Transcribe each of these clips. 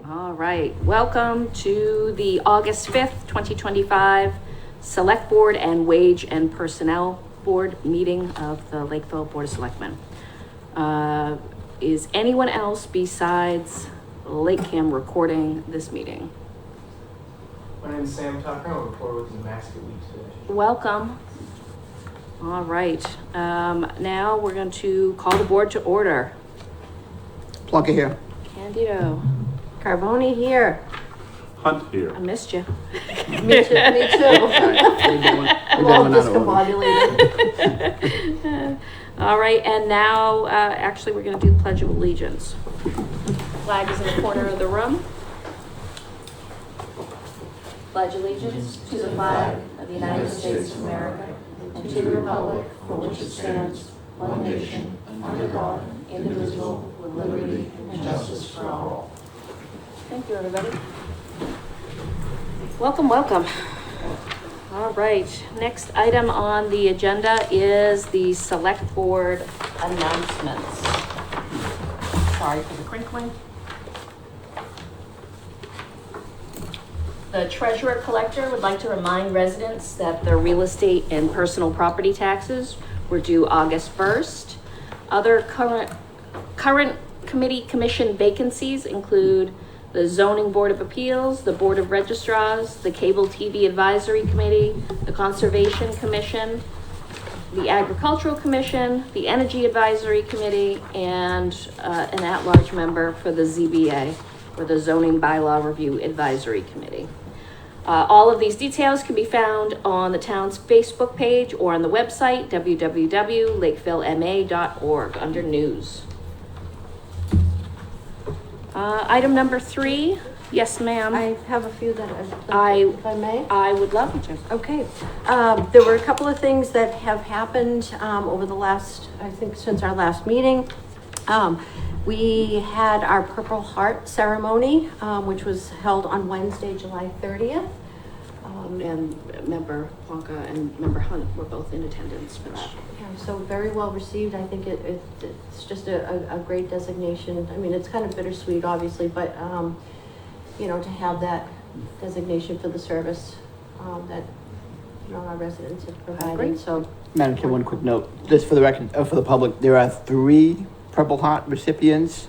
All right, welcome to the August 5th, 2025 Select Board and Wage and Personnel Board meeting of the Lakeville Board of Selectmen. Is anyone else besides LakeCAM recording this meeting? My name is Sam Tucker. I'll report with the Mascot Week today. Welcome. All right, now we're going to call the board to order. Plunkett here. Candido. Carboni here. Hunt here. I missed you. Me too. Me too. I'm all discombobulated. All right, and now actually we're going to do the Pledge of Allegiance. Flag is in the corner of the room. Pledge allegiance to the flag of the United States of America and to the republic for which it stands, one nation, under God, indivisible, with liberty and justice for all. Thank you, everybody. Welcome, welcome. All right, next item on the agenda is the Select Board announcements. Sorry for the crinkling. The treasurer collector would like to remind residents that their real estate and personal property taxes were due August 1st. Other current committee commission vacancies include the Zoning Board of Appeals, the Board of Registrars, the Cable TV Advisory Committee, the Conservation Commission, the Agricultural Commission, the Energy Advisory Committee, and an at-large member for the ZBA, or the Zoning Bylaw Review Advisory Committee. All of these details can be found on the town's Facebook page or on the website, www.lakevillema.org, under news. Item number 3. Yes, ma'am. I have a few that if I may. I would love you to. Okay. There were a couple of things that have happened over the last, I think, since our last meeting. We had our Purple Heart ceremony, which was held on Wednesday, July 30th. And member Plonka and member Hunt were both in attendance for that. Yeah, so very well received. I think it's just a great designation. I mean, it's kind of bittersweet, obviously, but, you know, to have that designation for the service that, you know, our residents have provided. Great. So, Madam Chair, one quick note, just for the record, for the public, there are 3 Purple Heart recipients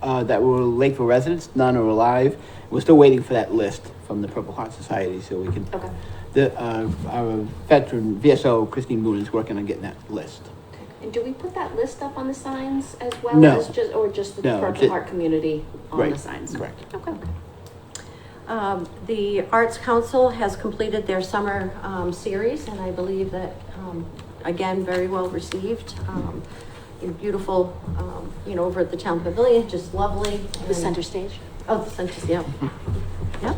that were Lakeville residents. None are alive. We're still waiting for that list from the Purple Heart Society, so we can. Okay. Our veteran VSO Christine Moon is working on getting that list. And do we put that list up on the signs as well No. as just the No, Purple Heart community on right, the signs? correct. Okay. the Arts Council has completed their summer series, and I believe that, again, very well received. Beautiful, you know, over at the town pavilion, just lovely. The center stage. Oh, the center, yeah. Yeah.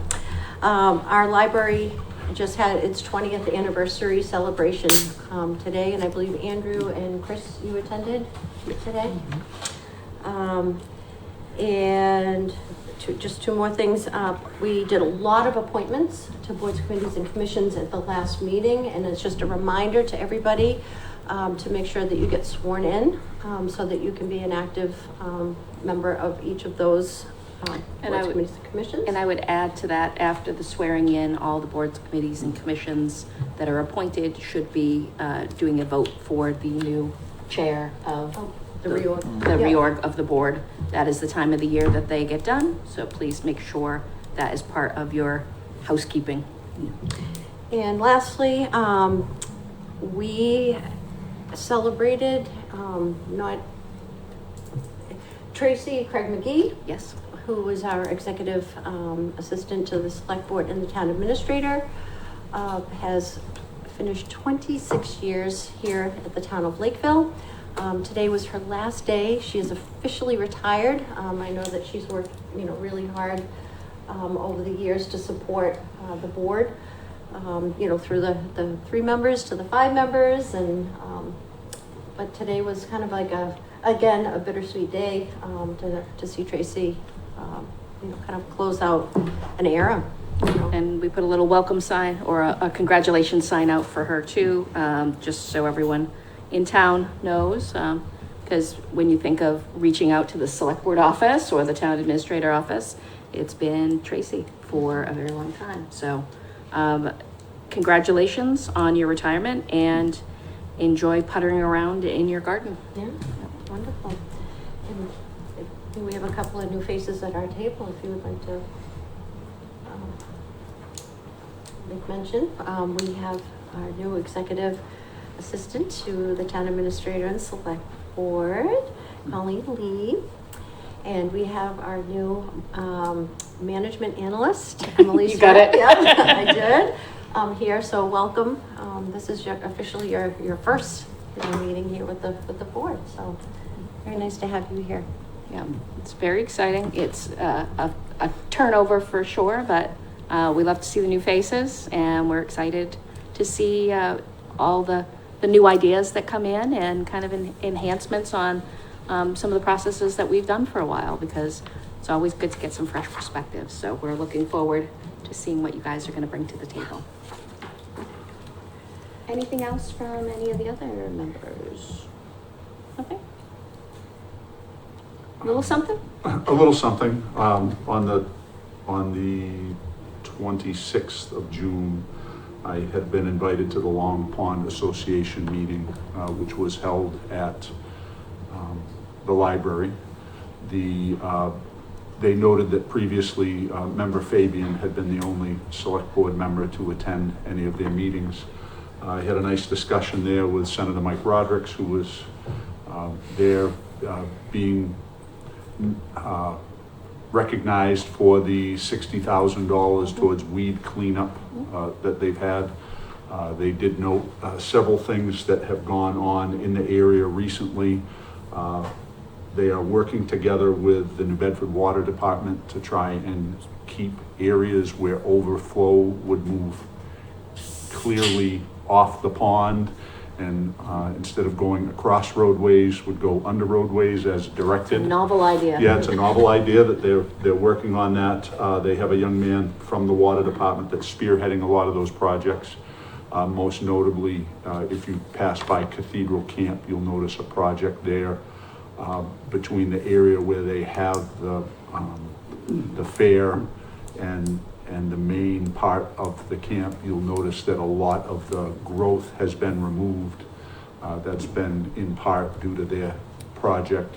Our library just had its 20th anniversary celebration today, and I believe Andrew and Chris, you attended today. And just 2 more things. We did a lot of appointments to boards, committees, and commissions at the last meeting, and it's just a reminder to everybody to make sure that you get sworn in so that you can be an active member of each of those boards, committees, and commissions. And I would add to that, after the swearing in, all the boards, committees, and commissions that are appointed should be doing a vote for the new chair of the reorg. The reorg of the board. That is the time of the year that they get done, so please make sure that is part of your housekeeping. And lastly, we celebrated Tracy Craig McGee, Yes. who was our executive assistant to the select board and the town administrator, has finished 26 years here at the town of Lakeville. Today was her last day. She is officially retired. I know that she's worked, you know, really hard over the years to support the board, you know, through the 3 members to the 5 members, and but today was kind of like a bittersweet day to see Tracy, you know, kind of close out an era. You know. And we put a little welcome sign or a congratulations sign out for her too, just so everyone in town knows, because when you think of reaching out to the select board office or the town administrator office, it's been Tracy for a very long time. So, congratulations on your retirement and enjoy puttering around in your garden. Yeah, wonderful. And we have a couple of new faces at our table, if you would like to make mention. We have our new executive assistant to the town administrator and select board, Colleen Lee. And we have our new management analyst, Emily. You got it? Yeah, I did. Here, so welcome. This is officially your first meeting here with the board. So very nice to have you here. Yeah, it's very exciting. It's a turnover for sure, but we love to see the new faces, and we're excited to see all the new ideas that come in and kind of enhancements on some of the processes that we've done for a while, because it's always good to get some fresh perspectives. So we're looking forward to seeing what you guys are going to bring to the table. Anything else from any of the other members? Okay. A little something? A little something. On the 26th of June, I had been invited to the Long Pond Association meeting, which was held at the library. They noted that previously member Fabian had been the only select board member to attend any of their meetings. I had a nice discussion there with Senator Mike Rodericks, who was there being recognized for the $60,000 towards weed cleanup that they've had. They did note several things that have gone on in the area recently. They are working together with the New Bedford Water Department to try and keep areas where overflow would move clearly off the pond, and instead of going across roadways, would go under roadways as directed. It's a novel idea. Yeah, it's a novel idea that they're working on that. They have a young man from the water department that's spearheading a lot of those projects. Most notably, if you pass by Cathedral Camp, you'll notice a project there between the area where they have the fair and the main part of the camp. You'll notice that a lot of the growth has been removed. That's been in part due to their project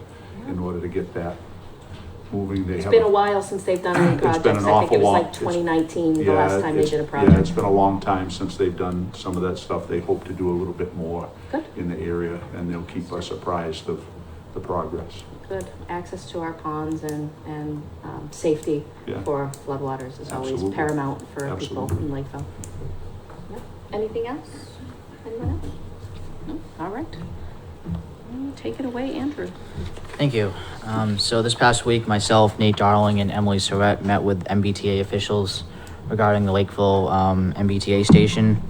in order to get that moving. It's been a while since they've done any projects. Been an I think it was awful like long- 2019, the Yeah, last time they did a project. Yeah, it's been a long time since they've done some of that stuff. They hope to do a little bit more Good. in the area, and they'll keep us apprised of the progress. Good. Access to our ponds and safety Yeah. for floodwaters is always Absolutely. paramount for people Absolutely. in Lakeville. Yeah. Anything else? Anyone else? No? All right. Take it away, Andrew. Thank you. So this past week, myself, Nate Darling, and Emily Surratt met with MBTA officials regarding the Lakeville MBTA station.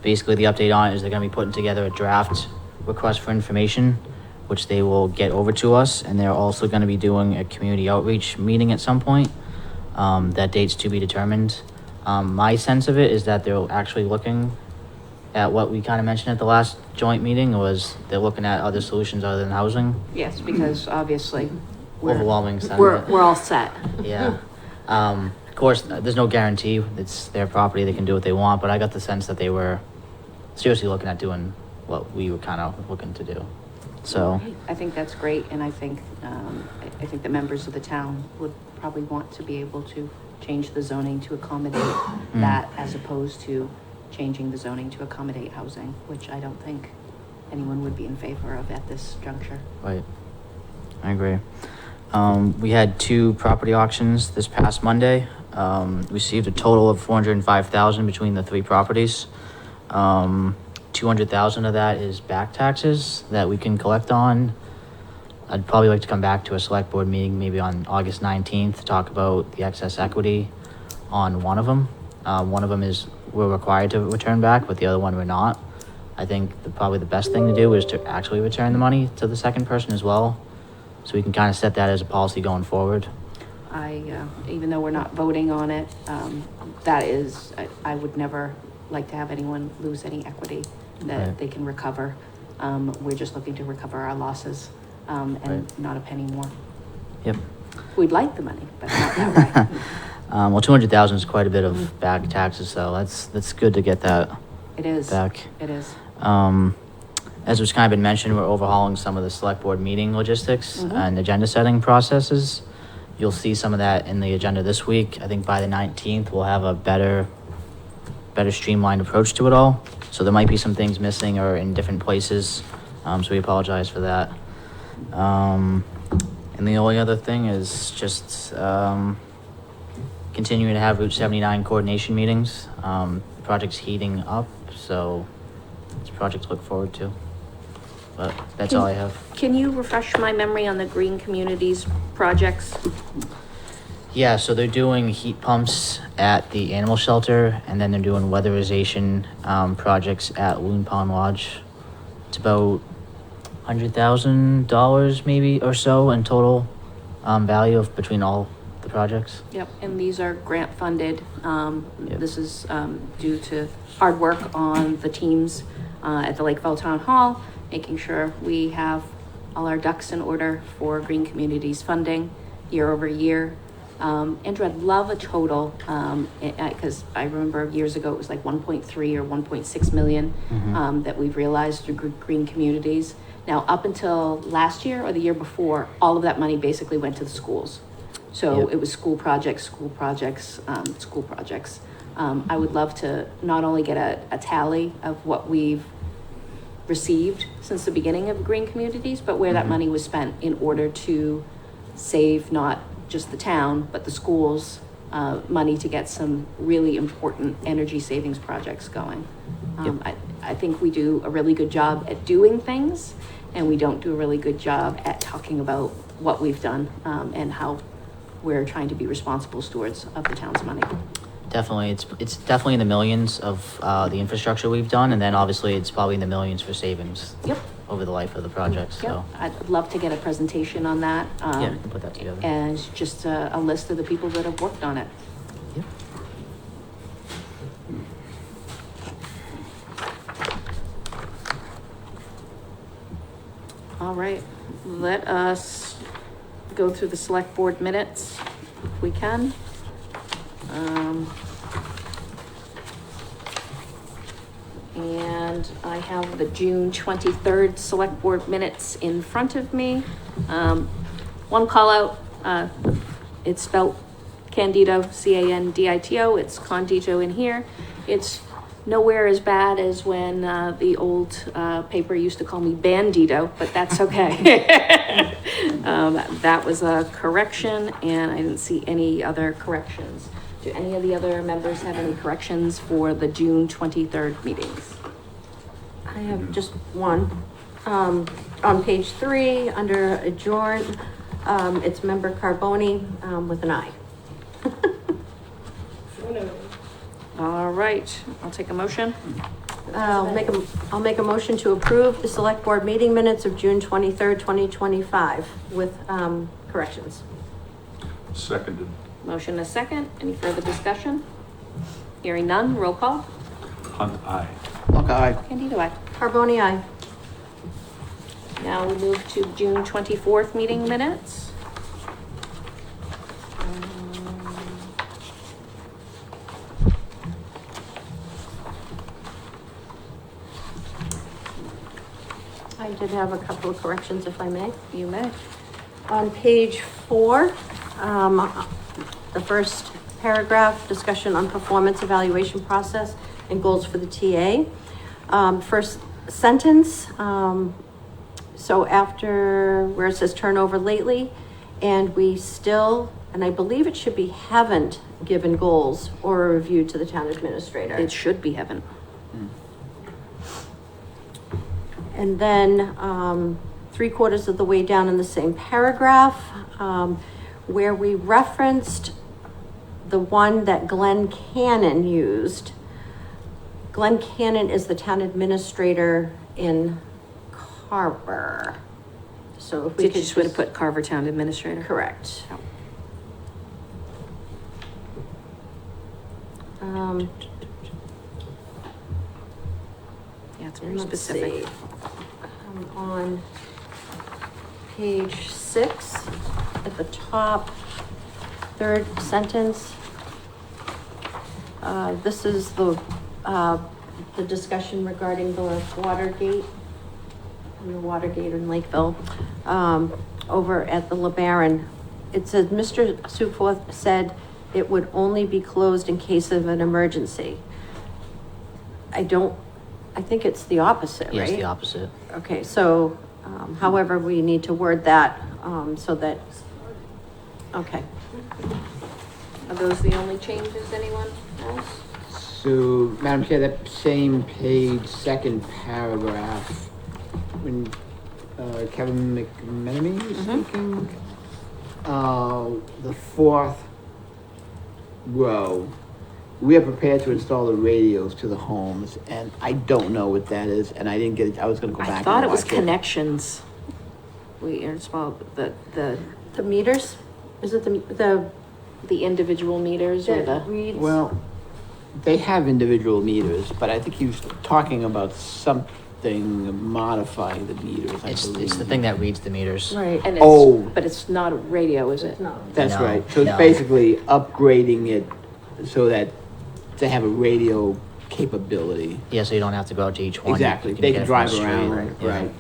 Basically, the update on it is they're going to be putting together a draft request for information, which they will get over to us, and they're also going to be doing a community outreach meeting at some point. That date's to be determined. My sense of it is that they're actually looking at what we kind of mentioned at the last joint meeting, was they're looking at other solutions other than housing. Yes, because obviously Overwhelming sentiment. we're all set. Yeah. Of course, there's no guarantee. It's their property. They can do what they want. But I got the sense that they were seriously looking at doing what we were kind of looking to do. So, I think that's great, and I think the members of the town would probably want to be able to change the zoning to accommodate that, as opposed to changing the zoning to accommodate housing, which I don't think anyone would be in favor of at this juncture. right. I agree. We had 2 property auctions this past Monday. Received a total of $405,000 between the 3 properties. $200,000 of that is back taxes that we can collect on. I'd probably like to come back to a select board meeting maybe on August 19th to talk about the excess equity on one of them. One of them is we're required to return back, but the other one we're not. I think probably the best thing to do is to actually return the money to the second person as well, so we can kind of set that as a policy going forward. Even though we're not voting on it, that is, I would never like to have anyone lose any equity that Right. they can recover. We're just looking to recover our losses, and Right. not a penny more. Yep. We'd like the money, but not that way. Well, 200,000 is quite a bit of back taxes, so that's good to get that It is. back. It is. As was kind of been mentioned, we're overhauling some of the select board meeting logistics Mhm. and agenda setting processes. You'll see some of that in the agenda this week. I think by the 19th, we'll have a better streamlined approach to it all. So there might be some things missing or in different places. So we apologize for that. And the only other thing is just, continuing to have Route 79 coordination meetings. The project's heating up, so it's a project to look forward to. But that's all I have. Can you refresh my memory on the green communities projects? Yeah, so they're doing heat pumps at the animal shelter, and then they're doing weatherization projects at Loon Pond Lodge. It's about $100,000 maybe or so in total value of between all the projects. Yep, and these are grant funded. Yep. This is due to hard work on the teams at the Lakeville Town Hall, making sure we have all our ducks in order for green communities funding year over year. Andrew, I'd love a total, because I remember years ago it was like 1.3 or 1.6 million that we've realized through green communities. Now, up until last year or the year before, all of that money basically went to the schools. So Yep. it was school projects, school projects. I would love to not only get a tally of what we've received since the beginning of green communities, but where that money was spent in order to save not just the town, but the schools, money to get some really important energy savings projects going. I think we do a really good job at doing things, and we don't do a really good job at talking about what we've done, and how we're trying to be responsible stewards of the town's money. Definitely, it's definitely in the millions of the infrastructure we've done, and then obviously it's probably in the millions for savings. Yep. Over the life of the project, Yep. so. I'd love to get a presentation on that. Yeah, we can put that together. And just a list of the people that have worked on it. Yep. All right, let us go through the select board minutes if we can. And I have the June 23rd select board minutes in front of me. One call out, it's spelled Candido, Candito, it's Condito in here. It's nowhere as bad as when the old paper used to call me Bandito, but that's okay. That was a correction, and I didn't see any other corrections. Do any of the other members have any corrections for the June 23rd meetings? I have just one. On page 3, under adjourn, it's member Carboni, with an I. All right, I'll take a motion. I'll make a motion to approve the select board meeting minutes of June 23rd, 2025 with, corrections. Seconded. Motion a second. Any further discussion? Hearing none, roll call. Hunt, aye. Okay, Candido, aye. Carboni, aye. Now we move to June 24th meeting minutes. I did have a couple of corrections, if I may. You may. On page 4, the first paragraph, discussion on performance evaluation process and goals for the TA. First sentence, so after where it says turnover lately, and we still, and I believe it should be haven't given goals or a review to the town administrator. It should be heaven. And then, 3/4 of the way down in the same paragraph, where we referenced the one that Glenn Cannon used. Glenn Cannon is the town administrator in Carver. So if we Did could you just want to put Carver Town Administrator? correct. Yeah, it's very Let's specific. see. On page 6, at the top, third sentence. This is the discussion regarding the Watergate, in Lakeville, over at the LeBaron. It says, Mr. Suforth said it would only be closed in case of an emergency. I think it's the opposite, right? Yes, the opposite. Okay, so, however, we need to word that, so that, okay. Are those the only changes, anyone else? So, Madam Chair, that same page, second paragraph, when, Kevin McMenamy is speaking, the fourth row, we are prepared to install the radios to the homes, and I don't know what that is, and I didn't get it, I was gonna go back I and thought it was watch connections. It's well, the The meters, is it the individual meters or that the, reads? Well, they have individual meters, but I think he was talking about something modifying the meters, I It's believe. the thing that reads the meters. Right. and Oh. but it's not a radio, is it? No. That's No, right, so it's no. basically upgrading it so that, to have a radio capability. Yeah, so you don't have to go out to each one. Exactly, You they get can it from drive the street. around, Yeah. right.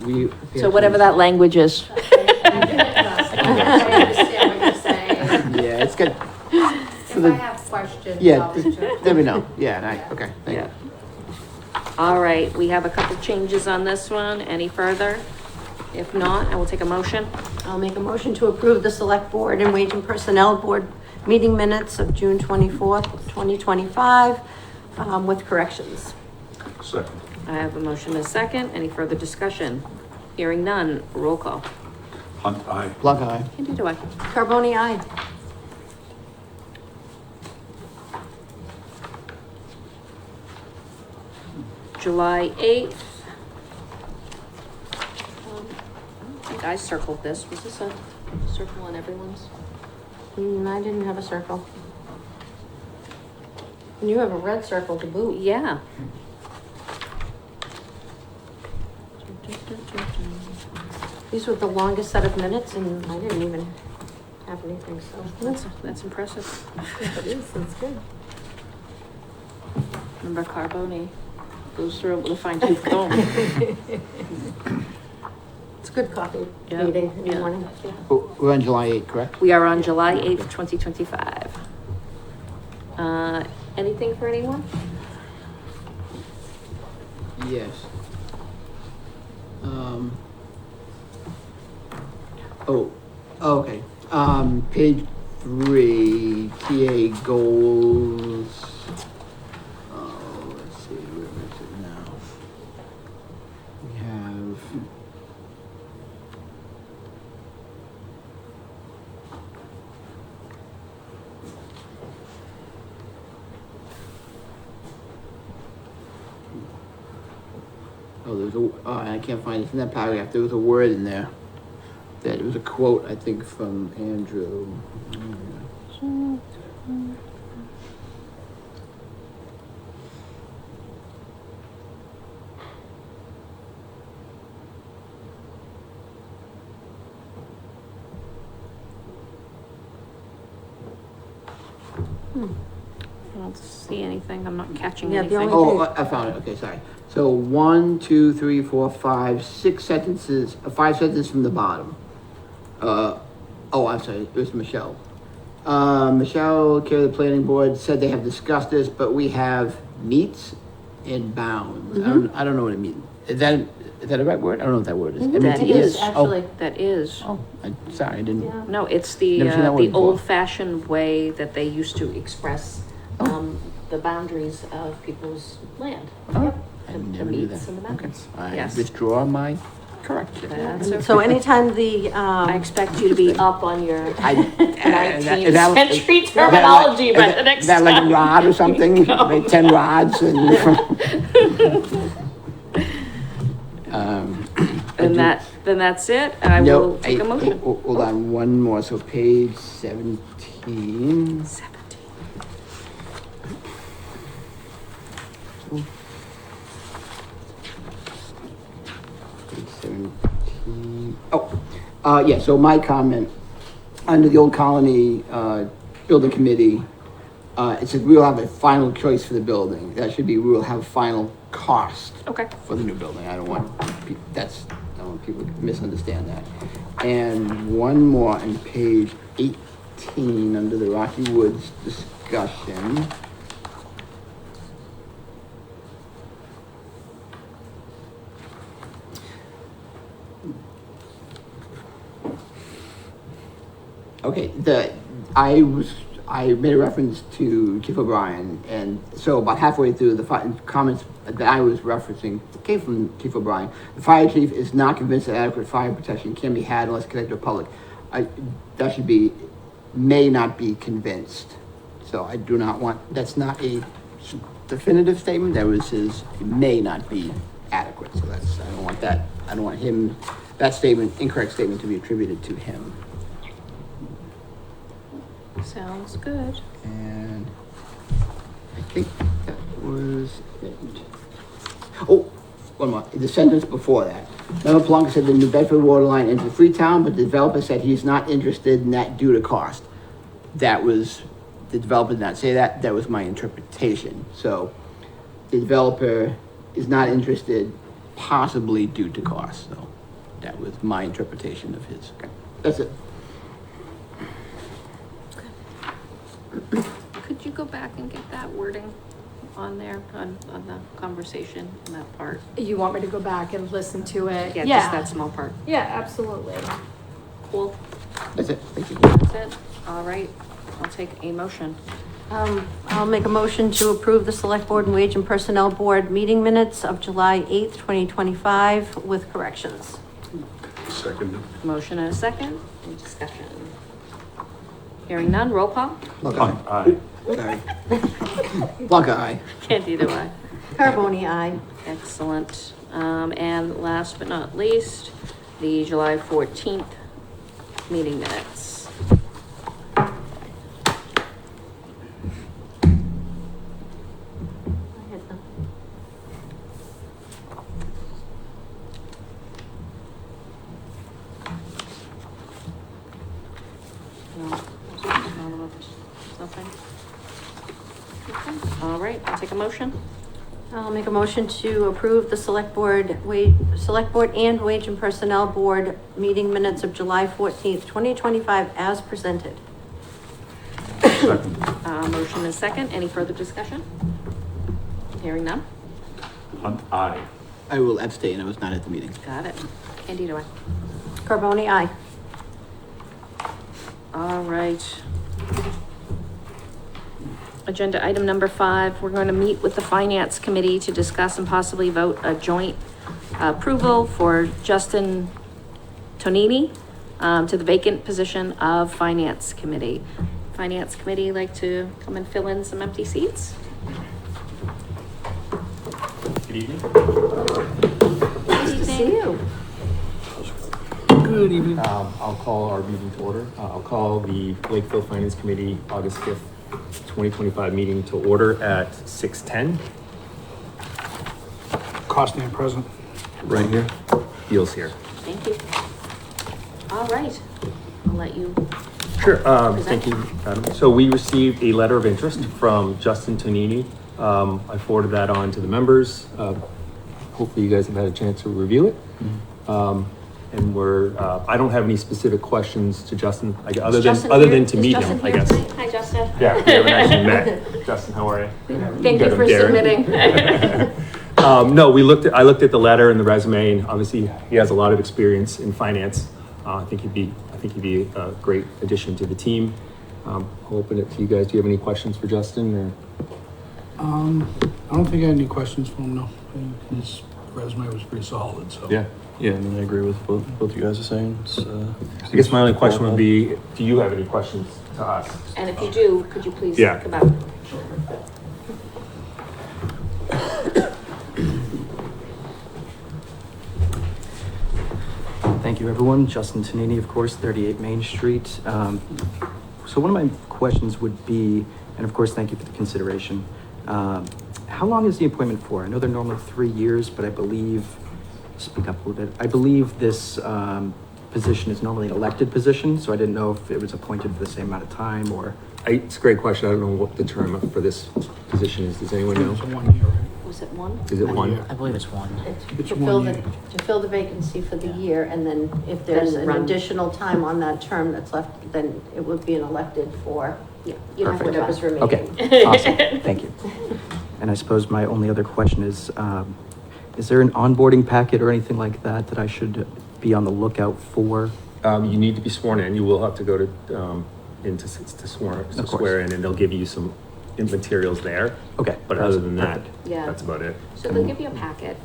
We. So whatever that language is. I understand what you're saying. Yeah, it's good. If I have questions, Yeah, I'll reach out. let me know, yeah, okay, thank you. Yeah. All right, we have a couple changes on this one. Any further? If not, I will take a motion. I'll make a motion to approve the Select Board and Wage and Personnel Board meeting minutes of June 24th, 2025, with corrections. Second. I have a motion and a second. Any further discussion? Hearing none, roll call. Hunt, aye. Plug eye. Candy, do I? Carboni, aye. July 8th. I think I circled this. Was this a circle on everyone's? I didn't have a circle. And you have a red circle to boot. Yeah. These were the longest set of minutes and I didn't even have anything, so. That's impressive. It is, it's good. Remember Carboni goes through it with a fine tooth comb. It's a good coffee Yeah, meeting in the yeah. morning. Oh, we're on July 8th, correct? We are on July 8th, 2025. Anything for anyone? Yes. Oh, okay. Page 3, TA goals. Oh, let's see, where is it now? We have. Oh, there's a, oh, I can't find it in that paragraph. There was a word in there. That it was a quote, I think, from Andrew. I don't see anything. I'm not catching Yeah, the anything. only- Oh, I found it. Okay, sorry. So 1, 2, 3, 4, 5, 6 sentences, 5 sentences from the bottom. I'm sorry. It was Michelle. Michelle, chair of the planning board, said they have discussed this, but we have meets and bounds. I don't know what it means. Is that a right word? I don't know what that word is. Mhm. That It is, is. actually. That is. Oh, sorry, I didn't. Yeah. No, it's the, Never seen that word the before. old-fashioned way that they used to express, the boundaries of people's land. Oh, I The never knew meets that. and the Okay. bounds. I Yes. withdraw my correction. That's okay. So anytime the, I expect you to be up on your I- 19th is that- century is that like- terminology by is the next Is that like a time. rod or something? Like 10 rods and. Then that's it. I No, will take a motion. Hold on, one more. So page 17. 17. Page 17. Oh, yeah, so my comment under the Old Colony, Building Committee, it says we will have a final choice for the building. That should be, we will have final cost Okay. for the new building. I don't want people to misunderstand that. And one more on page 18, under the Rocky Woods discussion. Okay, I made a reference to Chief O'Brien, and so about halfway through the comments that I was referencing came from Chief O'Brien. The fire chief is not convinced that adequate fire protection can be had unless connected to the public. That should be, may not be convinced. So I do not want, that's not a definitive statement, that was his, may not be adequate. So that's, I don't want that, I don't want him, that statement, incorrect statement to be attributed to him. Sounds good. And I think that was it. Oh, one more. The sentence before that. Member Plonka said the New Bedford water line enters Freetown, but the developer said he's not interested in that due to cost. That was, the developer did not say that. That was my interpretation. So the developer is not interested, possibly due to cost. So that was my interpretation of his. Okay. That's it. Could you go back and get that wording on there, on the conversation in that part? You want me to go back and listen to it? Yeah, just that small part. Yeah, absolutely. Cool. That's it. Thank you. That's it. All right. I'll take a motion. I'll make a motion to approve the Select Board and Wage and Personnel Board meeting minutes of July 8th, 2025 with corrections. Second. Motion and a second. Any discussion? Hearing none, roll call. Look, Aye. sorry. Look, aye. Can't do I. Carboni, aye. Excellent. And last but not least, the July 14th meeting minutes. No, nothing. Okay. All right, I'll take a motion. I'll make a motion to approve the Select Board and Wage and Personnel Board meeting minutes of July 14th, 2025 as presented. Second. Motion is second. Any further discussion? Hearing none. Hunt, aye. I will abstain. I was not at the meeting. Got it. Andy, do I? Carboni, aye. All right. Agenda item number 5, we're going to meet with the Finance Committee to discuss and possibly vote a joint approval for Justin Tonini to the vacant position of Finance Committee. Finance Committee like to come and fill in some empty seats? Good evening. Nice to see you. Good evening. I'll call our meeting to order. I'll call the Lakeville Finance Committee August 5th, 2025 meeting to order at 6:10. Costin present. Right here. Beal's here. Thank you. All right. I'll let you. Sure. Thank you, Adam. So we received a letter of interest from Justin Tonini. I forwarded that on to the members. Hopefully you guys have had a chance to review it. And I don't have any specific questions to Justin, other than to meet him, I guess. Hi, Justin. Yeah, we haven't actually met. Justin, how are you? Thank you Got him, for Darren. submitting. No, I looked at the letter and the resume, and obviously he has a lot of experience in finance. I think he'd be a great addition to the team. I'll open it to you guys. Do you have any questions for Justin or? I don't think I had any questions for him, no. His resume was pretty solid, so. Yeah, I mean, I agree with both you guys are saying. It's, I guess my only question would be, do you have any questions to us? And if you do, could you please Yeah. come out? Thank you, everyone. Justin Tonini, of course, 38 Main Street. So one of my questions would be, and of course, thank you for the consideration. How long is the appointment for? I know they're normally 3 years, but I believe, speak up a little bit, I believe this position is normally an elected position, so I didn't know if it was appointed for the same amount of time or. It's a great question. I don't know what the term for this position is. Does anyone know? It's a 1 year, right? Was it one? Is it one? Yeah. I believe it's one. It's To 1 fill the, year. to fill the vacancy for the year, and then if there's Then an run. additional time on that term that's left, then it would be an elected for Yeah. You have to whatever's remaining. Okay, awesome, thank you. And I suppose my only other question is there an onboarding packet or anything like that that I should be on the lookout for? You need to be sworn in. You will have to go to, to course. swear in, and they'll give you some materials there. Okay. But other than that, Perfect. Yeah. that's about it. So they'll give you a packet,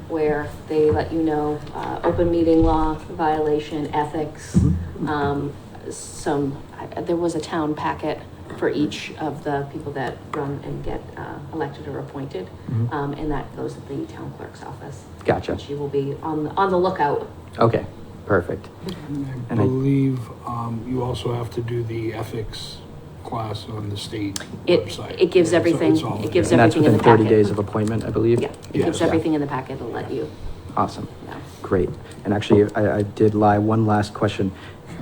where they let you know, open meeting law violation, ethics, there was a town packet for each of the people that run and get, elected or appointed. Mhm. And that goes to the town clerk's office. Gotcha. And she will be on the lookout. Okay, perfect. And I And I- believe, you also have to do the ethics class on the state It, website. it gives So everything, it's all it gives there. And that's everything in within the 30 packet. days of appointment, I believe? Yeah, it gives Yeah. everything in the packet to let you Awesome. know. Great. And actually, I did lie. One last question.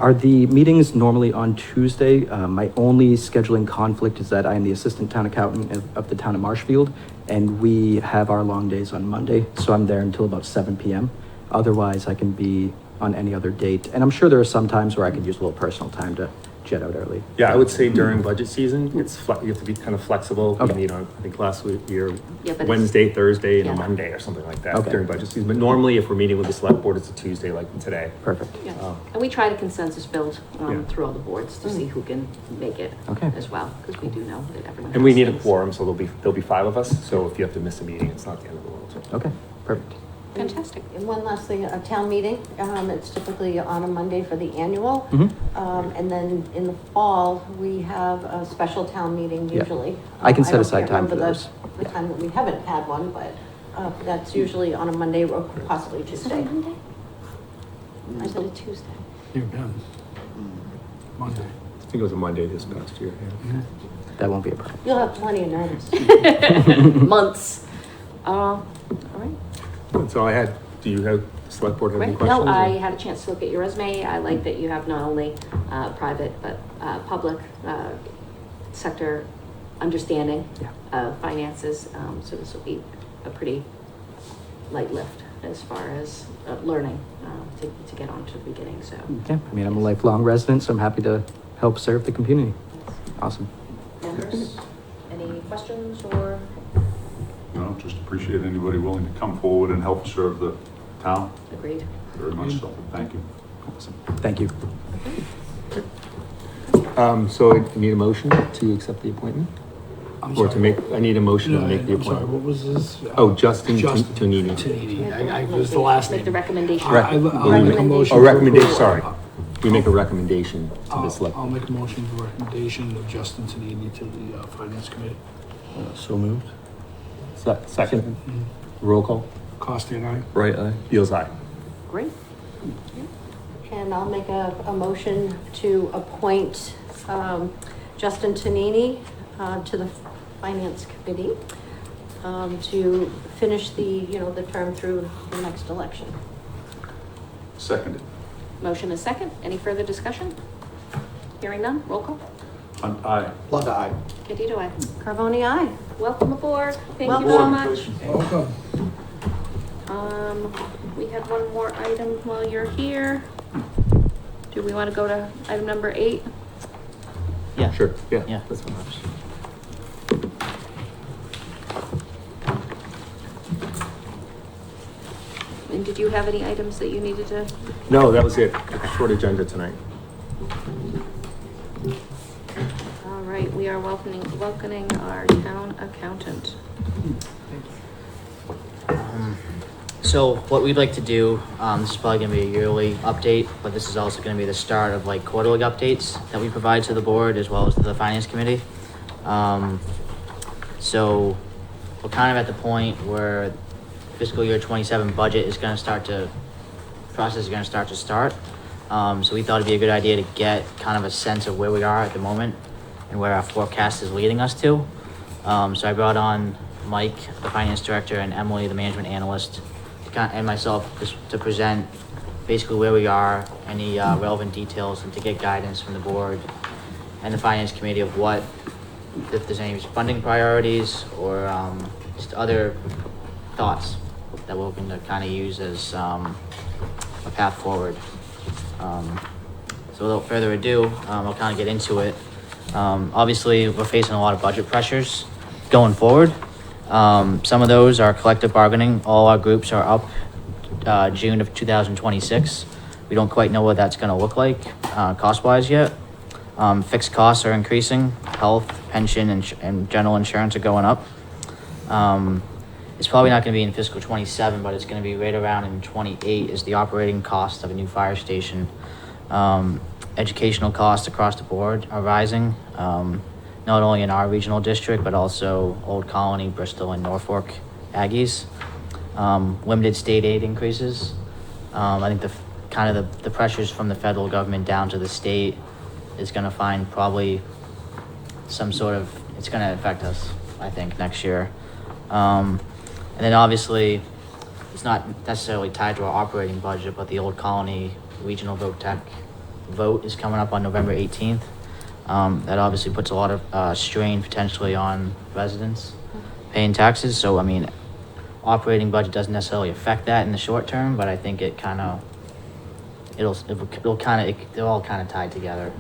Are the meetings normally on Tuesday? My only scheduling conflict is that I am the assistant town accountant of the town of Marshfield, and we have our long days on Monday, so I'm there until about 7 p.m. Otherwise, I can be on any other date. And I'm sure there are some times where I could use a little personal time to jet out early. Yeah, I would say during budget season, you have to be kind of flexible. We Okay. meet on, I think last year, Yeah, but it's- Wednesday, Thursday, and a Yeah. Monday or something like that Okay. during budget season. But normally, if we're meeting with the select board, it's a Tuesday like today. Perfect. Yeah, Oh. and we try to consensus build, Yeah. through all the boards to see who can make it Okay. as well, because we do know that everyone. And we has need a things. quorum, so there'll be 5 of us. So if you have to miss a meeting, it's not the end of the world. Okay, perfect. Fantastic. And one last thing, a town meeting, it's typically on a Monday for the annual. Mhm. And then in the fall, we have a special town meeting Yeah. usually. I can don't- set aside can't time for remember those. The time that we haven't had one, but, that's usually on a Monday or possibly Is it Tuesday. on Monday? I said a Tuesday. Depends. Monday. I think it was a Monday this past year. Yeah. That won't be a problem. You'll have plenty of notice. Months. All right. That's all I had. Do you have, select board have any Right. questions? No, or- I had a chance to look at your resume. I like that you have not only, private, but, public, sector understanding Yeah. of finances. So this will be a pretty light lift as far as, learning, to get on to the beginning, so. Yeah, I mean, I'm a lifelong resident, so I'm happy to help serve the community. Awesome. Members, any questions or? No, just appreciate anybody willing to come forward and help serve the town, Agreed. very much so, thank you. Awesome. Thank you. So I need a motion to accept the appointment? I'm Or to sorry. make, I need a motion to No, make the I'm sorry, appointment. what was this? Oh, Justin Justin Tonini. Tonini. I was the last Make the name. recommendation. I'll make a motion. Oh, for recommendation, approval. sorry. We make a recommendation to the I'll select. make a motion for recommendation of Justin Tonini to the Finance Committee. So moved. Second. Roll call. Costi and I. Right, aye. Beals aye. Great. And I'll make a motion to appoint, Justin Tonini, to the Finance Committee, to finish the term through the next election. Seconded. Motion is second. Any further discussion? Hearing none, roll call. Hunt, aye. Plug eye. Candido, aye. Carboni, aye. Welcome aboard. Thank you Welcome. so much. Welcome. We had one more item while you're here. Do we want to go to item number 8? Yeah. Sure, yeah. Yeah. That's fine. And did you have any items that you needed to? No, that was it. Short agenda tonight. All right, we are welcoming our town accountant. So what we'd like to do, this is probably gonna be a yearly update, but this is also gonna be the start of like quarterly updates that we provide to the board as well as to the finance committee. So we're kind of at the point where fiscal year 27 budget is gonna start to, process is gonna start to start. So we thought it'd be a good idea to get kind of a sense of where we are at the moment and where our forecast is leading us to. So I brought on Mike, the finance director, and Emily, the management analyst, and myself, just to present basically where we are, any relevant details, and to get guidance from the board and the finance committee of what, if there's any funding priorities or just other thoughts that we're going to kind of use as a path forward. So without further ado, I'll kind of get into it. Obviously, we're facing a lot of budget pressures going forward. Some of those are collective bargaining. All our groups are up June of 2026. We don't quite know what that's going to look like cost-wise yet. Fixed costs are increasing. Health, pension, and general insurance are going up. It's probably not going to be in fiscal 27, but it's going to be right around in 28 is the operating cost of a new fire station. Educational costs across the board are rising, not only in our regional district, but also Old Colony, Bristol, and Norfolk Aggies. Limited state aid increases. I think the pressures from the federal government down to the state is going to find probably some sort of, it's going to affect us, I think, next year. And then obviously, it's not necessarily tied to our operating budget, but the Old Colony Regional Vote Tech vote is coming up on November 18th. That obviously puts a lot of strain potentially on residents paying taxes. So, I mean, operating budget doesn't necessarily affect that in the short term, but I think it kind of, they're all kind of tied together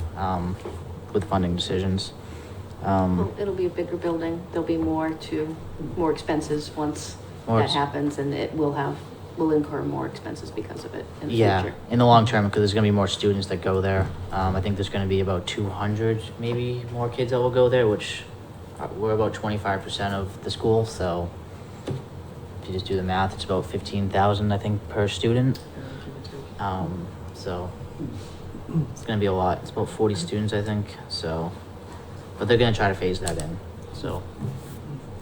with funding decisions. Well, it'll be a bigger building. There'll be more expenses once that happens, and we'll incur more expenses because of it in the future. In the long term, because there's going to be more students that go there. I think there's going to be about 200 maybe more kids that will go there, which we're about 25% of the school. So if you just do the math, it's about 15,000, I think, per student. So it's going to be a lot. It's about 40 students, I think. So, but they're going to try to phase that in. So,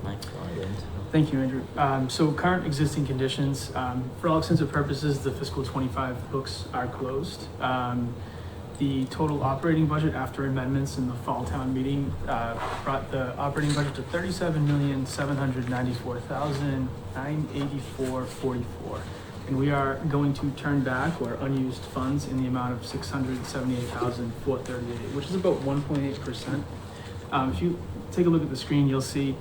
Mike, you want to get into it? Thank you, Andrew. So current existing conditions, for all intents and purposes, the fiscal 25 books are closed. The total operating budget after amendments in the fall town meeting brought the operating budget to $37,794,984.44. And we are going to turn back our unused funds in the amount of $678,438, which is about 1.8%. If you take a look at the screen, you'll see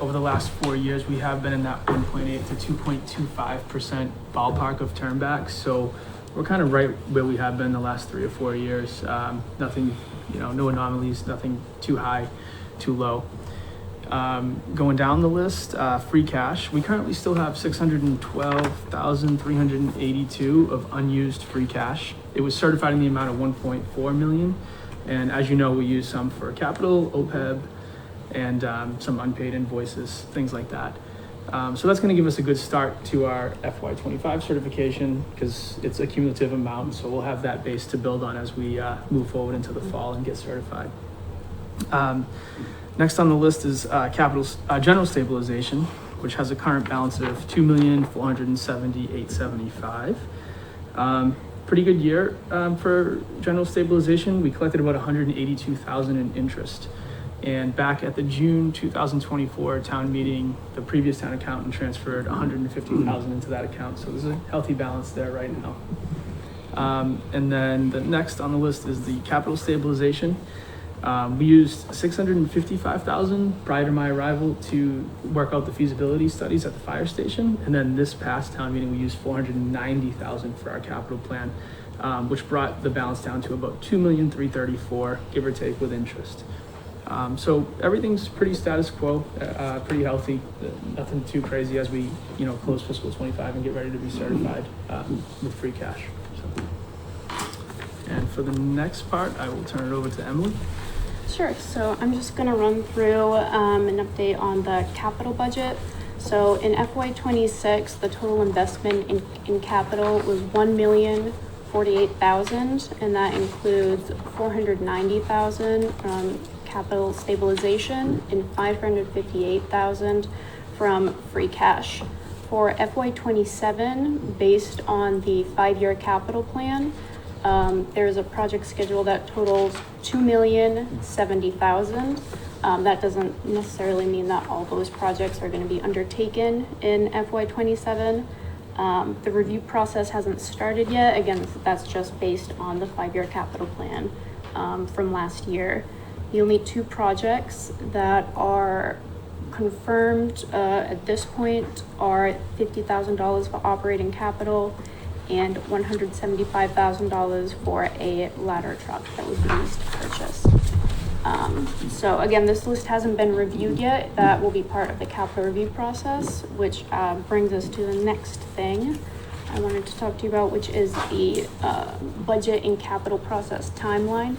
over the last 4 years, we have been in that 1.8 to 2.25% ballpark of turnbacks. So we're kind of right where we have been the last 3 or 4 years. Nothing, no anomalies, nothing too high, too low. Going down the list, free cash. We currently still have $612,382 of unused free cash. It was certified in the amount of $1.4 million. And as you know, we use some for capital, OPEB, and some unpaid invoices, things like that. So that's going to give us a good start to our FY25 certification because it's a cumulative amount. So we'll have that base to build on as we move forward into the fall and get certified. Next on the list is general stabilization, which has a current balance of $2,478,875. Pretty good year for general stabilization. We collected about $182,000 in interest. And back at the June 2024 town meeting, the previous town accountant transferred $150,000 into that account. So there's a healthy balance there right now. And then the next on the list is the capital stabilization. We used $655,000 prior to my arrival to work out the feasibility studies at the fire station. And then this past town meeting, we used $490,000 for our capital plan, which brought the balance down to about $2,334,000, give or take, with interest. So everything's pretty status quo, pretty healthy, nothing too crazy as we, close fiscal 25 and get ready to be certified with free cash. So. And for the next part, I will turn it over to Emily. Sure, so I'm just gonna run through an update on the capital budget. So in FY26, the total investment in capital was $1,048,000, and that includes $490,000 from capital stabilization and $558,000 from free cash. For FY27, based on the 5-year capital plan, there's a project schedule that totals $2,070,000. That doesn't necessarily mean that all those projects are going to be undertaken in FY27. The review process hasn't started yet. Again, that's just based on the 5-year capital plan from last year. The only 2 projects that are confirmed at this point are $50,000 for operating capital and $175,000 for a ladder truck that would be used to purchase. So again, this list hasn't been reviewed yet. That will be part of the capital review process, which brings us to the next thing I wanted to talk to you about, which is the budget and capital process timeline.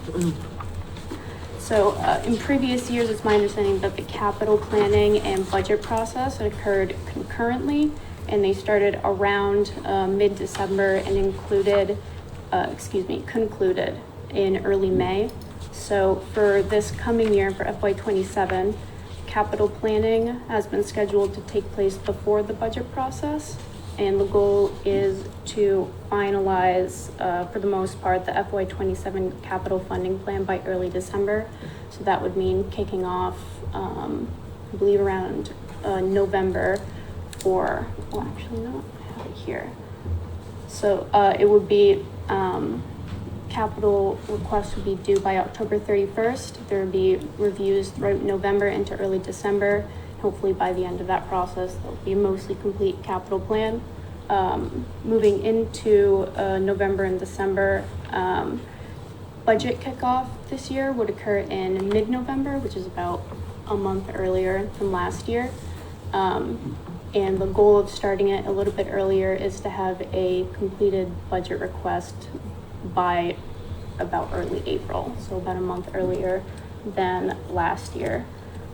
So in previous years, it's my understanding that the capital planning and budget process occurred concurrently, and they started around mid-December and concluded in early May. So for this coming year, for FY27, capital planning has been scheduled to take place before the budget process. And the goal is to finalize, for the most part, the FY27 capital funding plan by early December. So that would mean kicking off, I believe around November for, well, actually no, I have it here. So it would be, capital requests would be due by October 31st. There would be reviews throughout November into early December. Hopefully by the end of that process, there'll be a mostly complete capital plan. Moving into November and December, budget kickoff this year would occur in mid-November, which is about a month earlier than last year. And the goal of starting it a little bit earlier is to have a completed budget request by about early April, so about a month earlier than last year.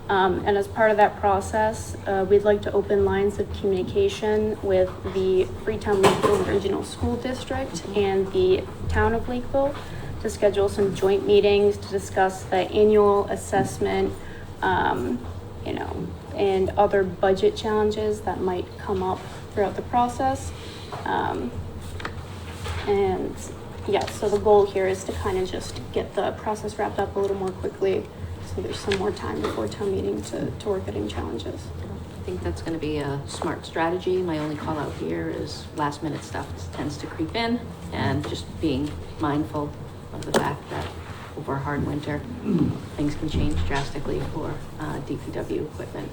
And as part of that process, we'd like to open lines of communication with the Freetown Lakeville Regional School District and the Town of Lakeville to schedule some joint meetings to discuss the annual assessment, and other budget challenges that might come up throughout the process. And yeah, so the goal here is to kind of just get the process wrapped up a little more quickly, so there's some more time before town meeting to work at any challenges. I think that's gonna be a smart strategy. My only call out here is last minute stuff tends to creep in, and just being mindful of the fact that over a hard winter, things can change drastically for DPW equipment,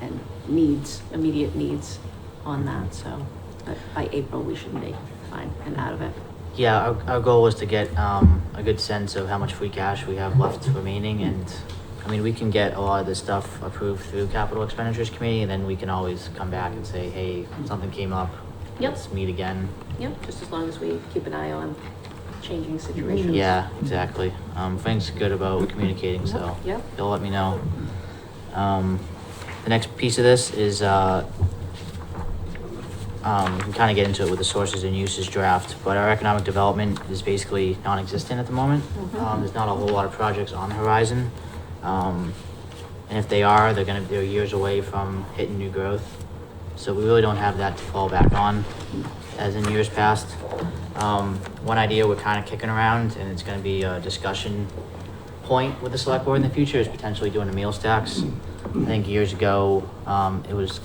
and immediate needs on that. So but by April, we should be fine and out of it. Yeah, our goal was to get a good sense of how much free cash we have left remaining, and I mean, we can get a lot of this stuff approved through capital expenditures committee, and then we can always come back and say, hey, something came up, Yep. let's meet again. Yep, just as long as we keep an eye on changing situations. Yeah, exactly. Frank's good about communicating, so Yep. he'll let me know. The next piece of this is we can kind of get into it with the sources and uses draft, but our economic development is basically non-existent at the moment. There's not a whole lot of projects on the horizon. And if they are, they're years away from hitting new growth. So we really don't have that to fall back on as in years past. One idea we're kind of kicking around, and it's going to be a discussion point with the select board in the future, is potentially doing a meals tax. I think years ago, it was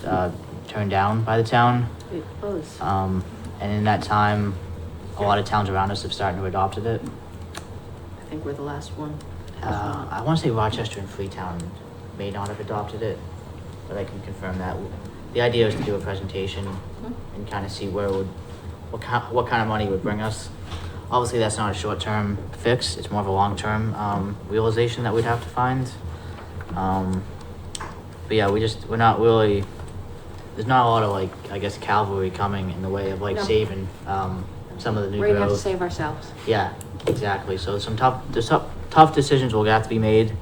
turned down by the town. It was. And in that time, a lot of towns around us have started to adopt it. I think we're the last one. that has one. I want to say Rochester and Freetown may not have adopted it, but I can confirm that. The idea is to do a presentation and kind of see where it would, what kind of money it would bring us. Obviously, that's not a short-term fix. It's more of a long-term realization that we'd have to find. But yeah, we're not really. There's not a lot of, like, I guess, cavalry coming in the way of, like, No. saving some of the new We're gonna have to growth. save ourselves. Yeah, exactly. So there's tough decisions will have to be made.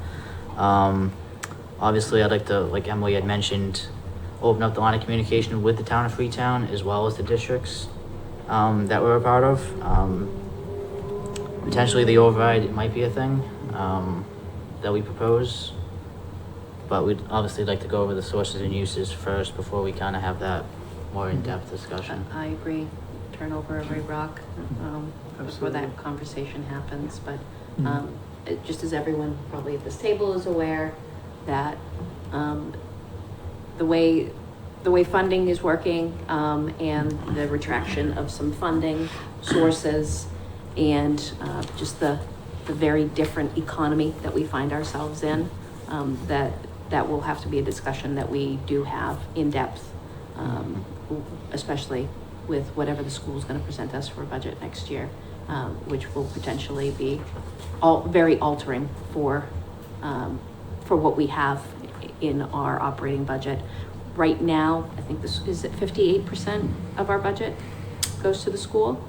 Obviously, I'd like to, like Emily had mentioned, open up the line of communication with the town of Freetown as well as the districts that we're a part of. Potentially the override might be a thing that we propose. But we'd obviously like to go over the sources and uses first before we kind of have that more in-depth discussion. I agree. Turn over every rock before Absolutely. that conversation happens. But just as everyone probably at this table is aware, that the way the way funding is working, and the retraction of some funding sources, and just the very different economy that we find ourselves in, that will have to be a discussion that we do have in depth, especially with whatever the school's going to present us for a budget next year, which will potentially be very altering for what we have in our operating budget. Right now, I think this is 58% of our budget goes to the school.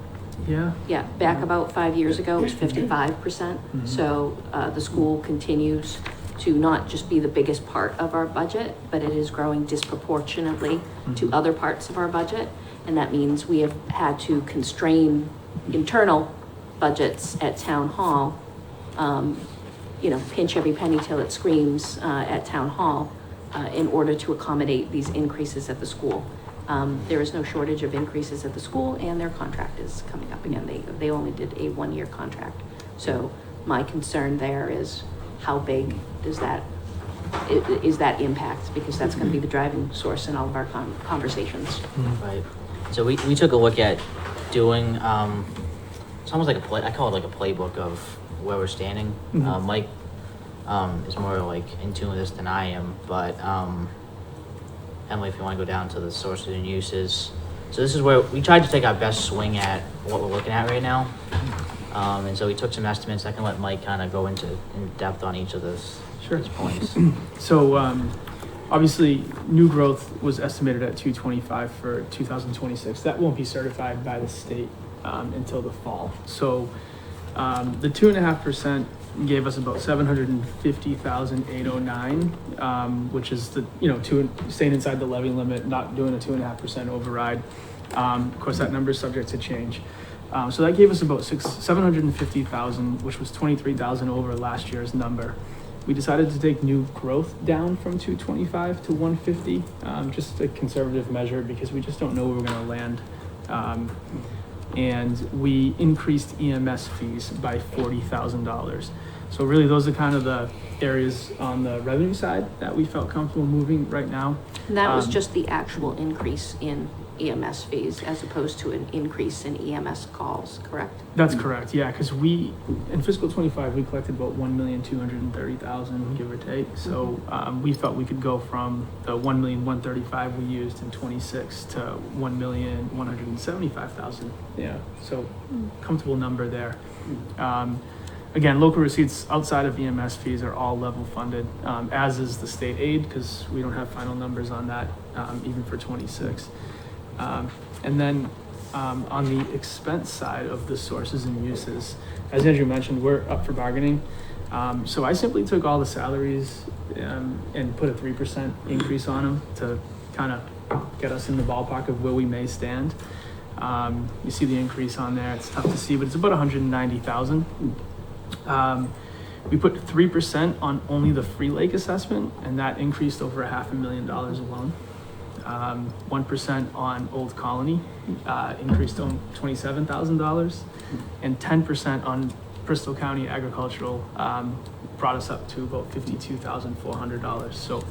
Yeah. Yeah, back about 5 years ago, it was 55%. So the school continues to not just be the biggest part of our budget, but it is growing disproportionately to other parts of our budget. And that means we have had to constrain internal budgets at town hall, pinch every penny till it screams at town hall in order to accommodate these increases at the school. There is no shortage of increases at the school, and their contract is coming up again. They only did a 1-year contract. So my concern there is how big is that impact, because that's going to be the driving source in all of our conversations. Right. So we took a look at doing, it's almost like I call it like a playbook of where we're standing. Mike is more like in tune with this than I am, but Emily, if you want to go down to the sources and uses. So this is where we tried to take our best swing at what we're looking at right now. And so we took some estimates. I can let Mike kind of go in depth on each of those points. So obviously, new growth was estimated at 225 for 2026. That won't be certified by the state until the fall. So the 2.5% gave us about 750,809, which is staying inside the levy limit, not doing a 2.5% override. Of course, that number is subject to change. So that gave us about 750,000, which was 23,000 over last year's number. We decided to take new growth down from 225 to 150, just a conservative measure, because we just don't know where we're going to land. And we increased EMS fees by $40,000. So really, those are kind of the areas on the revenue side that we felt comfortable moving right now. And that was just the actual increase in EMS fees as opposed to an increase in EMS calls, correct? That's correct, yeah, because in fiscal 25, we collected about 1,230,000, give or take. So we felt we could go from the 1,135,000 we used in 26 to 1,175,000. Yeah, so comfortable number there. Again, local receipts outside of EMS fees are all level funded, as is the state aid, because we don't have final numbers on that even for 26. And then on the expense side of the sources and uses, as Andrew mentioned, we're up for bargaining. So I simply took all the salaries and put a 3% increase on them to kind of get us in the ballpark of where we may stand. You see the increase on there. It's tough to see, but it's about 190,000. We put 3% on only the Free Lake assessment, and that increased over $500,000 alone. 1% on Old Colony increased to $27,000, and 10% on Bristol County Agricultural brought us up to about $52,400. So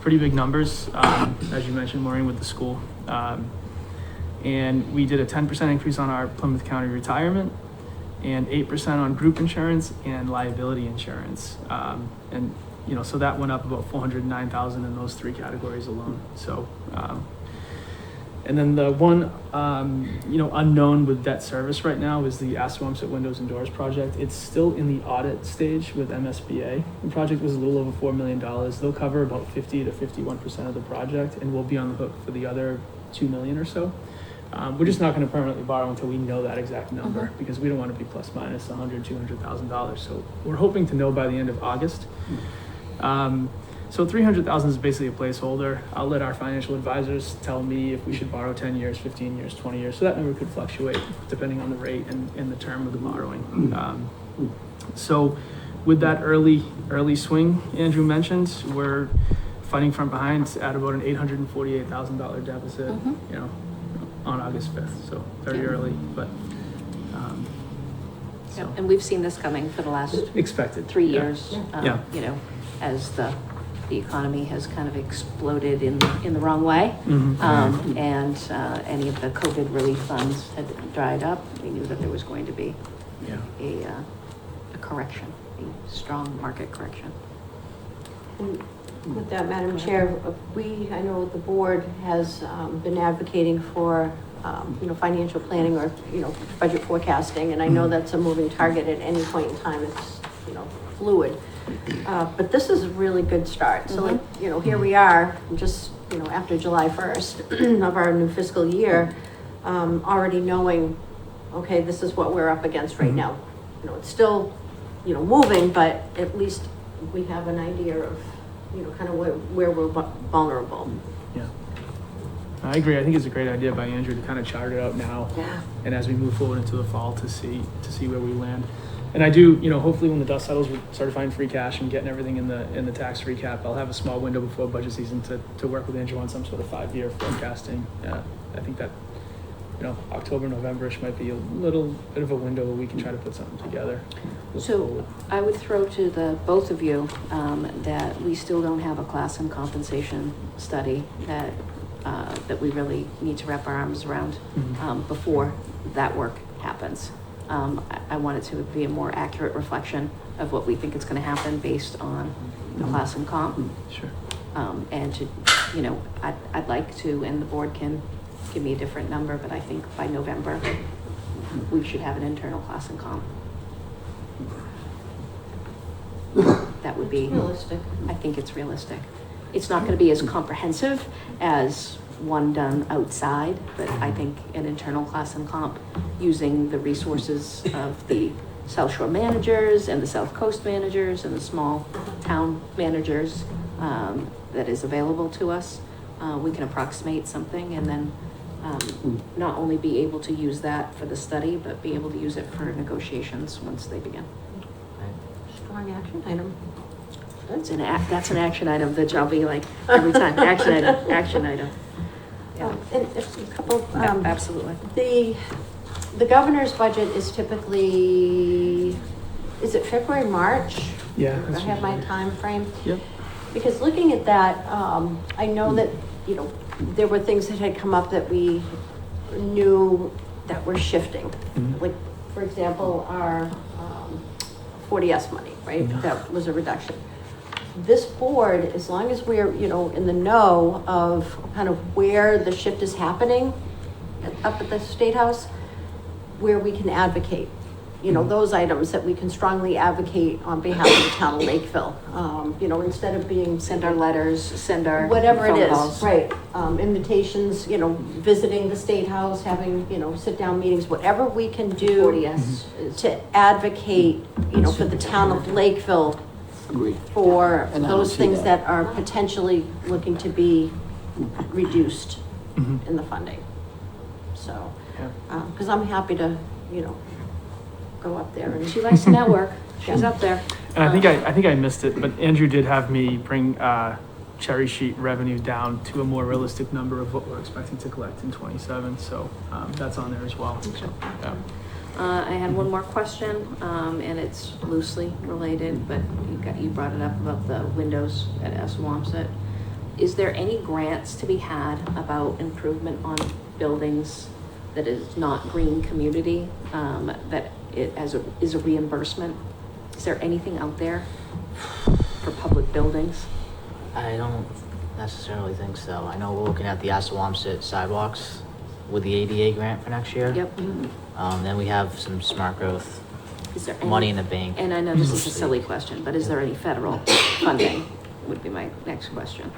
pretty big numbers, as you mentioned, Maureen, with the school. And we did a 10% increase on our Plymouth County retirement, and 8% on group insurance and liability insurance. So that went up about 409,000 in those three categories alone. So, and then the one, unknown with debt service right now is the Assawamsett Windows and Doors project. It's still in the audit stage with MSBA. The project was a little over $4 million. They'll cover about 50 to 51% of the project, and we'll be on the hook for the other 2 million or so. We're just not going to permanently borrow until we know that exact number, because we don't want to be plus minus $100,000, $200,000. So we're hoping to know by the end of August. So 300,000 is basically a placeholder. I'll let our financial advisors tell me if we should borrow 10 years, 15 years, 20 years. So that number could fluctuate depending on the rate and the term of the borrowing. So with that early swing Andrew mentioned, we're fighting from behind at about an $848,000 deficit, on August 5th. So very early, but And we've seen this coming for the last expected 3 years, Yeah. as the the economy has kind of exploded in the wrong way. And any of the COVID relief funds had dried up. We knew that there was going to be a correction, a strong market correction. And with that, Madam Chair, I know the board has been advocating for, financial planning or, budget forecasting, and I know that's a moving target at any point in time. It's, fluid. But this is a really good start. So like, here we are, just, after July 1st of our new fiscal year, already knowing, okay, this is what we're up against right now. It's still, moving, but at least we have an idea of, kind of where we're vulnerable. Yeah. I agree. I think it's a great idea by Andrew to kind of chart it out now. Yeah. And as we move forward into the fall to see where we land. And I do, hopefully when the dust settles with certifying free cash and getting everything in the tax recap, I'll have a small window before budget season to work with Andrew on some sort of 5-year forecasting. I think that, October, November-ish might be a little bit of a window where we can try to put something together. So I would throw to the both of you that we still don't have a class and compensation study that we really need to wrap our arms around before that work happens. I want it to be a more accurate reflection of what we think is going to happen based on the class and comp. Sure. And to, I'd like to, and the board can give me a different number, but I think by November, we should have an internal class and comp. That would be Realistic. I think it's realistic. It's not going to be as comprehensive as one done outside, but I think an internal class and comp using the resources of the South Shore managers and the South Coast managers and the small town managers that is available to us. We can approximate something and then not only be able to use that for the study, but be able to use it for negotiations once they begin. Strong action item. That's an action item that I'll be like every time, action item. Yeah. And if a couple, Absolutely. The governor's budget is typically, is it February, March? Yeah. I have my time frame. Yep. Because looking at that, I know that, there were things that had come up that we knew that were shifting. Like, for example, our 40S money, right? That was a reduction. This board, as long as we're, in the know of kind of where the shift is happening up at the State House, where we can advocate, those items that we can strongly advocate on behalf of the town of Lakeville. Instead of being Send our letters, send our whatever it phone is, calls. right? Invitations, visiting the State House, having, sit-down meetings, whatever we can do 40S is to advocate, for the town of Lakeville Agreed. for And I don't those see things that. that are potentially looking to be reduced in the funding. So, Yeah. because I'm happy to, go up there and. She likes to network. She's up there. And I think I missed it, but Andrew did have me bring cherry sheet revenue down to a more realistic number of what we're expecting to collect in 27. So that's on there as well. So, yeah. I had one more question, and it's loosely related, but you brought it up about the windows at Assawamsett. Is there any grants to be had about improvement on buildings that is not green community, that it is a reimbursement? Is there anything out there for public buildings? I don't necessarily think so. I know we're looking at the Assawamsett sidewalks with the ADA grant for next year. Yep. Then we have some smart growth Is there any, money in the bank. and I know this is a silly question, but is there any federal funding? Would be my next question.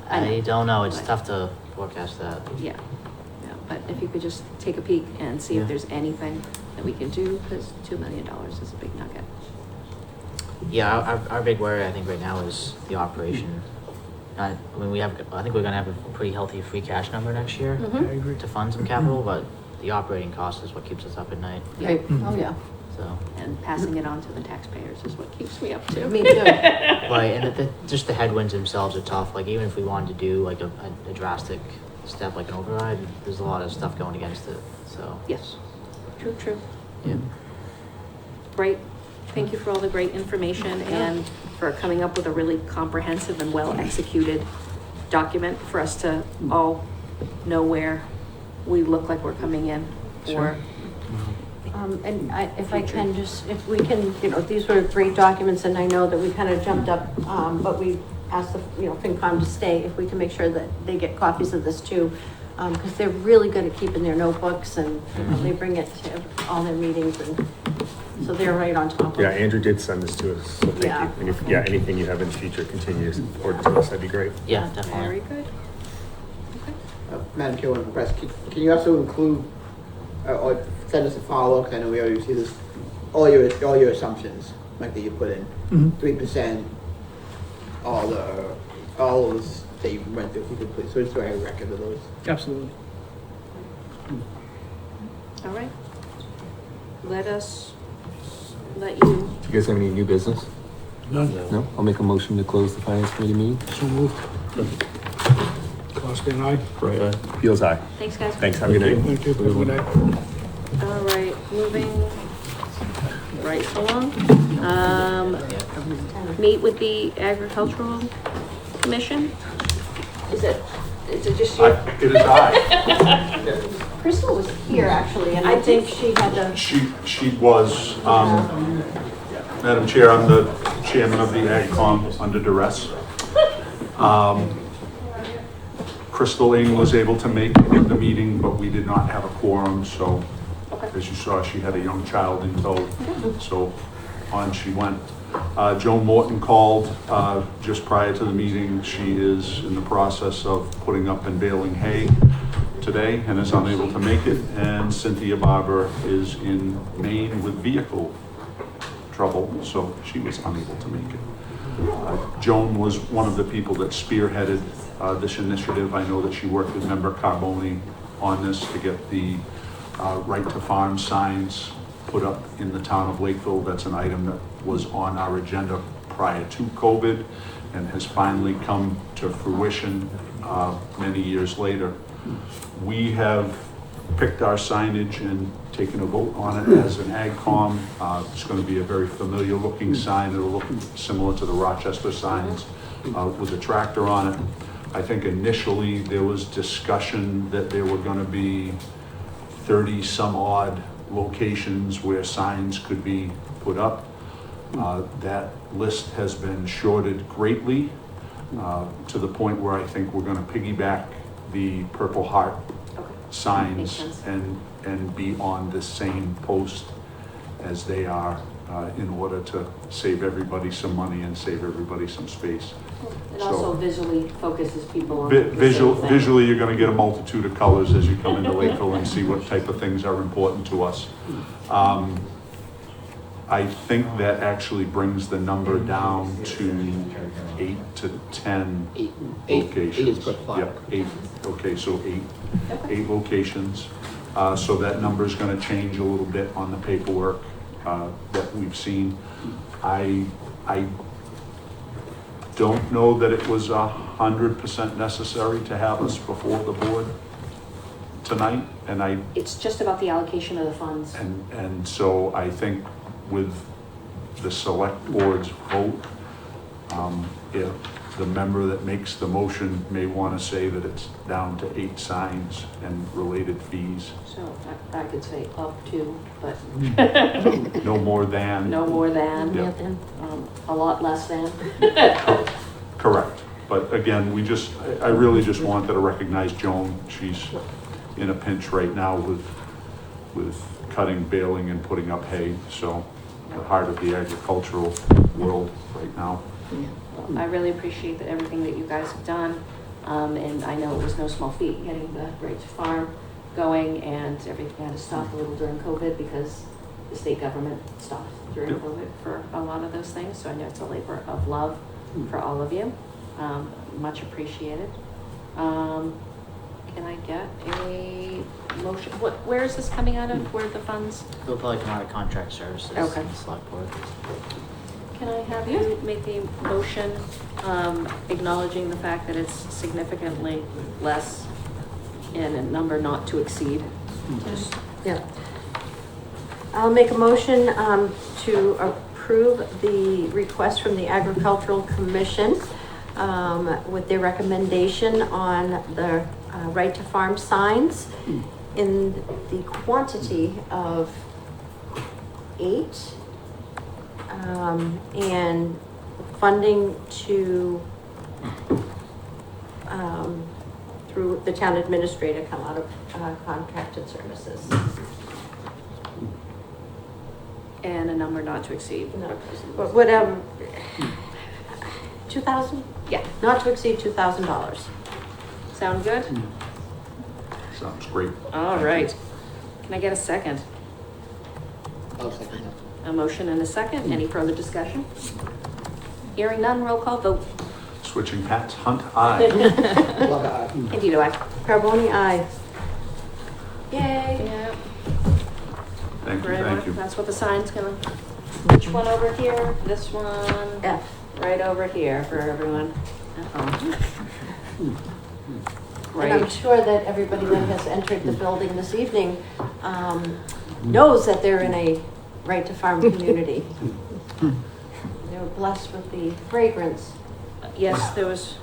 I don't know. It's But- tough to forecast that. Yeah, but if you could just take a peek and see Yeah. if there's anything that we can do, because $2 million is a big nugget. Yeah, our big worry, I think, right now is the operation. I think we're gonna have a pretty healthy free cash number next year I agree. to fund some capital, but the operating cost is what keeps us up at night. Right, oh, yeah. So, And passing it on to the taxpayers is what keeps me up too. Me too. right, and just the headwinds themselves are tough. Like, even if we wanted to do like a drastic step like an override, there's a lot of stuff going against it. So, Yes, true. yeah. Great. Thank you for all the great information and for coming up with a really comprehensive and well-executed document for us to all know where we look like we're coming in Sure. or And if I can just, if we can, these were great documents and I know that we kind of jumped up, but we asked the, FinCom to stay, if we can make sure that they get copies of this too. Because they're really good at keeping their notebooks and they bring it to all their meetings and so they're right on top of it. Yeah, Andrew did send this to us, so thank Yeah. you. And if, anything you have in the future, continue to forward it to us, that'd be great. Yeah, definitely. very good. Madam Chair, when press, can you also include, or send us a follow-up, 'cause I know we already see this, all your assumptions, like that you put in, 3%, all those that you went through, if you could please, so just so I have a record of those. Absolutely. All right. Let you. Do you guys have any new business? None. No? I'll make a motion to close the finance committee meeting. So moved. Costa and I. Right. Feels aye. Thanks, guys. Thanks, have a good night. Thank you. Have a good night. All right, moving right along. Meet with the Agricultural Commission. Is it just you? It is I. Crystal was here actually, and I think she had to. She was, Madam Chair, I'm the chairman of the AgCom under duress. Crystal Ing was able to make the meeting, but we did not have a quorum, so as you saw, she had a young child in tow, so on she went. Joan Morton called just prior to the meeting. She is in the process of putting up and baling hay today and is unable to make it. And Cynthia Barber is in Maine with vehicle trouble, so she was unable to make it. Joan was one of the people that spearheaded this initiative. I know that she worked with Member Carboni on this to get the right to farm signs put up in the town of Lakeville. That's an item that was on our agenda prior to COVID and has finally come to fruition many years later. We have picked our signage and taken a vote on it as an AgCom. It's going to be a very familiar looking sign. It'll look similar to the Rochester signs with a tractor on it. I think initially there was discussion that there were going to be 30 some odd locations where signs could be put up. That list has been shorted greatly to the point where I think we're going to piggyback the Purple Heart signs and be on the same post as they are in order to save everybody some money and save everybody some space. It also visually focuses people on the same thing. Visually, you're going to get a multitude of colors as you come into Lakeville and see what type of things are important to us. I think that actually brings the number down to 8 to 10 locations. 8 is per plot. Yep, 8. Okay, so 8 locations. So that number is going to change a little bit on the paperwork that we've seen. I don't know that it was 100% necessary to have us before the board tonight, and It's just about the allocation of the funds. and so I think with the select board's vote, if the member that makes the motion may want to say that it's down to 8 signs and related fees, So I could say up to, but no more than. no more than, Yeah. a lot less than. Correct. But again, I really just wanted to recognize Joan. She's in a pinch right now with cutting, baling, and putting up hay. So the heart of the agricultural world right now. I really appreciate everything that you guys have done. And I know it was no small feat getting the Right to Farm going, and everything had to stop a little during COVID because the state government stopped during Yep. COVID for a lot of those things. So I know it's a labor of love for all of you. Much appreciated. Can I get a motion? Where is this coming out of? Where are the funds? It'll probably come out of contract services. Okay. in the select board. Can I have you make the motion acknowledging the fact that it's significantly less in a number not to exceed? Yeah. I'll make a motion to approve the request from the Agricultural Commission with their recommendation on the right to farm signs in the quantity of 8 and funding to through the town administrator come out of contracted services. And a number not to exceed. No, but whatever, 2,000? Yeah, Not to exceed $2,000. sound good? Sounds great. All right. Can I get a second? I'll second that. A motion and a second. Any further discussion? Hearing none, roll call vote. Switching hats, Hunt, aye. Indeed, do I. Carboni, aye. Yay. Yeah. Thank you, Right, thank you. that's what the sign's gonna, which one over here? This one, F. right over here for everyone at home. And I'm Great. sure that everybody that has entered the building this evening knows that they're in a right to farm community. They were blessed with the fragrance, Yes, there was.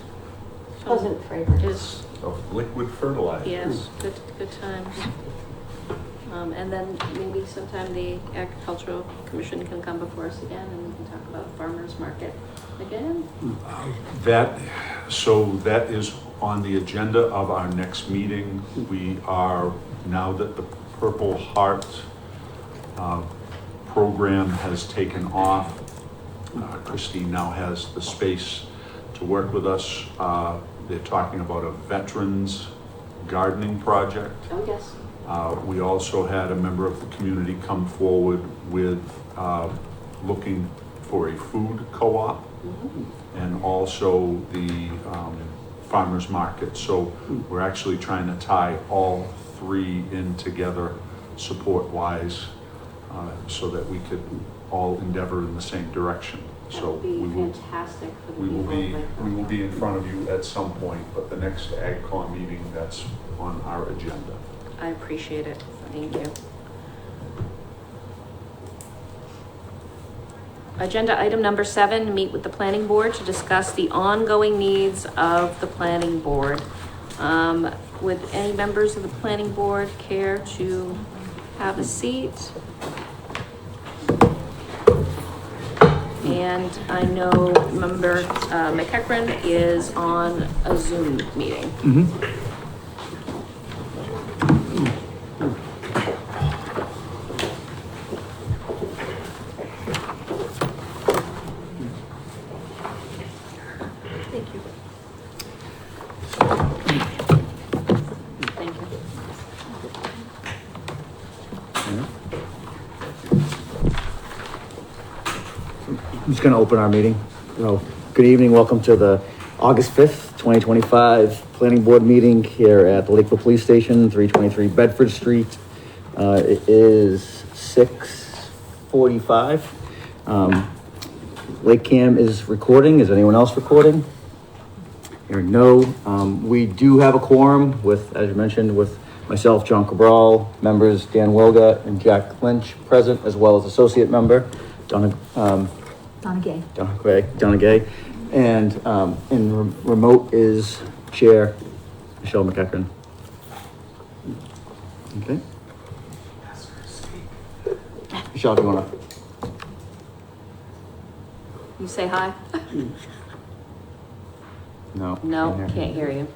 pleasant fragrance. Is, Of liquid fertilizer. yes, good times. And then maybe sometime the Agricultural Commission can come before us again and we can talk about farmer's market again. So that is on the agenda of our next meeting. We are, now that the Purple Heart program has taken off, Christine now has the space to work with us. They're talking about a veterans gardening project. Oh, yes. We also had a member of the community come forward with looking for a food co-op and also the farmer's market. So we're actually trying to tie all 3 in together support-wise so that we could all endeavor in the same direction. That So would be fantastic for the we people. will be in front of you at some point, but the next AgCom meeting, that's on our agenda. I appreciate it. Thank you. Agenda item number 7, meet with the planning board to discuss the ongoing needs of the planning board. Would any members of the planning board care to have a seat? And I know member McEachran is on a Zoom meeting. Thank you. Thank you. I'm just gonna open our meeting. Good evening, welcome to the August 5th, 2025 Planning Board meeting here at the Lakeville Police Station, 323 Bedford Street. It is 6:45. LakeCAM is recording. Is anyone else recording? Hearing no. We do have a quorum with, as you mentioned, with myself, John Cabral, members Dan Wilga and Jack Lynch present, as well as associate member Donna Gay. And remote is Chair Michelle McEachran. Okay. Michelle, do you wanna? You say hi? No. No, can't hear you.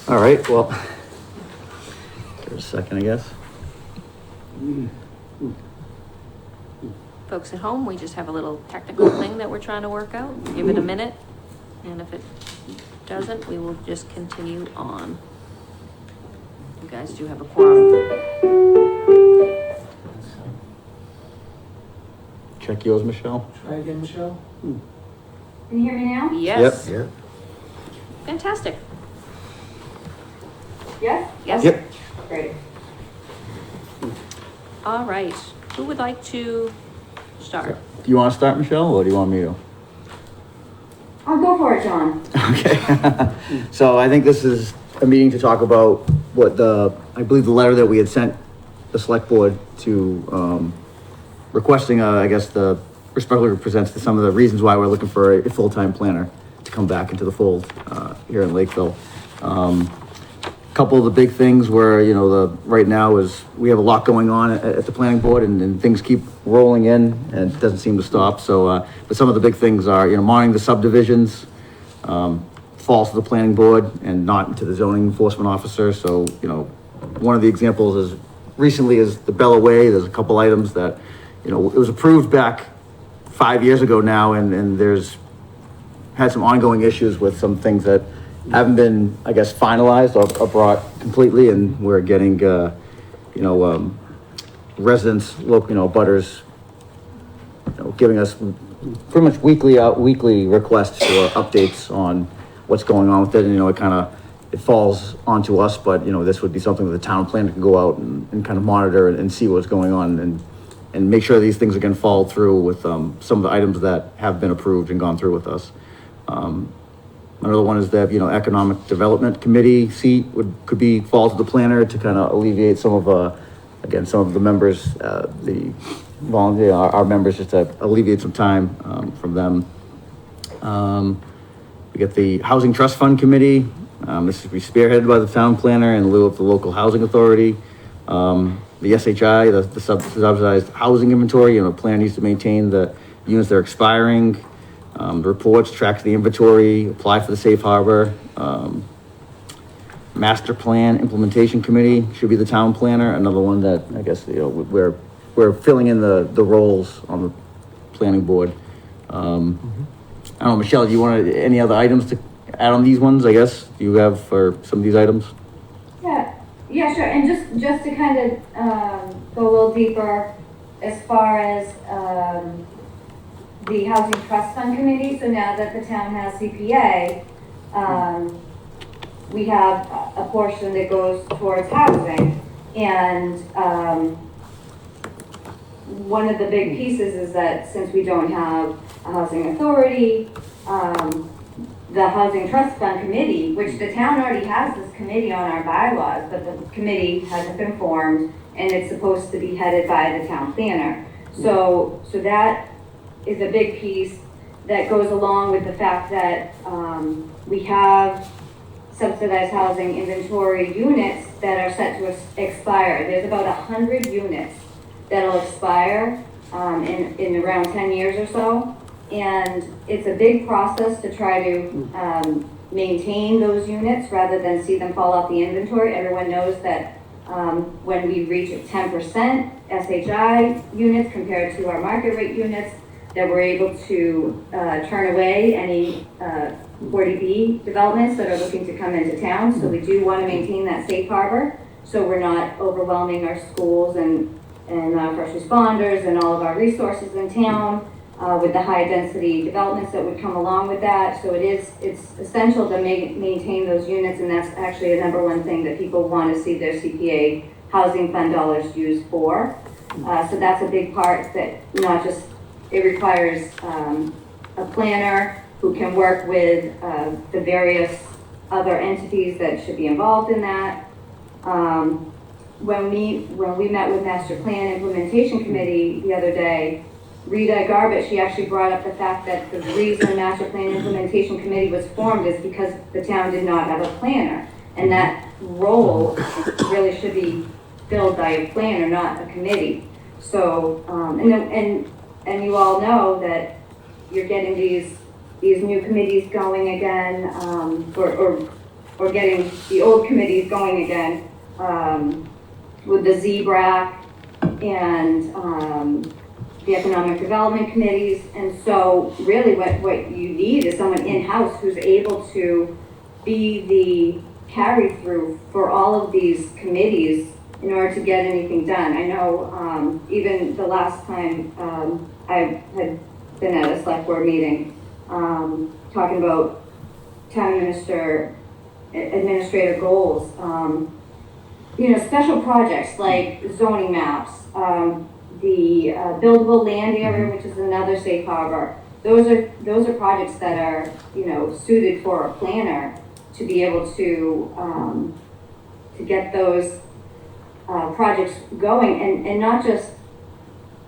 All right, well, give it a second, I guess. Folks at home, we just have a little technical thing that we're trying to work out. Give it a minute. And if it doesn't, we will just continue on. You guys do have a quorum. Check yours, Michelle. Try again, Michelle. Can you hear me now? Yes. Yep. Fantastic. Yes? Yes. Yep. Great. All right. Who would like to start? Do you want to start, Michelle, or do you want me to? I'll go for it, John. Okay. So I think this is a meeting to talk about what I believe the letter that we had sent the select board to, requesting, I guess the respectfully represents to some of the reasons why we're looking for a full-time planner to come back into the fold, here in Lakeville. Couple of the big things where, right now is we have a lot going on at the planning board and things keep rolling in and it doesn't seem to stop. So, but some of the big things are, monitoring the subdivisions, falls to the planning board and not to the zoning enforcement officer. So, one of the examples is recently is the Bella Way. There's a couple items that, it was approved back 5 years ago now, and there's had some ongoing issues with some things that haven't been, I guess, finalized or brought completely, and we're getting, residents, local, butters, giving us pretty much weekly requests for updates on what's going on with it, and, it falls onto us, but, this would be something that the town planner can go out and kind of monitor and see what's going on and make sure these things are going to follow through with, some of the items that have been approved and gone through with us. Another one is that, Economic Development Committee seat could be fall to the planner to kind of alleviate some of, again, some of the members, the volunteer, our members, just to alleviate some time, from them. We get the Housing Trust Fund Committee. This is to be spearheaded by the town planner in lieu of the local housing authority. The SHI, the subsidized housing inventory, a plan needs to maintain the units that are expiring. The reports, track the inventory, apply for the safe harbor. Master Plan Implementation Committee should be the town planner. Another one that I guess, we're filling in the roles on the planning board. I don't know, Michelle, do you want any other items to add on these ones, I guess? Do you have for some of these items? Yeah, sure. And just to kind of go a little deeper as far as the Housing Trust Fund Committee. So now that the town has CPA, we have a portion that goes towards housing. And one of the big pieces is that since we don't have a housing authority, the Housing Trust Fund Committee, which the town already has this committee on our bylaws, but the committee hasn't been formed and it's supposed to be headed by the town planner. So that is a big piece that goes along with the fact that we have subsidized housing inventory units that are set to expire. There's about 100 units that'll expire in around 10 years or so. And it's a big process to try to maintain those units rather than see them fall off the inventory. Everyone knows that when we reach 10% SHI units compared to our market rate units, that we're able to turn away any 40B developments that are looking to come into town. So we do want to maintain that safe harbor so we're not overwhelming our schools and first responders and all of our resources in town with the high density developments that would come along with that. So it's essential to maintain those units, and that's actually a number one thing that people want to see their CPA housing fund dollars used for. So that's a big part that not just, it requires a planner who can work with the various other entities that should be involved in that. When we met with Master Plan Implementation Committee the other day, Rita Garbett, she actually brought up the fact that the reason Master Plan Implementation Committee was formed is because the town did not have a planner. And that role really should be filled by a planner, not a committee. So, and you all know that you're getting these new committees going again, or getting the old committees going again, with the ZBRAC and the economic development committees. And so really what you need is someone in-house who's able to be the carry-through for all of these committees in order to get anything done. I know even the last time I had been at a select board meeting talking about town administrator goals, special projects like zoning maps, the buildable land area, which is another safe harbor. Those are projects that are, suited for a planner to be able to get those projects going, and not just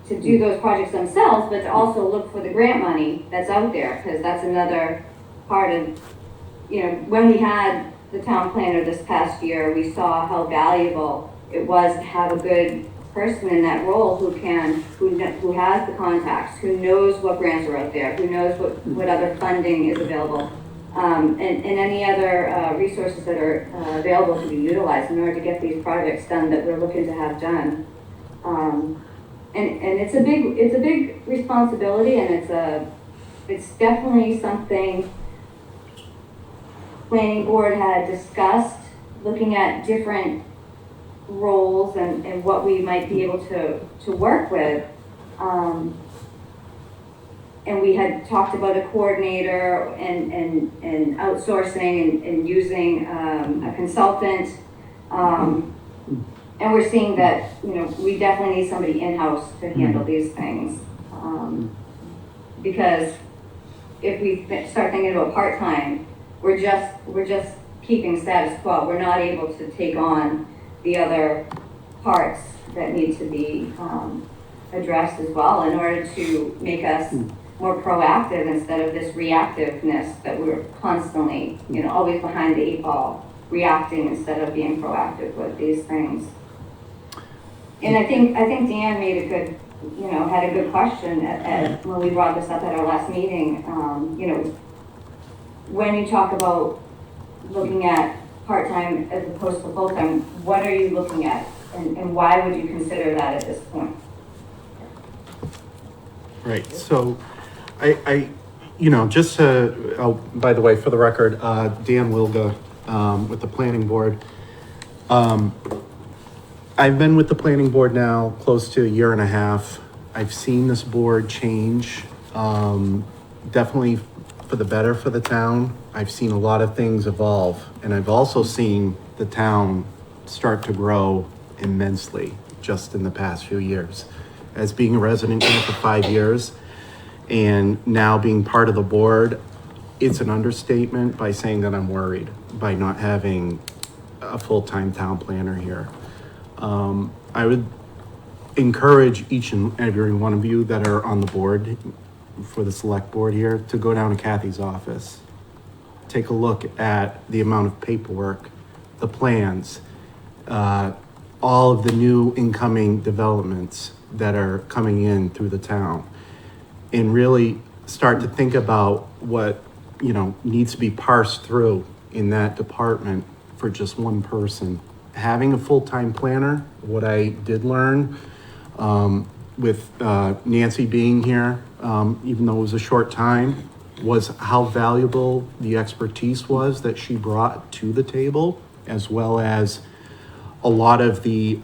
to do those projects themselves, but to also look for the grant money that's out there, because that's another part of, you know, when we had the town planner this past year, we saw how valuable it was to have a good person in that role who has the contacts, who knows what grants are out there, who knows what other funding is available, and any other resources that are available to be utilized in order to get these projects done that we're looking to have done. And it's a big responsibility, and it's definitely something planning board had discussed, looking at different roles and what we might be able to work with. And we had talked about a coordinator and outsourcing and using a consultant. And we're seeing that, you know, we definitely need somebody in-house to handle these things. Because if we start thinking about part-time, we're just keeping status quo. We're not able to take on the other parts that need to be addressed as well in order to make us more proactive instead of this reactiveness that we're constantly, you know, always behind the 8 ball, reacting instead of being proactive with these things. And I think Dan made a good, you know, had a good question when we brought this up at our last meeting. You know, when you talk about looking at part-time as opposed to full-time, what are you looking at, and why would you consider that at this point? Right, so I you know, just to, oh, by the way, for the record, Dan Wilga, with the planning board. I've been with the planning board now close to a year and a half. I've seen this board change, definitely for the better for the town. I've seen a lot of things evolve, and I've also seen the town start to grow immensely just in the past few years. As being a resident here for 5 years and now being part of the board, it's an understatement by saying that I'm worried by not having a full-time town planner here. I would encourage each and every one of you that are on the board for the select board here to go down to Kathy's office. Take a look at the amount of paperwork, the plans, all of the new incoming developments that are coming in through the town, and really start to think about what, you know, needs to be parsed through in that department for just one person. Having a full-time planner, what I did learn with Nancy being here, even though it was a short time, was how valuable the expertise was that she brought to the table, as well as a lot of the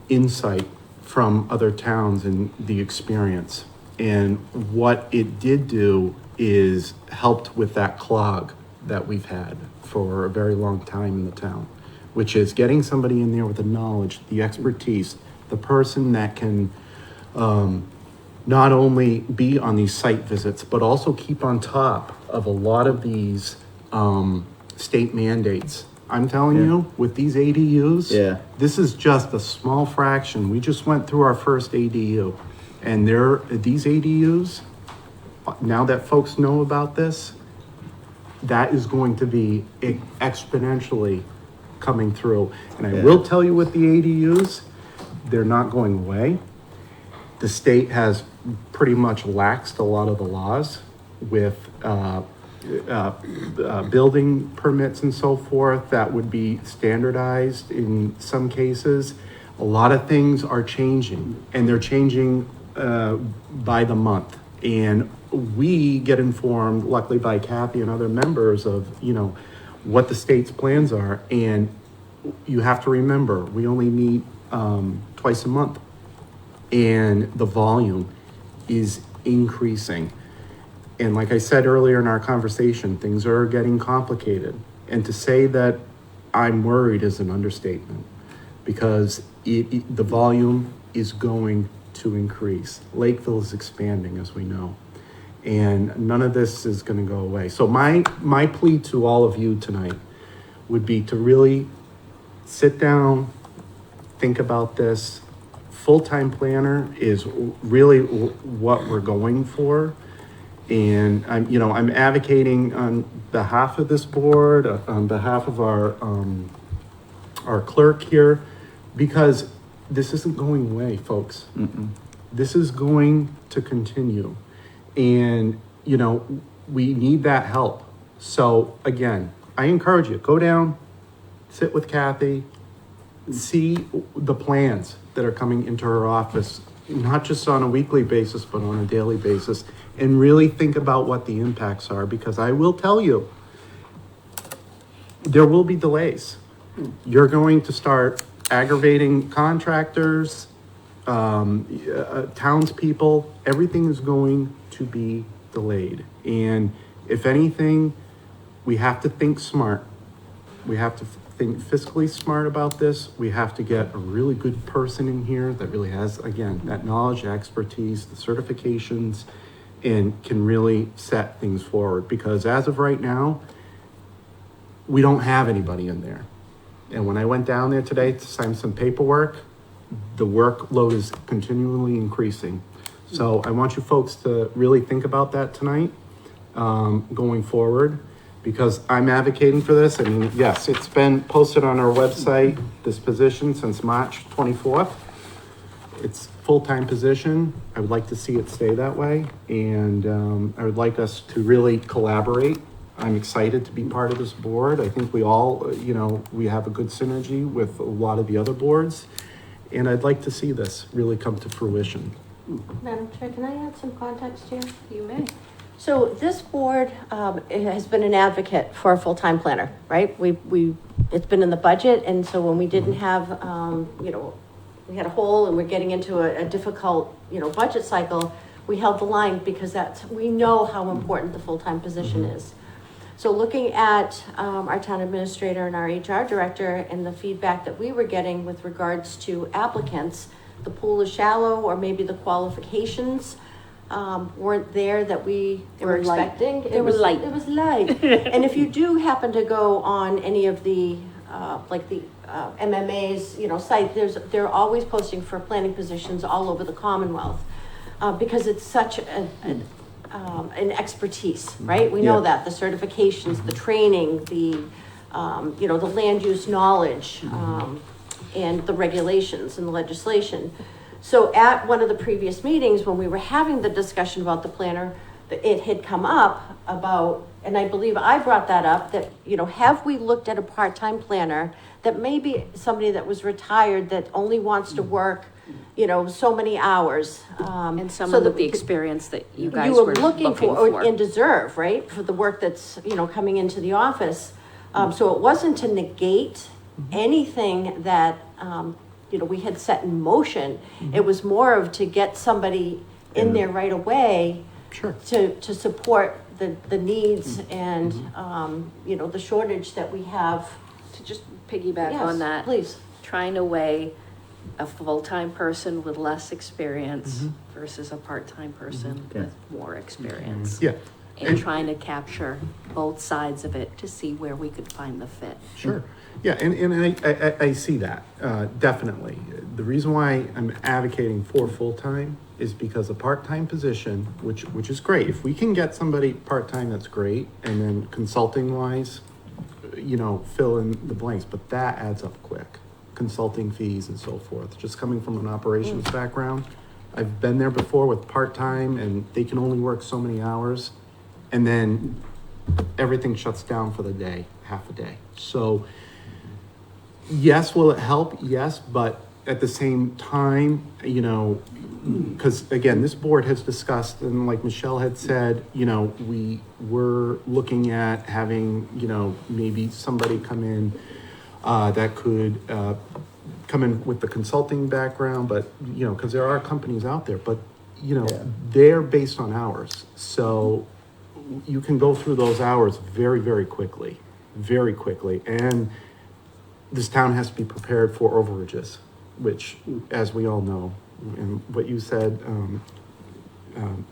insight from other towns and the experience. And what it did do is helped with that clog that we've had for a very long time in the town, which is getting somebody in there with the knowledge, the expertise, the person that can not only be on these site visits, but also keep on top of a lot of these state mandates. I'm telling you, with these ADUs, this is just a small fraction. We just went through our first ADU, and these ADUs, now that folks know about this, that is going to be exponentially coming through. And I will tell you with the ADUs, they're not going away. The state has pretty much laxed a lot of the laws with building permits and so forth that would be standardized in some cases. A lot of things are changing, and they're changing by the month. And we get informed, luckily by Kathy and other members, of, you know, what the state's plans are. And you have to remember, we only meet twice a month, and the volume is increasing. And like I said earlier in our conversation, things are getting complicated. And to say that I'm worried is an understatement, because the volume is going to increase. Lakeville is expanding, as we know, and none of this is going to go away. So my plea to all of you tonight, would be to really sit down, think about this. Full-time planner is really what we're going for. And I'm advocating on behalf of this board, on behalf of our clerk here, because this isn't going away, folks. Mm-mm. This is going to continue. And, we need that help. So again, I encourage you, go down, sit with Kathy, see the plans that are coming into her office, not just on a weekly basis, but on a daily basis, and really think about what the impacts are, because I will tell you, there will be delays. You're going to start aggravating contractors, townspeople. Everything is going to be delayed. And if anything, we have to think smart. We have to think fiscally smart about this. We have to get a really good person in here that really has, again, that knowledge, expertise, the certifications, and can really set things forward. Because as of right now, we don't have anybody in there. And when I went down there today to sign some paperwork, the workload is continually increasing. So I want you folks to really think about that tonight, going forward, because I'm advocating for this. And yes, it's been posted on our website, this position, since March 24th. It's full-time position. I would like to see it stay that way. And I would like us to really collaborate. I'm excited to be part of this board. I think we all, we have a good synergy with a lot of the other boards. And I'd like to see this really come to fruition. Madam Chair, can I add some context here? You may. So this board has been an advocate for a full-time planner, right? It's been in the budget, and so when we didn't have, we had a hole and we're getting into a difficult, budget cycle, we held the line because we know how important the full-time position is. So looking at our town administrator and our HR director and the feedback that we were getting with regards to applicants, the pool is shallow, or maybe the qualifications weren't there that we were expecting. It was light. It was light. And if you do happen to go on any of the MMA's site, they're always posting for planning positions all over the Commonwealth because it's such an expertise, right? We know that the certifications, the training, the land use knowledge, and the regulations and the legislation. So at one of the previous meetings, when we were having the discussion about the planner, it had come up about, and I believe I brought that up, that, have we looked at a part-time planner that maybe somebody that was retired that only wants to work, so many hours. And someone with the experience that you guys were were looking for and deserve, right? For the work that's, coming into the office. So it wasn't to negate anything that, we had set in motion. It was more of to get somebody in there right away. Sure. To support the needs and, the shortage that we have. To just piggyback Yes, on that. please. Trying to weigh a full-time person with less experience versus a part-time person Yeah. with more experience. Yeah. And trying to capture both sides of it to see where we could find the fit. Sure. Yeah, and I see that, definitely. The reason why I'm advocating for full-time is because a part-time position, which is great. If we can get somebody part-time, that's great. And then consulting-wise, fill in the blanks, but that adds up quick. Consulting fees and so forth. Just coming from an operations background, I've been there before with part-time, and they can only work so many hours. And then everything shuts down for the day, half a day. So yes, will it help? Yes, but at the same time, because again, this board has discussed, and like Michelle had said, we were looking at having, maybe somebody come in that could come in with the consulting background, but, because there are companies out there, but, they're based on hours. So you can go through those hours very, very quickly, and this town has to be prepared for overages, which, as we all know, and what you said,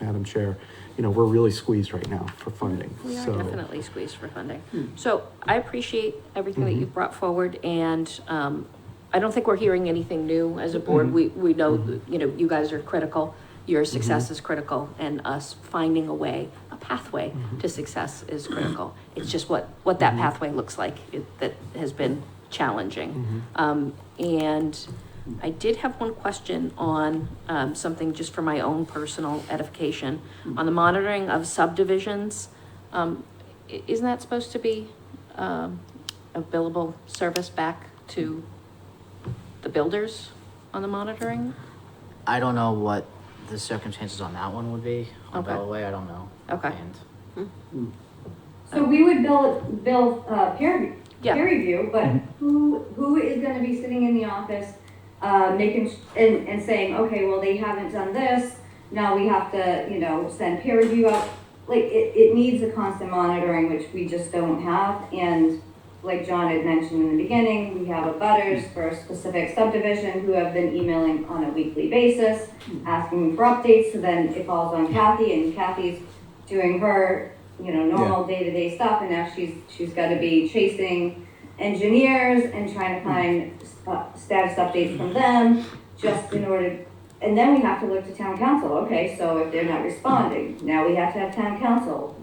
Madam Chair, you know, we're really squeezed right now for funding. We are So, definitely squeezed for funding. So I appreciate everything that you've brought forward, and I don't think we're hearing anything new as a board. We know, that, you know, you guys are critical, your success is critical, and us finding a way, a pathway to success is critical. It's just what that pathway looks like that has been challenging. And I did have one question on something just for my own personal edification. On the monitoring of subdivisions, isn't that supposed to be a billable service back to the builders on the monitoring? I don't know what the circumstances on that one would be on Okay. Bellaway. I don't know. Okay. And So we would bill peer Yeah. review, but who is gonna be sitting in the office, making, and saying, okay, well, they haven't done this, now we have to, you know, send peer review out. Like, it needs a constant monitoring, which we just don't have, and like John had mentioned in the beginning, we have abutters for a specific subdivision who have been emailing on a weekly basis, asking for updates, so then it falls on Kathy, and Kathy's doing her, you know, normal day-to-day stuff, and now she's gotta be chasing engineers and trying to find status updates from them, just in order, and then we have to look to town council. Okay, so if they're not responding, now we have to have town council.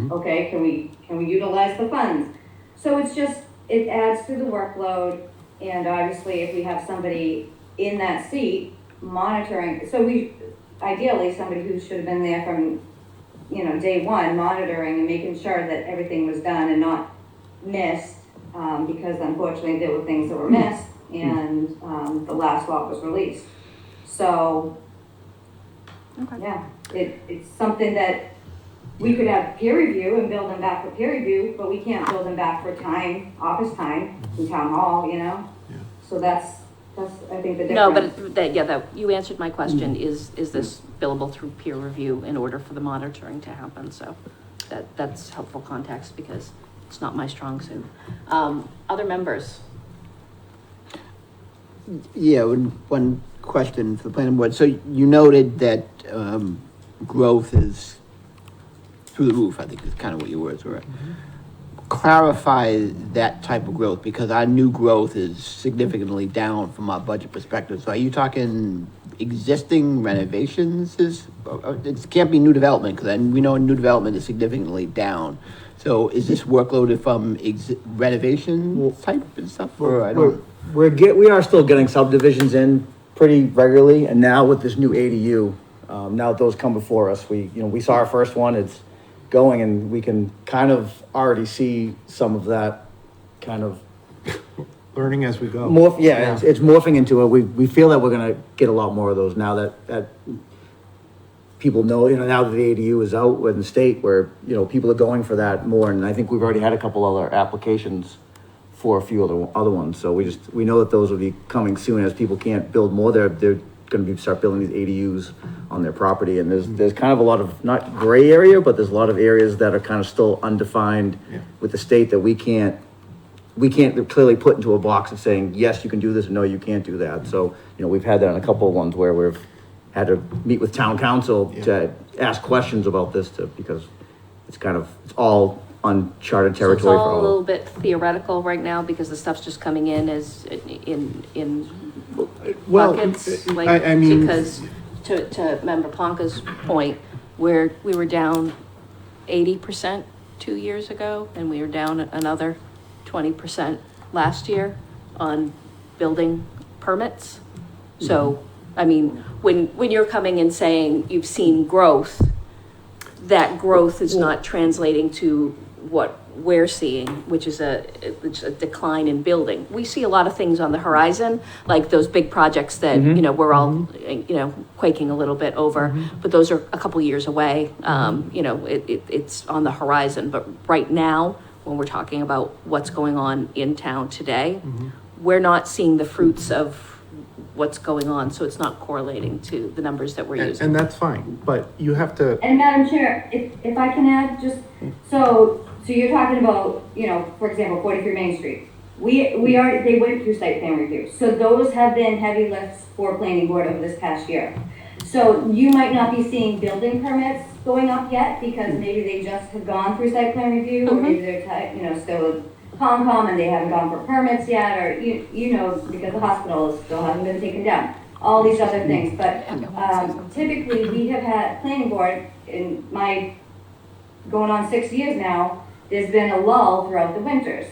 Okay, can we utilize the funds? So it's just, it adds to the workload, and obviously if we have somebody in that seat monitoring, so ideally, somebody who should have been there from, you know, day one, monitoring and making sure that everything was done and not missed, because unfortunately there were things that were missed, and the last lot was released. So, yeah, it's something that we could have peer review and build them back for peer review, but we can't build them back for time, office time in town hall, you know? Yeah. So that's, I think, the difference. No, but that you answered my question, is this billable through peer review in order for the monitoring to happen? So that's helpful context, because it's not my strong suit. Other members? Yeah, one question for the planning board. So you noted that growth is through the roof, I think is kind of what your words were. Clarify that type of growth, because our new growth is significantly down from our budget perspective. So are you talking existing renovations? It can't be new development, because we know new development is significantly down. So is this workloaded from renovation type and stuff? Or I don't. We are still getting subdivisions in pretty regularly, and now with this new ADU, now that those come before us, we saw our first one, it's going, and we can kind of already see some of that kind of learning as we go. It's morphing into it. We feel that we're gonna get a lot more of those now that people know, now that the ADU is out in the state, where, people are going for that more, and I think we've already had a couple other applications for a few other ones, so we know that those will be coming soon. As people can't build more, they're gonna start building these ADUs on their property, and there's kind of a lot of, not gray area, but there's a lot of areas that are kind of still undefined with the state, that we can't clearly put into a box of saying, yes, you can do this, and no, you can't do that. So, we've had that in a couple of ones where we've had to meet with town council to ask questions about this, because it's all uncharted So territory it's for all a all. little bit theoretical right now, because the stuff's just coming in as in buckets, I mean, because to Member Plonka's point, where we were down 80% 2 years ago, and we were down another 20% last year on building permits. So, I mean, when you're coming and saying you've seen growth, that growth is not translating to what we're seeing, which is a decline in building. We see a lot of things on the horizon, like those big projects that, we're all, quaking a little bit over, but those are a couple years away. It's on the horizon, but right now, when we're talking about what's going on in town today, we're not seeing the fruits of what's going on, so it's not correlating to the numbers that we're using. and that's fine, but you have to, And Madam Chair, if I can add, just, so you're talking about, for example, 43 Main Street. They went through site plan review. So those have been heavy lifts for planning board over this past year. So you might not be seeing building permits going up yet because maybe they just have gone through site plan review, or maybe they're, still with Concom and they haven't gone for permits yet, or because the hospital still hasn't been taken down. All these other things, but typically we have had planning board in my going on 6 years now. There's been a lull throughout the winters.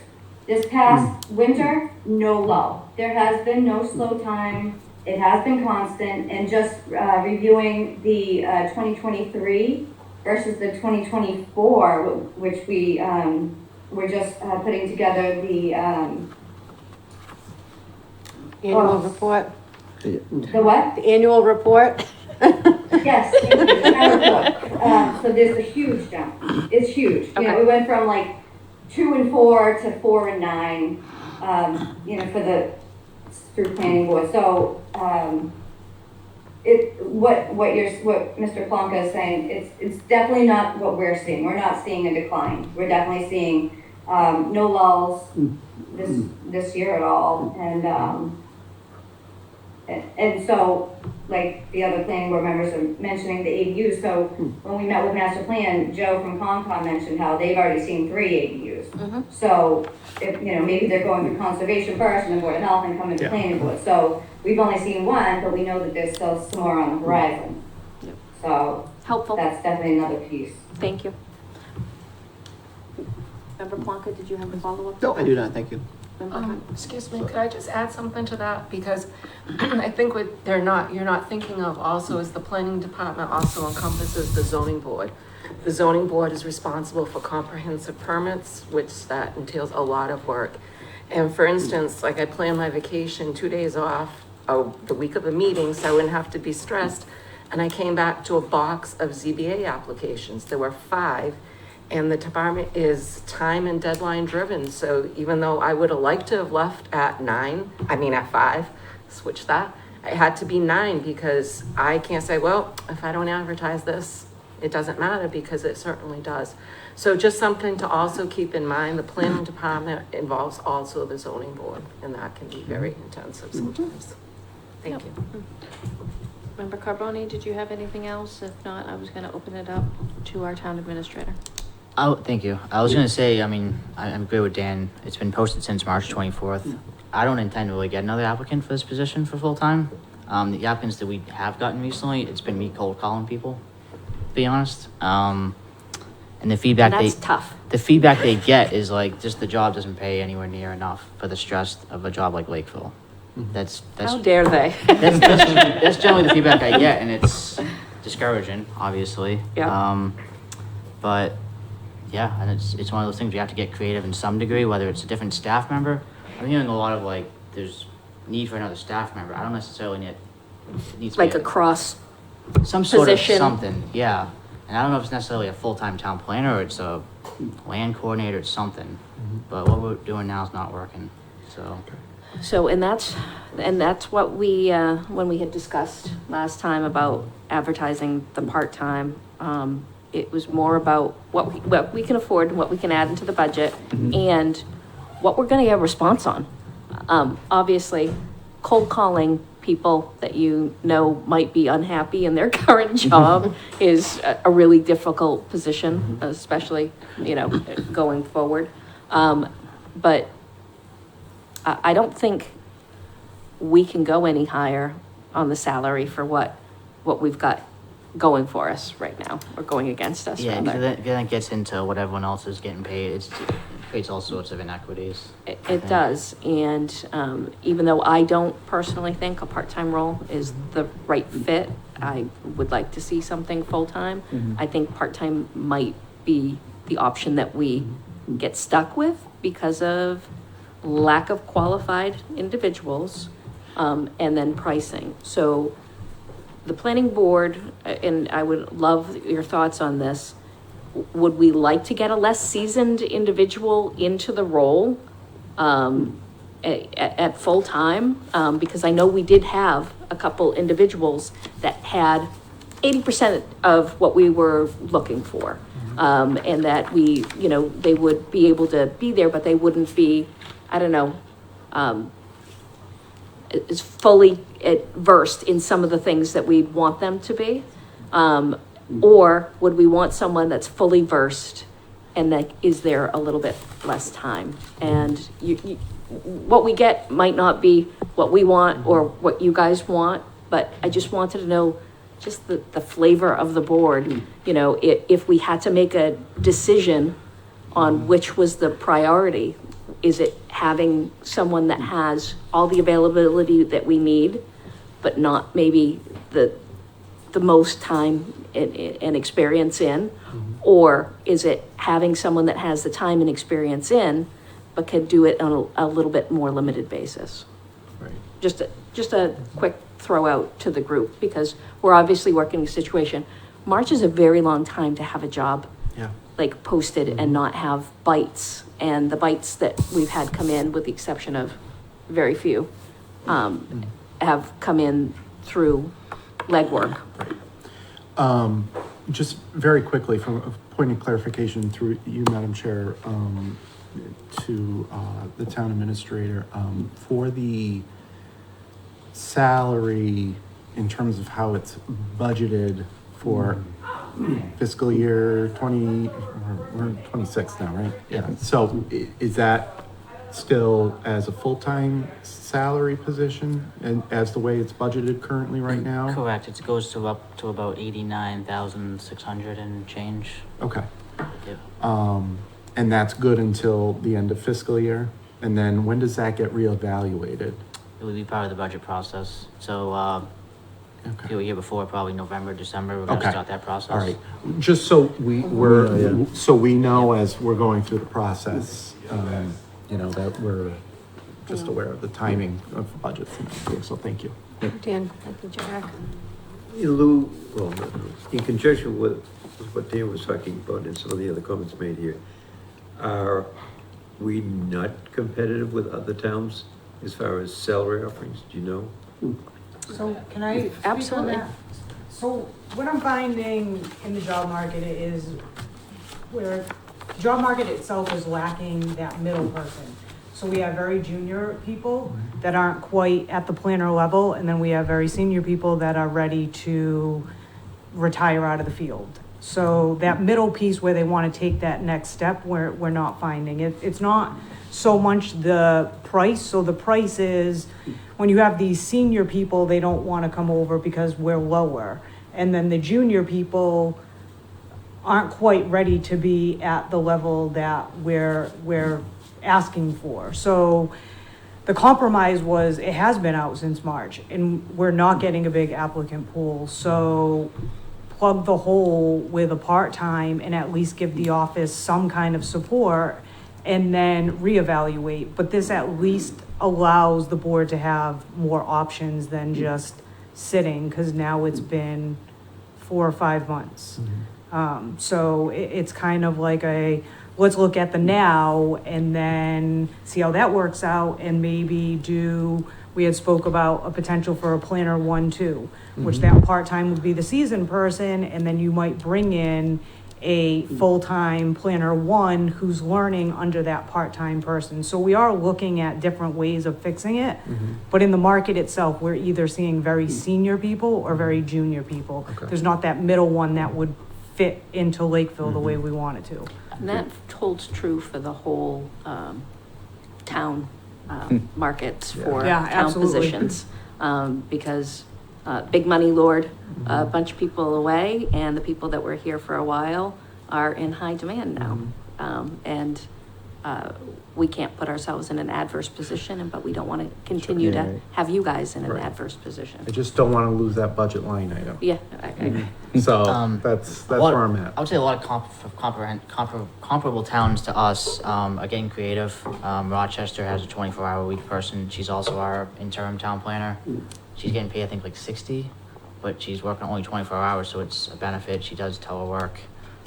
This past winter, no lull. There has been no slow time. It has been constant, and just reviewing the 2023 versus the 2024, which we we're just putting together the Annual report. the what? The annual report. Yes, so there's a huge jump. It's huge. We went from like 2 and 4 to 4 and 9. Through planning board. So what Mr. Plonka is saying, it's definitely not what we're seeing. We're not seeing a decline. We're definitely seeing no lulls this year at all, and so, like the other planning board members are mentioning the ADUs. So when we met with Master Plan, Joe from Concom mentioned how they've already seen 3 ADUs. So if, maybe they're going through conservation first and then Board of Health and come into planning board. So we've only seen 1, but we know that there's still some more on the horizon. So Helpful. that's definitely another piece. Thank you. Member Plonka, did you have a follow-up? No, I do not, thank you. Excuse me, could I just add something to that? Because I think what you're not thinking of also is the planning department also encompasses the zoning board. The zoning board is responsible for comprehensive permits, which that entails a lot of work. And for instance, like I planned my vacation 2 days off the week of the meeting, so I wouldn't have to be stressed. And I came back to a box of ZBA applications. There were 5. And the department is time and deadline driven. So even though I would have liked to have left at 5, switch that, it had to be 9 because I can't say, well, if I don't advertise this, it doesn't matter, because it certainly does. So just something to also keep in mind, the planning department involves also the zoning board, and that can be very intensive sometimes. Thank you. Member Carboni, did you have anything else? If not, I was going to open it up to our town administrator. Oh, thank you. I was gonna say, I agree with Dan. It's been posted since March 24th. I don't intend to really get another applicant for this position for full-time. The applicants that we have gotten recently, it's been me cold calling people, to be honest. And the feedback That's tough. The feedback they get is like, just the job doesn't pay anywhere near enough for the stress of a job like Lakeville. That's How dare they? that's generally the feedback I get, and it's discouraging, obviously. Yeah. But yeah, and it's one of those things we have to get creative in some degree, whether it's a different staff member. I'm hearing a lot of there's need for another staff member. I don't necessarily need it needs to Like be a cross some sort position. of something, yeah. And I don't know if it's necessarily a full-time town planner or it's a land coordinator or something. But what we're doing now is not working. So And that's what we, when we had discussed last time about advertising the part-time, it was more about what we can afford and what we can add into the budget and what we're gonna get a response on. Obviously, cold calling people that might be unhappy in their current job is a really difficult position, especially, going forward. But I don't think we can go any higher on the salary for what we've got going for us right now, or going against us. yeah, rather. then it gets into what everyone else is getting paid. It creates all sorts of inequities. It does, and even though I don't personally think a part-time role is the right fit, I would like to see something full-time. I think part-time might be the option that we get stuck with because of lack of qualified individuals, and then pricing. So the planning board, and I would love your thoughts on this, would we like to get a less seasoned individual into the role at full time? Because I know we did have a couple individuals that had 80% of what we were looking for. And that they would be able to be there, but they wouldn't be, I don't know, is fully versed in some of the things that we want them to be? Or would we want someone that's fully versed and that is there a little bit less time? And what we get might not be what we want or what you guys want, but I just wanted to know just the flavor of the board. You know, if we had to make a decision on which was the priority, is it having someone that has all the availability that we need, but not maybe the most time and experience in? Or is it having someone that has the time and experience in, but can do it on a little bit more limited basis? Right. Just a quick throw out to the group, because we're obviously working a situation. March is a very long time to have a job Yeah. like posted and not have bites. And the bites that we've had come in, with the exception of very few, have come in through legwork. Just very quickly, from a point of clarification through you, Madam Chair, to the town administrator, for the salary in terms of how it's budgeted for fiscal year 20, we're in 26 now, right? Yeah. So is that still as a full-time salary position and as the way it's budgeted currently right now? Correct. It goes to up to about 89,600 and change. Okay. Yeah. And that's good until the end of fiscal year? And then when does that get reevaluated? It would be part of the budget process. So, Okay. if you were here before, probably November, December, we're gonna Okay. start that process. All right, just so so we know as we're going through the process, you know, that we're just aware of the timing of budgets and everything, so thank you. Dan, I think you're back. In conjunction with what Dan was talking about and some of the other comments made here, are we not competitive with other towns as far as salary offerings? Do you know? So can I speak on Absolutely. that? So what I'm finding in the job market is where the job market itself is lacking that middle person. So we have very junior people that aren't quite at the planner level, and then we have very senior people that are ready to retire out of the field. So that middle piece where they want to take that next step, we're not finding it. It's not so much the price. So the price is, when you have these senior people, they don't want to come over because we're lower. And then the junior people aren't quite ready to be at the level that we're asking for. So the compromise was, it has been out since March and we're not getting a big applicant pool. So plug the hole with a part-time and at least give the office some kind of support and then reevaluate. But this at least allows the board to have more options than just sitting, because now it's been 4 or 5 months. So it's kind of like let's look at the now and then see how that works out, and maybe we had spoke about a potential for a planner 1, 2, which that part-time would be the seasoned person, and then you might bring in a full-time planner 1 who's learning under that part-time person. So we are looking at different ways of fixing it, but in the market itself, we're either seeing very senior people or very junior people. Okay. There's not that middle one that would fit into Lakeville the way we want it to. And that holds true for the whole town markets for Yeah, town absolutely. positions. Because big money lord, a bunch of people away, and the people that were here for a while are in high demand now. And we can't put ourselves in an adverse position, but we don't want to continue to have you guys in an Right. adverse position. I just don't want to lose that budget line item. Yeah, I agree. So that's where I'm at. I would say a lot of comparable towns to us are getting creative. Rochester has a 24-hour-a-week person. She's also our interim town planner. She's getting paid, I think, like 60, but she's working only 24 hours, so it's a benefit. She does telework.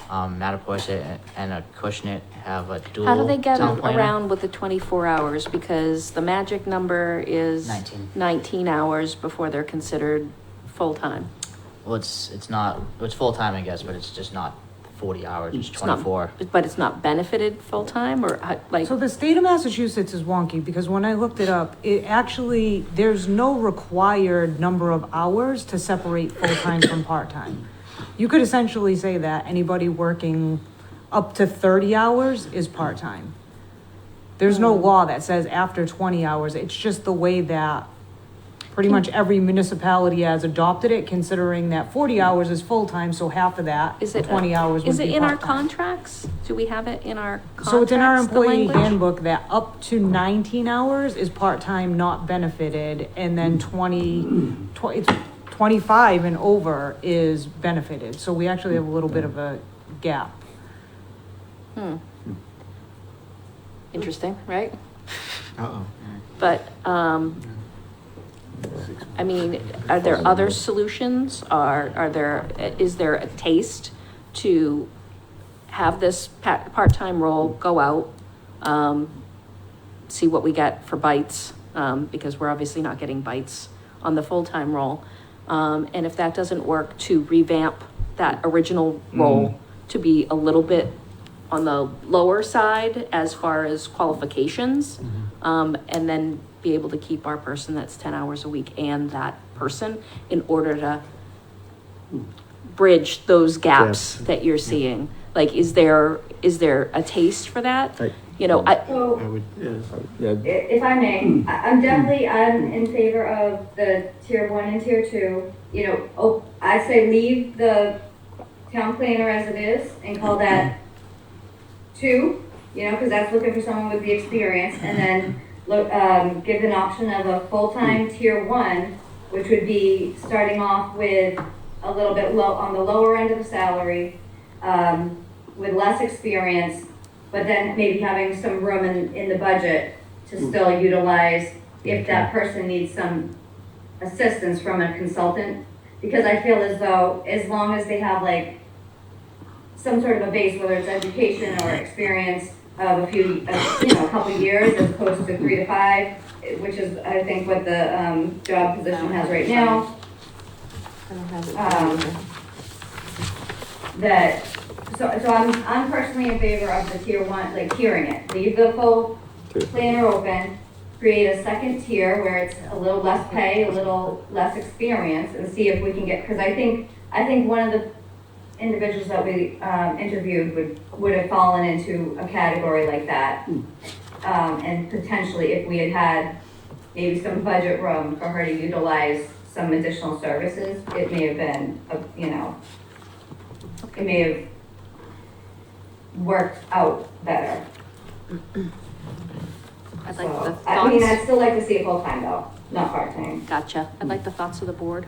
Mattapoisett and Acushnet have a dual How do they get town planner. around with the 24 hours? Because the magic number is 19 hours before they're considered full-time. Well, it's full time, I guess, but it's just not 40 hours, it's It's not- 24. But it's not benefited full-time or like, So the state of Massachusetts is wonky because when I looked it up, it actually, there's no required number of hours to separate full-time from part-time. You could essentially say that anybody working up to 30 hours is part-time. There's no law that says after 20 hours, it's just the way that pretty much every municipality has adopted it, considering that 40 hours is full-time, so half of that, is it? 20 hours would Is it be in our part-time. contracts? Do we have it in our contracts? So it's in our the employee language? handbook that up to 19 hours is part-time, not benefited, and then 25 and over is benefited. So we actually have a little bit of a gap. Interesting, right? Uh-oh. But, I mean, are there other solutions? Is there a taste to have this part-time role go out? See what we get for bites, because we're obviously not getting bites on the full-time role. And if that doesn't work, to revamp that original role to be a little bit on the lower side as far as qualifications, and then be able to keep our person that's 10 hours a week and that person in order to bridge those gaps that you're seeing. Like, is there a taste for that? You know, So, I would, if I may, I'm in favor of the tier 1 and tier 2. You know, I say leave the town planner as it is and call that 2, you know, because that's looking for someone with the experience, and then give an option of a full-time tier 1, which would be starting off with a little bit low on the lower end of the salary, with less experience, but then maybe having some room in the budget to still utilize if that person needs some assistance from a consultant. Because I feel as though as long as they have like some sort of a base, whether it's education or experience of a couple years as opposed to 3 to 5, which is I think what the job position has right now. I don't have it. So I'm personally in favor of the tier 1, like tiering it. Leave the full planner open, create a second tier where it's a little less pay, a little less experience, and see if we can get, because I think one of the individuals that we interviewed would have fallen into a category like that. And potentially if we had maybe some budget room for her to utilize some additional services, it may have been, it may have worked out better. I'd like the thoughts. I mean, I'd still like to see it full-time though, not part-time. Gotcha. I'd like the thoughts of the board.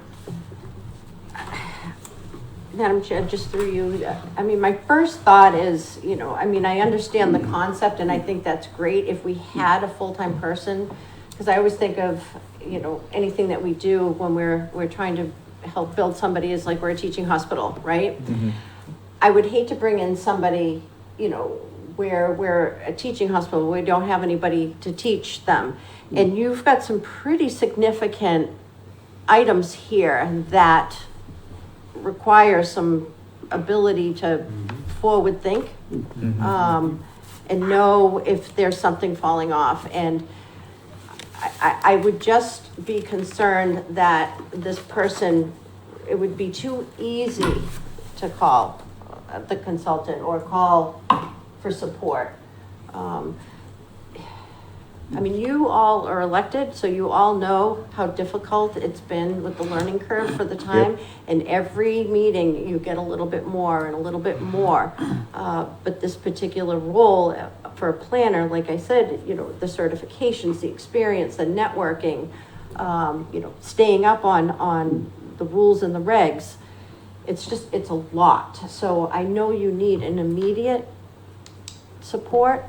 Madam Chair, just through you, I mean, my first thought is, I understand the concept and I think that's great if we had a full-time person. Because I always think of, anything that we do when we're trying to help build somebody is like we're a teaching hospital, right? I would hate to bring in somebody, where we're a teaching hospital, we don't have anybody to teach them. And you've got some pretty significant items here that require some ability to forward think, and know if there's something falling off. And I would just be concerned that this person, it would be too easy to call the consultant or call for support. You all are elected, so you all know how difficult it's been with the learning curve for the time. And every meeting you get a little bit more and a little bit more. But this particular role for a planner, like I said, the certifications, the experience, the networking, staying up on the rules and the regs. It's a lot. So I know you need an immediate support.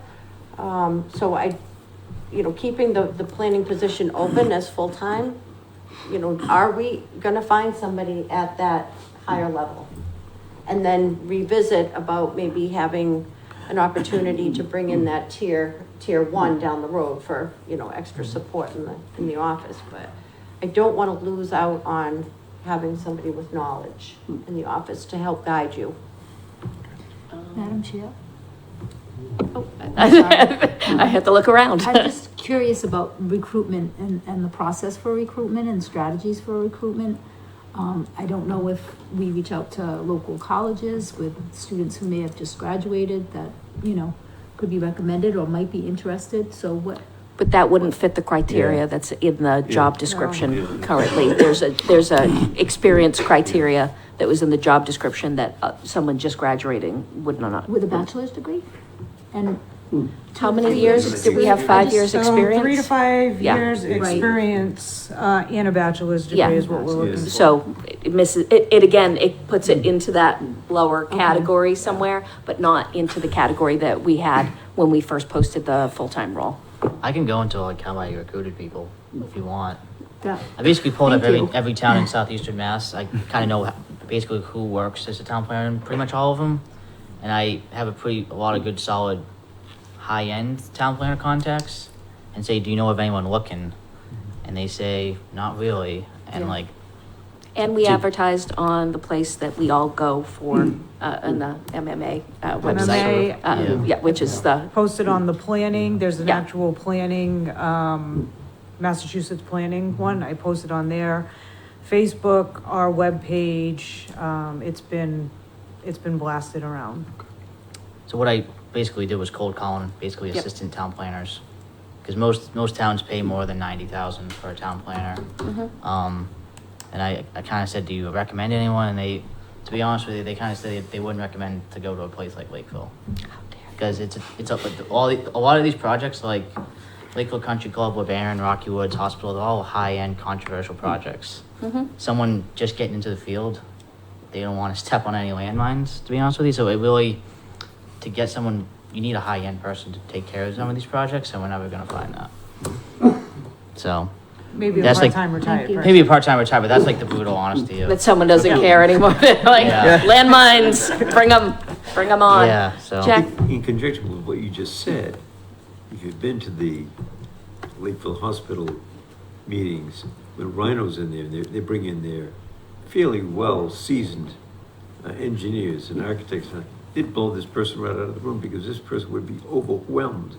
Keeping the planning position open as full-time, are we gonna find somebody at that higher level? And then revisit about maybe having an opportunity to bring in that tier 1 down the road for, extra support in the office. But I don't wanna lose out on having somebody with knowledge in the office to help guide you. Madam Chair? Oh, I had to look around. I'm just curious about recruitment and the process for recruitment and strategies for recruitment. I don't know if we reach out to local colleges with students who may have just graduated that, could be recommended or might be interested, so what? But that wouldn't fit the criteria that's in the job description currently. There's a experience criteria that was in the job description that someone just graduating would not. With a bachelor's degree? And How many years? Did we have 5 years experience? 3 to 5 Yeah. years experience, and a bachelor's Yeah. degree is what we're looking for. So it misses, it again, it puts it into that lower category somewhere, but not into the category that we had when we first posted the full-time role. I can go into like how I recruited people if you want. Yeah. I basically pulled up Thank you. every town in southeastern Mass. I kind of know basically who works as a town planner in pretty much all of them. And I have a lot of good, solid, high-end town planner contacts and say, do you know of anyone looking? And they say, not really. And like, And we advertised on the place that we all go for, in the MMA website. MMA, Which is the, posted on the planning, there's an Yeah. actual planning, Massachusetts planning one, I posted on there. Facebook, our webpage, it's been blasted around. so what I basically did was cold calling, basically Yep. assistant town planners. Because most towns pay more than 90,000 for a town planner. And I kind of said, do you recommend anyone? And they, to be honest with you, they kind of said they wouldn't recommend to go to a place like Lakeville. Because it's up with a lot of these projects like Lakeville Country Club, LeBaron, Rocky Woods Hospital, they're all high-end controversial projects. Someone just getting into the field, they don't want to step on any landmines, to be honest with you. So it really, to get someone, you need a high-end person to take care of some of these projects, and we're never going to find that. So Maybe a that's like, part-time retired person. maybe a part-time retired, but that's like the brutal honesty of. that someone doesn't care anymore. Like, Yeah. landmines, bring them on. Yeah, so. Jack? In conjunction with what you just said, if you've been to the Lakeville Hospital meetings, when Rhino's in there, they bring in their fairly well-seasoned engineers and architects. They'd blow this person right out of the room because this person would be overwhelmed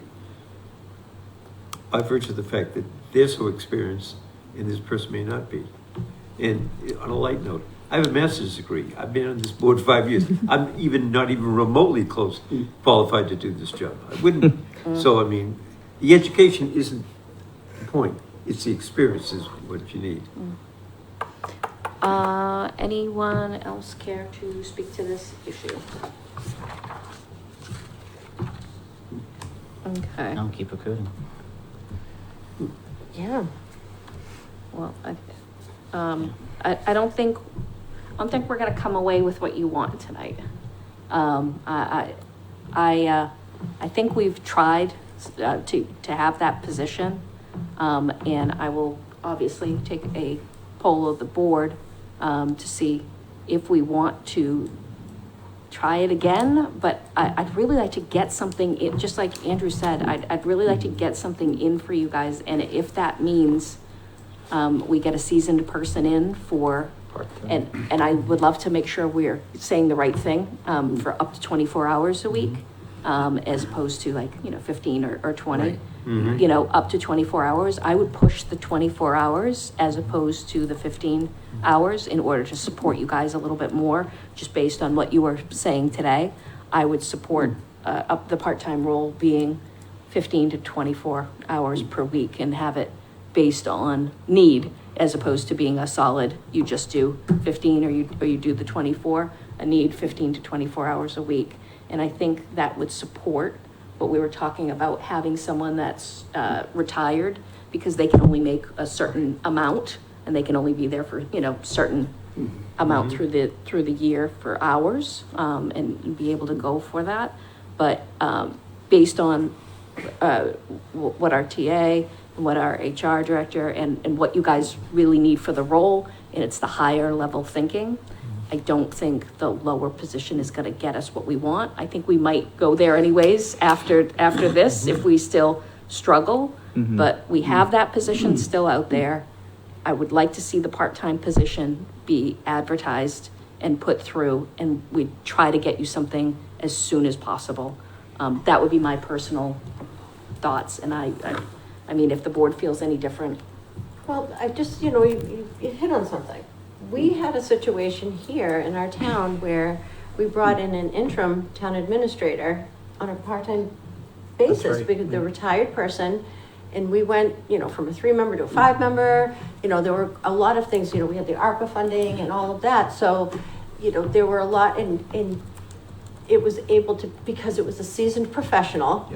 by virtue of the fact that they're so experienced and this person may not be. And on a light note, I have a master's degree. I've been on this board 5 years. I'm not even remotely close qualified to do this job. I wouldn't. So, I mean, the education isn't the point. It's the experience is what you need. Anyone else care to speak to this issue? Okay. No, keep recruiting. Yeah. Well, I don't think we're gonna come away with what you want tonight. I think we've tried to have that position, and I will obviously take a poll of the board to see if we want to try it again, but I'd really like to get something in, just like Andrew said, I'd really like to get something in for you guys, and if that means we get a seasoned person in for, and I would love to make sure we're saying the right thing, for up to 24 hours a week, as opposed to 15 or 20. Right. Up to 24 hours. I would push the 24 hours as opposed to the 15 hours in order to support you guys a little bit more, just based on what you were saying today. I would support up the part-time role being 15 to 24 hours per week and have it based on need, as opposed to being a solid, you just do 15 or you do the 24, a need 15 to 24 hours a week. And I think that would support what we were talking about, having someone that's retired, because they can only make a certain amount and they can only be there for, certain amount through the year for hours, and be able to go for that. But based on what our TA and what our HR director and what you guys really need for the role, and it's the higher level thinking, I don't think the lower position is going to get us what we want. I think we might go there anyways after this if we still struggle, but we have that position still out there. I would like to see the part-time position be advertised and put through, and we try to get you something as soon as possible. That would be my personal thoughts, and I mean, if the board feels any different. Well, I just, you hit on something. We had a situation here in our town where we brought in an interim town administrator on a part-time basis right. because the retired person, and we went, from a 3-member to a 5-member, there were a lot of things, we had the ARPA funding and all of that. So, there were a lot and it was able to, because it was a seasoned professional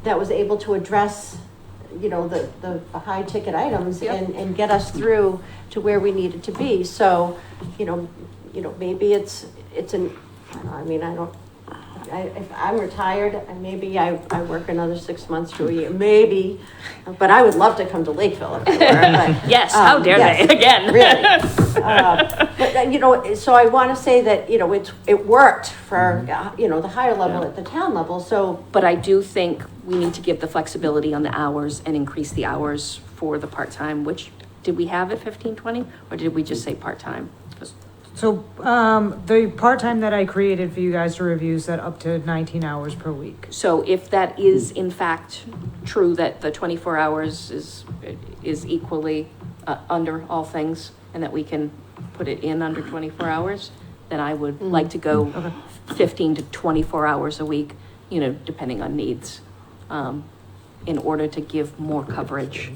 that was able to address, the high ticket items and get us through to where we needed to be. So, maybe it's an, if I'm retired, maybe I work another 6 months to a year, maybe, but I would love to come to Lakeville. If I were, but, yes, how dare they again? Really. But so I want to say that, it worked for, the higher level at the town level. So, But I do think we need to give the flexibility on the hours and increase the hours for the part-time, which, did we have at 15-20, or did we just say part-time? So, the part-time that I created for you guys to review said up to 19 hours per week. So if that is in fact true, that the 24 hours is equally under all things, and that we can put it in under 24 hours, then I would like to go 15 to 24 hours a week, depending on needs, in order to give more coverage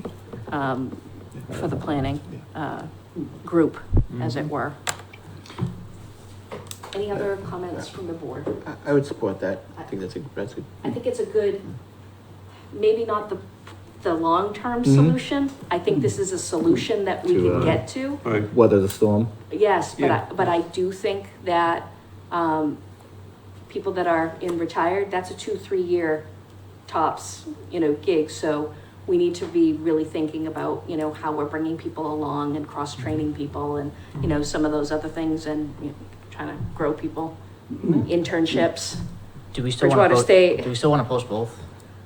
for the planning group, as it were. Any other comments from the board? I would support that. I think that's good. I think it's a good, maybe not the long-term solution. I think this is a solution that we can get to. Weather the storm. Yes, but I do think that people that are in retired, that's a 2-3 year tops, gig. So we need to be really thinking about, how we're bringing people along and cross-training people and, some of those other things, and trying to grow people, internships. Do we still Bridgewater want State. to post both?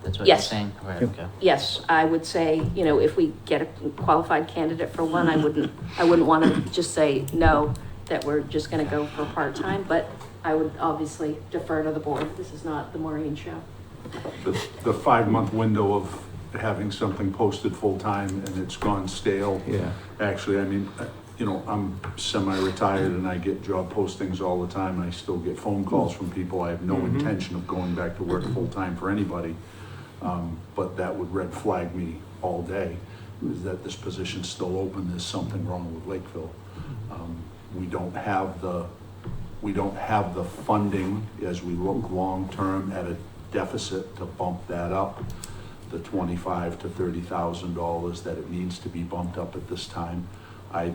That's what Yes. you're saying? Right, okay. Yes, I would say, if we get a qualified candidate for one, I wouldn't want to just say no, that we're just going to go for part-time, but I would obviously defer to the board. This is not the Maureen show. The 5-month window of having something posted full-time and it's gone stale. Yeah. Actually, I'm semi-retired and I get job postings all the time. I still get phone calls from people. I have no intention of going back to work full-time for anybody. But that would red flag me all day, is that this position's still open. There's something wrong with Lakeville. We don't have the funding as we look long-term at a deficit to bump that up, the $25,000 to $30,000 that it needs to be bumped up at this time. I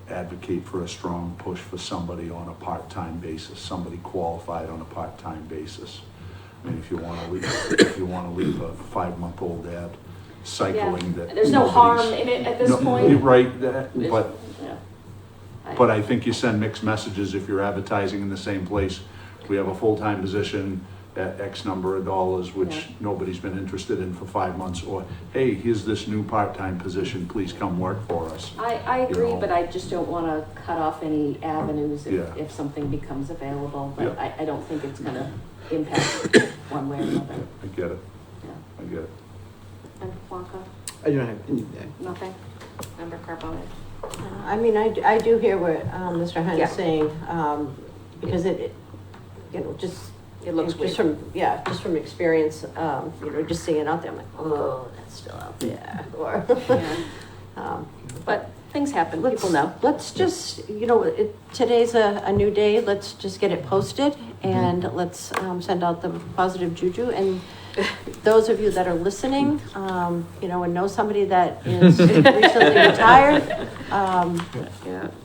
advocate for a strong push for somebody on a part-time basis, somebody qualified on a part-time basis. I mean, if you want to leave a 5-month-old ad cycling that There's no harm in it at this point. Right, but I think you send mixed messages if you're advertising in the same place. We have a full-time position at X number of dollars, which nobody's been interested in for 5 months, or, hey, here's this new part-time position, please come work for us. I agree, but I just don't want to cut off any avenues if something becomes available, but I don't think it's going to impact one way or another. I get it. Yeah. I get it. And Blanca? I don't have anything. Nothing? Member Carbone? I do hear what Mr. Hunt is saying, because it looks just from experience, just seeing it out there, I'm like, oh, that's still out there. Or, but things happen. People know. Let's just, today's a new day. Let's just get it posted and let's send out the positive juju. And those of you that are listening, and know somebody that is recently retired,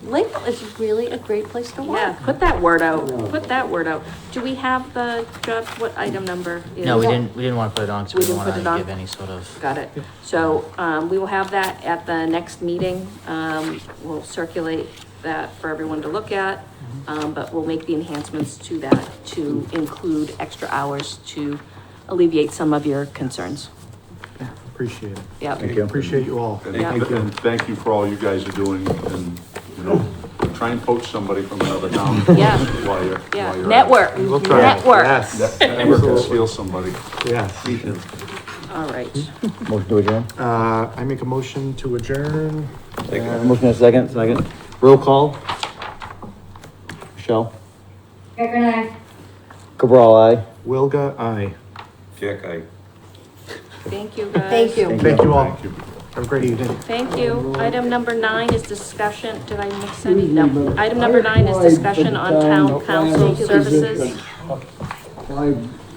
Lakeville is really a great place to work. Yeah, put that word out. Put that word out. Do we have the job? What item number is? No, we didn't want to put it on because we didn't want to give any sort of. Got it. So we will have that at the next meeting. We'll circulate that for everyone to look at, but we'll make the enhancements to that to include extra hours to alleviate some of your concerns. Appreciate it. Yeah. Thank you. Appreciate you all. And thank you for all you guys are doing, and try and poach somebody from another town. Yeah. While you're, Yeah, while you're network, We'll try. network. Yes. Network can steal somebody. Yes. All right. Motion to adjourn? I make a motion to adjourn. Motion in a second, roll call. Michelle? Good night. Cabral, aye. Wilga, aye. Jack, Thank you, guys. Thank you. Thank you all. Thank you. Have a great evening. Thank you. Item number 9 is discussion, did I miss any? No. Item number 9 is discussion on town council services.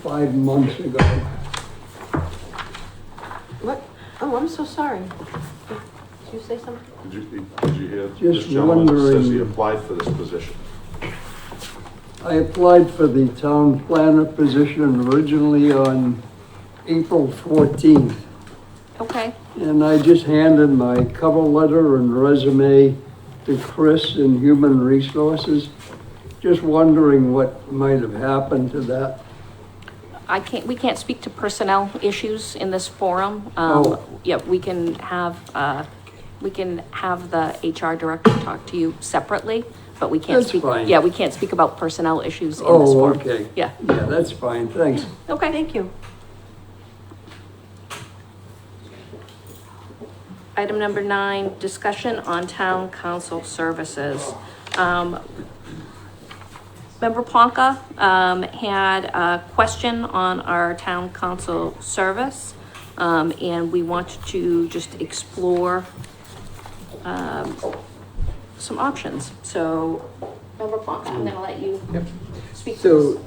5 months ago. What? Oh, I'm so sorry. Did you say something? Did you hear? Just This gentleman says he wondering- applied for this position. I applied for the town planner position originally on April 14th. Okay, And I just handed my cover letter and resume to Chris in Human Resources. Just wondering what might have happened to that. we can't speak to personnel issues in this forum. Oh. Yeah, we can have the HR director talk to you separately, but we can't That's speak. fine. Yeah, we can't speak about personnel issues in this Oh, forum. okay. Yeah, Yeah, that's fine, thanks. okay. Thank you. Item number 9, discussion on town council services. Member Plonka, had a question on our town council service, and we wanted to just explore, some options. So, Member Plonka, I'm gonna let you speak to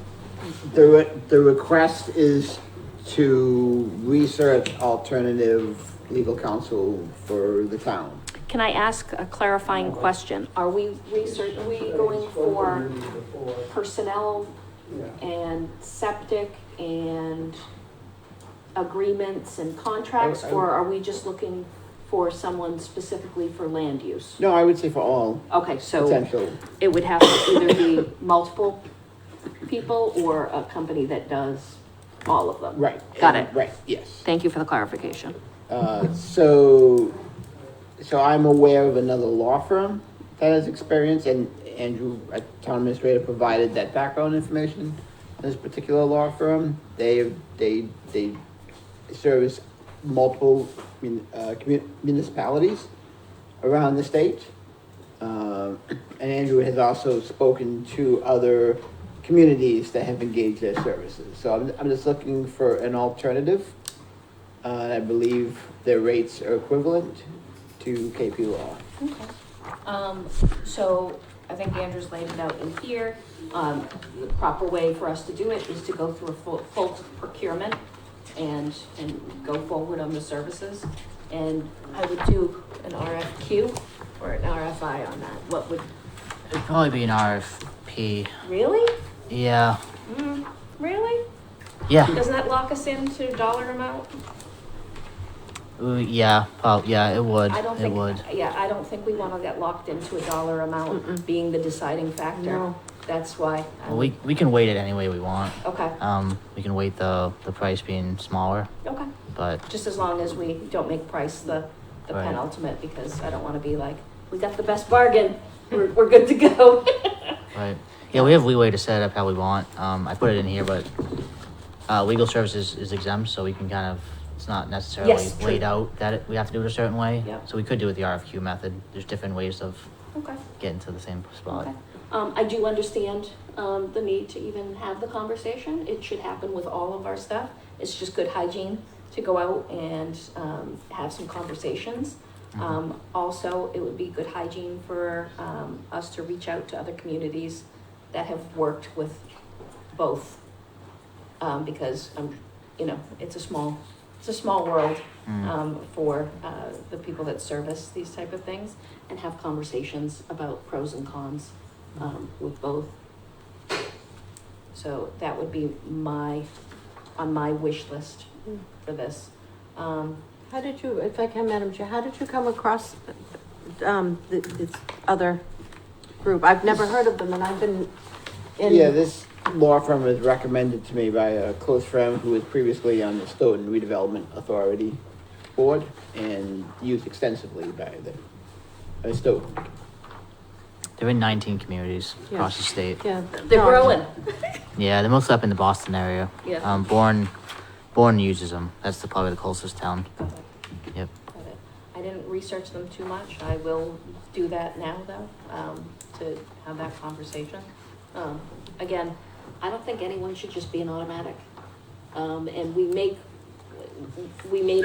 this. So the request is to research alternative legal counsel for the town. Can I ask a clarifying question? Are we going for personnel and septic and agreements and contracts, or are we just looking for someone specifically for land use? No, I would say for all Okay, so potential. it would have to either be multiple people or a company that does all of them. Right. Got it. Right, yes. Thank you for the clarification. So I'm aware of another law firm that has experience, and Andrew, town administrator, provided that background information. This particular law firm, they service multiple municipalities around the state. And Andrew has also spoken to other communities that have engaged their services. So I'm just looking for an alternative. I believe their rates are equivalent to KP Law. Okay. So I think Andrew's laid it out in here. The proper way for us to do it is to go through a full procurement and go forward on the services. And I would do an RFQ or an RFI on that. What would? It'd probably be an RFP. Really? Yeah. Really? Yeah. Doesn't that lock us into dollar amount? Yeah, it would. I don't It think, would. yeah, I don't think we want to get locked into a dollar amount being the deciding factor. No. That's why. Well, we can weight it any way we want. Okay, We can weight the price being smaller, okay. but Just as long as we don't make price the Right. penultimate, because I don't want to be like, we got the best bargain, we're good to go. right. Yeah, we have leeway to set it up how we want. I put it in here, but legal services is exempt, so we can kind of, it's not necessarily Yes, true. laid out that we have to do it a certain way. Yep. So we could do it the RFQ method. There's different ways of Okay, getting to the same spot. okay. I do understand, the need to even have the conversation. It should happen with all of our stuff. It's just good hygiene to go out and, have some conversations. Also, it would be good hygiene for, us to reach out to other communities that have worked with both. Because, it's a small world, for, the people that service these type of things, and have conversations about pros and cons, with both. So that would be on my wish list for this. How did you, if I can, Madam Chair, how did you come across, this other group? I've never heard of them, and I've been in. Yeah, this law firm was recommended to me by a close friend who was previously on the Stoughton Redevelopment Authority Board and used extensively by Stoughton. They're in 19 communities across the state. Yeah. They're growing. Yeah, they're mostly up in the Boston area. Yeah. Bourne uses them. That's probably the closest town. Yep. Got it. I didn't research them too much. I will do that now though, to have that conversation. Again, I don't think anyone should just be an automatic. And we made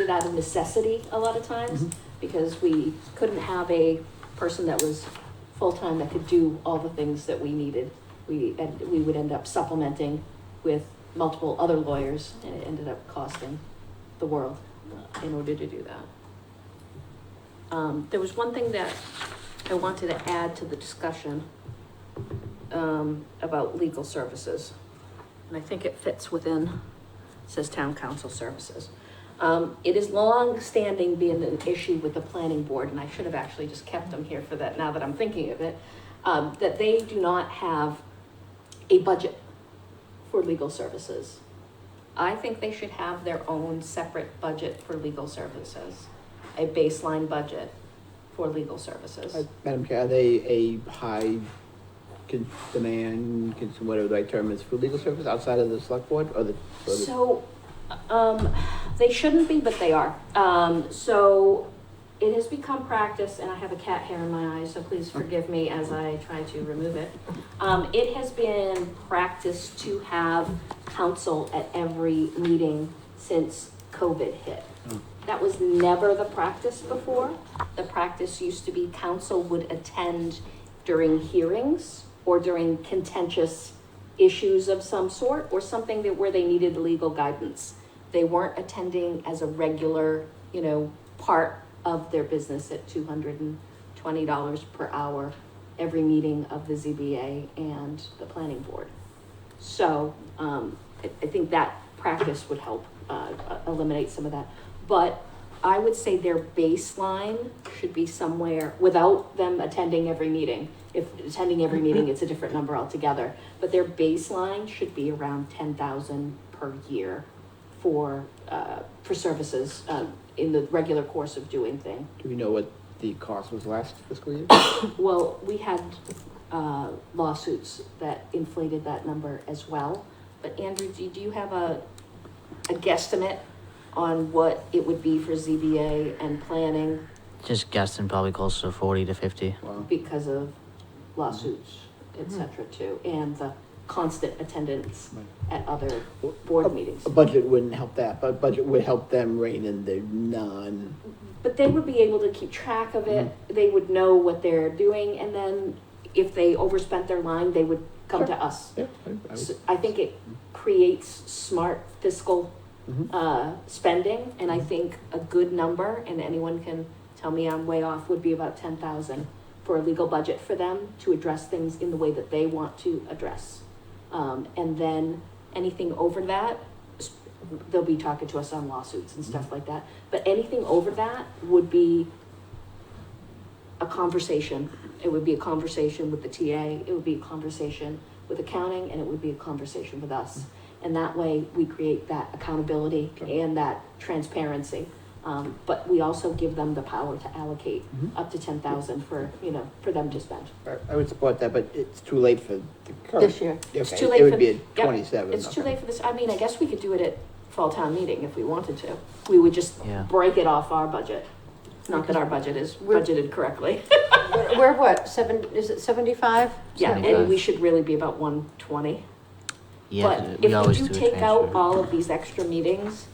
it out of necessity a lot of times because we couldn't have a person that was full-time that could do all the things that we needed. We would end up supplementing with multiple other lawyers, and it ended up costing the world in order to do that. There was one thing that I wanted to add to the discussion about legal services, and I think it fits within, it says town council services. It is long-standing being an issue with the planning board, and I should have actually just kept them here for that now that I'm thinking of it, that they do not have a budget for legal services. I think they should have their own separate budget for legal services, a baseline budget for legal services. Madam Chair, are they a high demand, whatever the right term is, for legal service outside of the select board or the? So, they shouldn't be, but they are. So it has become practice, and I have a cat hair in my eye, so please forgive me as I try to remove it. It has been practice to have counsel at every meeting since COVID hit. That was never the practice before. The practice used to be counsel would attend during hearings or during contentious issues of some sort or something where they needed legal guidance. They weren't attending as a regular, part of their business at $220 per hour every meeting of the ZBA and the planning board. So I think that practice would help eliminate some of that. But I would say their baseline should be somewhere, without them attending every meeting. If attending every meeting, it's a different number altogether. But their baseline should be around $10,000 per year for services in the regular course of doing things. Do we know what the cost was last fiscal year? Well, we had lawsuits that inflated that number as well. But Andrew, do you have a guesstimate on what it would be for ZBA and planning? Just guessing probably close to 40 to 50. Wow. Because of lawsuits, et cetera, too, and the constant attendance at other board meetings. A budget wouldn't help that, but budget would help them rein in the non. But they would be able to keep track of it. They would know what they're doing, and then if they overspent their line, they would come to us. Yeah, So I think it creates smart fiscal spending, and I think a good number, and anyone can tell me I'm way off, would be about 10,000 for a legal budget for them to address things in the way that they want to address. And then anything over that, they'll be talking to us on lawsuits and stuff like that. But anything over that would be a conversation. It would be a conversation with the TA, it would be a conversation with accounting, and it would be a conversation with us. And that way we create that accountability and that transparency. But we also give them the power to allocate up to 10,000 for them to spend. I would support that, but it's too late for the current. This year. Okay, It's too late it would for- be at yep, 27. It's too okay. late for this. I mean, I guess we could do it at fall town meeting if we wanted to. We would just Yeah. break it off our budget. Not that our budget is budgeted correctly. We're what, is it 75? Yeah, and 75. we should really be about 120. Yeah, But we if always we do do a take out transfer. all of these extra meetings,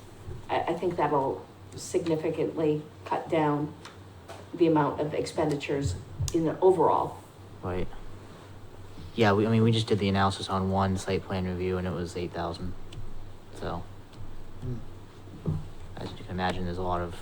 I think that'll significantly cut down the amount of expenditures in the overall. Right. Yeah, we just did the analysis on one site plan review and it was 8,000. So, as you can imagine, there's a lot of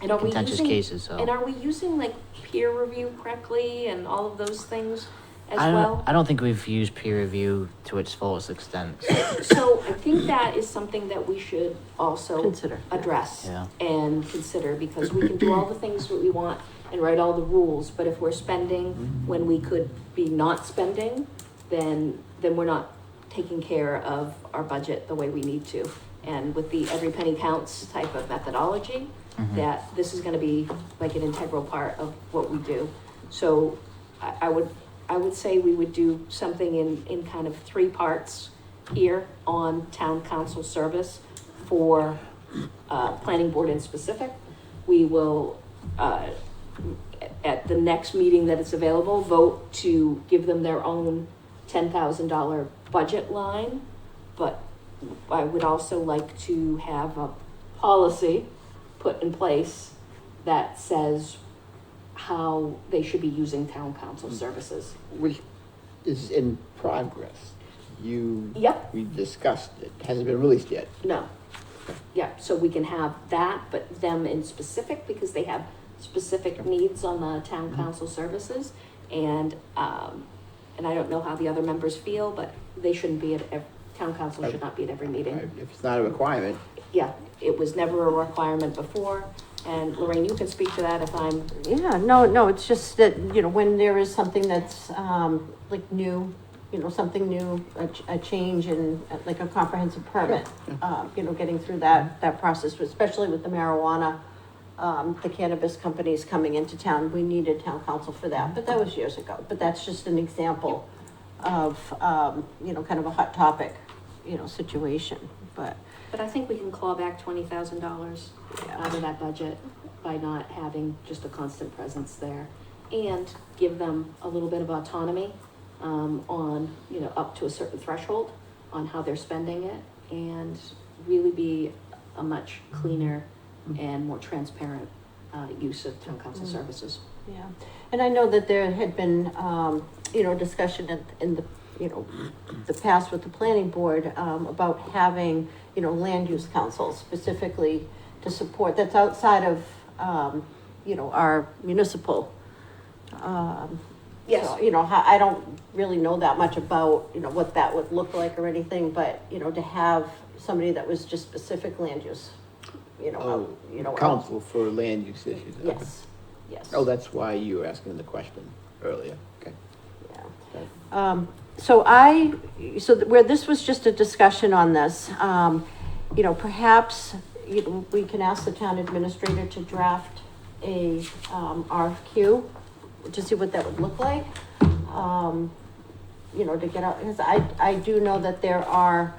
And are we contentious using- cases, so. And are we using like peer review correctly and all of those things as well? I don't think we've used peer review to its fullest extent. So I think that is something that we should also Consider. address Yeah. and consider, because we can do all the things that we want and write all the rules, but if we're spending when we could be not spending, then we're not taking care of our budget the way we need to. And with the every penny counts type of methodology, that this is gonna be like an integral part of what we do. So I would say we would do something in kind of three parts here on town council service for, planning board in specific. We will, at the next meeting that is available, vote to give them their own $10,000 budget line. But I would also like to have a policy put in place that says how they should be using town council services. Which is in progress. Yep. We discussed it, hasn't been released yet. No. Yeah, so we can have that, but them in specific, because they have specific needs on the town council services. And I don't know how the other members feel, but they shouldn't be town council should not be at every meeting. If it's not a requirement. Yeah, it was never a requirement before. And Lorraine, you can speak to that if I'm. Yeah, no, it's just that, when there is something that's, like new, something new, a change in, like a comprehensive permit, getting through that process, especially with the marijuana, the cannabis companies coming into town, we needed town council for that, but that was years ago. But that's just an example of, kind of a hot topic, situation, but. But I think we can claw back $20,000 out of that budget by not having just a constant presence there, and give them a little bit of autonomy on, up to a certain threshold on how they're spending it, and really be a much cleaner and more transparent use of town council services. Yeah, and I know that there had been, discussion in the, the past with the planning board, about having, land use council specifically to support, that's outside of, our municipal. Yes. So, I don't really know that much about, what that would look like or anything, but, to have somebody that was just specific land use, Council for land use issues. Yes, yes. Oh, that's why you were asking the question earlier. Okay. Yeah. So where this was just a discussion on this, perhaps, we can ask the town administrator to draft a, RFQ to see what that would look like. To get out, because I do know that there are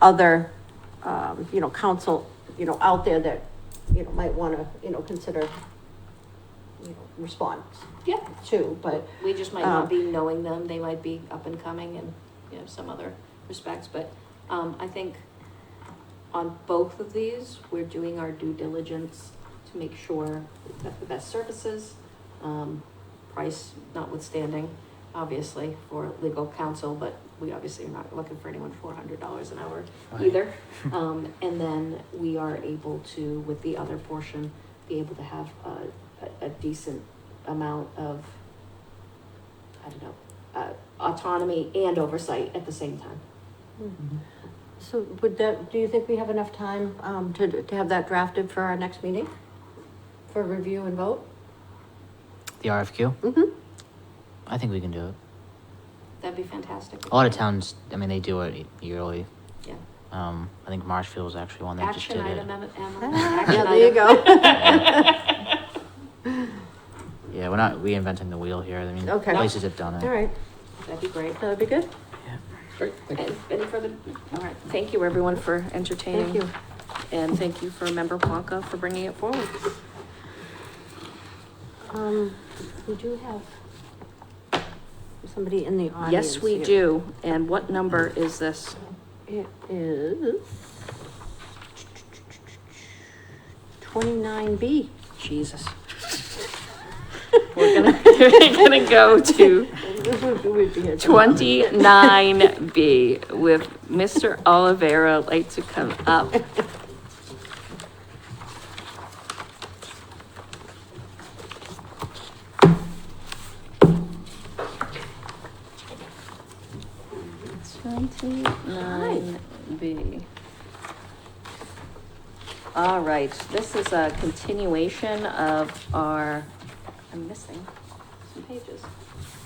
other, council, out there that, might want to, consider, response. Yeah. Too, but. We just might not be knowing them, they might be up and coming in, some other respects, but, I think on both of these, we're doing our due diligence to make sure we've got the best services, price notwithstanding, obviously, for legal counsel, but we obviously are not looking for anyone $400 an hour either. And then we are able to, with the other portion, be able to have a decent amount of, autonomy and oversight at the same time. Mm-hmm. So do you think we have enough time, to have that drafted for our next meeting? For review and vote? The RFQ? Mm-hmm. I think we can do it. That'd be fantastic. A lot of towns, they do it yearly. Yeah. I think Marshfield was actually one that just did Action it. item, Yeah, there you go. Yeah, we're not reinventing the wheel here. Okay. Places have done it. All right, That'd be great. that would be good. Great, thank you. Any further? All right. Thank you, everyone, for entertaining. Thank you. And thank you for Member Plonka for bringing it forward. We do have somebody in the audience. Yes, we here. do. And what number is this? It is 29B. Jesus. We're gonna go to This would be here. 29B with Mr. Oliveira like to come up. B. All right, this is a continuation of our, I'm missing some pages.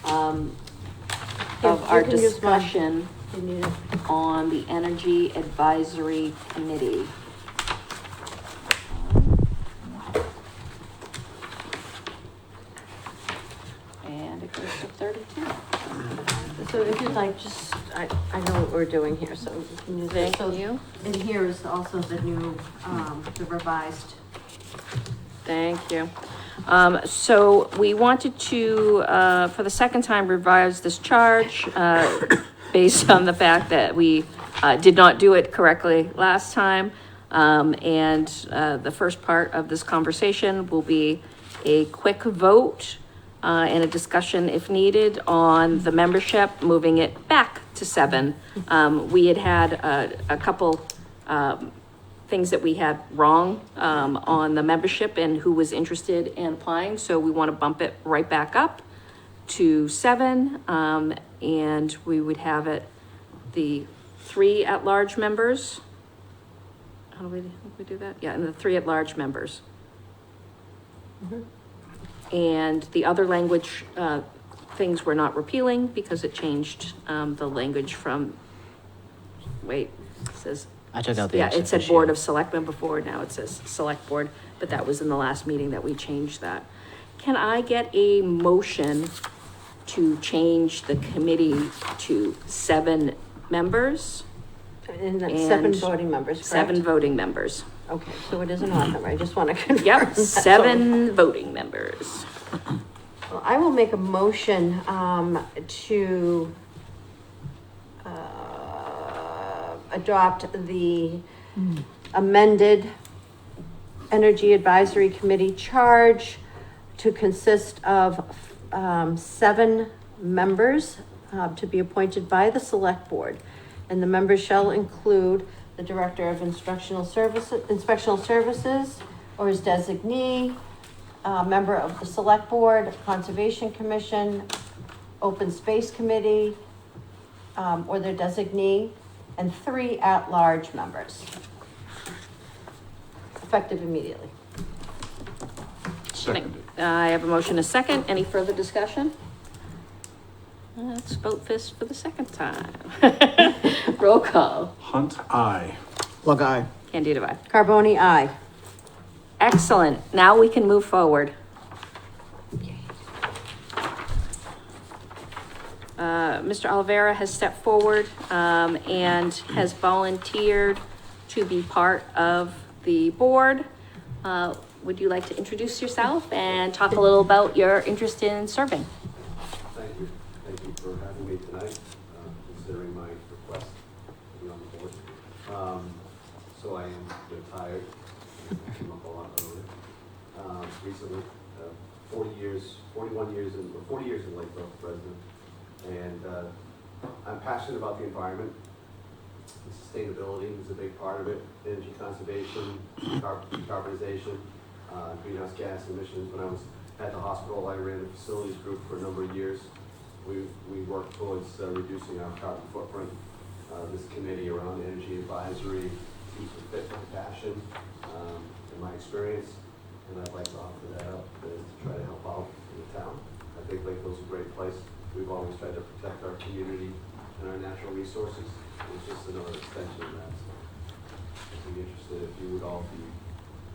Of our you can use mine. discussion You need it. on the Energy Advisory Committee. And it 31st of 32. So if you'd like, just, I know what we're doing here, so you can use it. Thank you. And here is also the new, the revised. Thank you. So we wanted to, for the second time, revise this charge, based on the fact that we, did not do it correctly last time. And the first part of this conversation will be a quick vote, and a discussion if needed on the membership, moving it back to 7. We had a couple, things that we had wrong on the membership and who was interested in applying. So we want to bump it right back up to 7. And we would have it the 3 at-large members. How do we do that? Yeah, and the 3 at-large members. And the other language, things we're not repealing because it changed the language from, it says, I took out the yeah, ex it said officio. Board of Selectmen before, now it says Select Board, but that was in the last meeting that we changed that. Can I get a motion to change the committee to 7 members? And that's 7 And voting members, correct? 7 voting members. Okay, so it is an odd number, I just want to confirm. Yep, that's all. 7 voting members. Well, I will make a motion, to, adopt the amended Energy Advisory Committee charge to consist of, 7 members, to be appointed by the Select Board. And the members shall include the Director of Inspectional Services, or his designee, a member of the Select Board, Conservation Commission, Open Space Committee, or their designee, and 3 at-large members. Effective immediately. Seconded. I have a motion, a second. Any further discussion? Let's vote this for the second time. Roll call. Hunt, aye. Plug eye. Candida, aye. Carboni, aye. Excellent. Now we can move forward. Mr. Oliveira has stepped forward, and has volunteered to be part of the board. Would you like to introduce yourself and talk a little about your interest in serving? Thank you. Thank you for having me tonight, considering my request to be on the board. So I am retired. I came up a lot earlier. Recently, 40 years in Lakeville resident. And I'm passionate about the environment. Sustainability is a big part of it. Energy conservation, decarbonization, greenhouse gas emissions. When I was at the hospital, I ran a facilities group for a number of years. We worked towards reducing our carbon footprint. This committee around energy advisory keeps it fit with passion in my experience, and I'd like to offer that up to try to help out in the town. I think Lakeville's a great place. We've always tried to protect our community and our natural resources. It's just another extension of that. So I'd be interested if you would all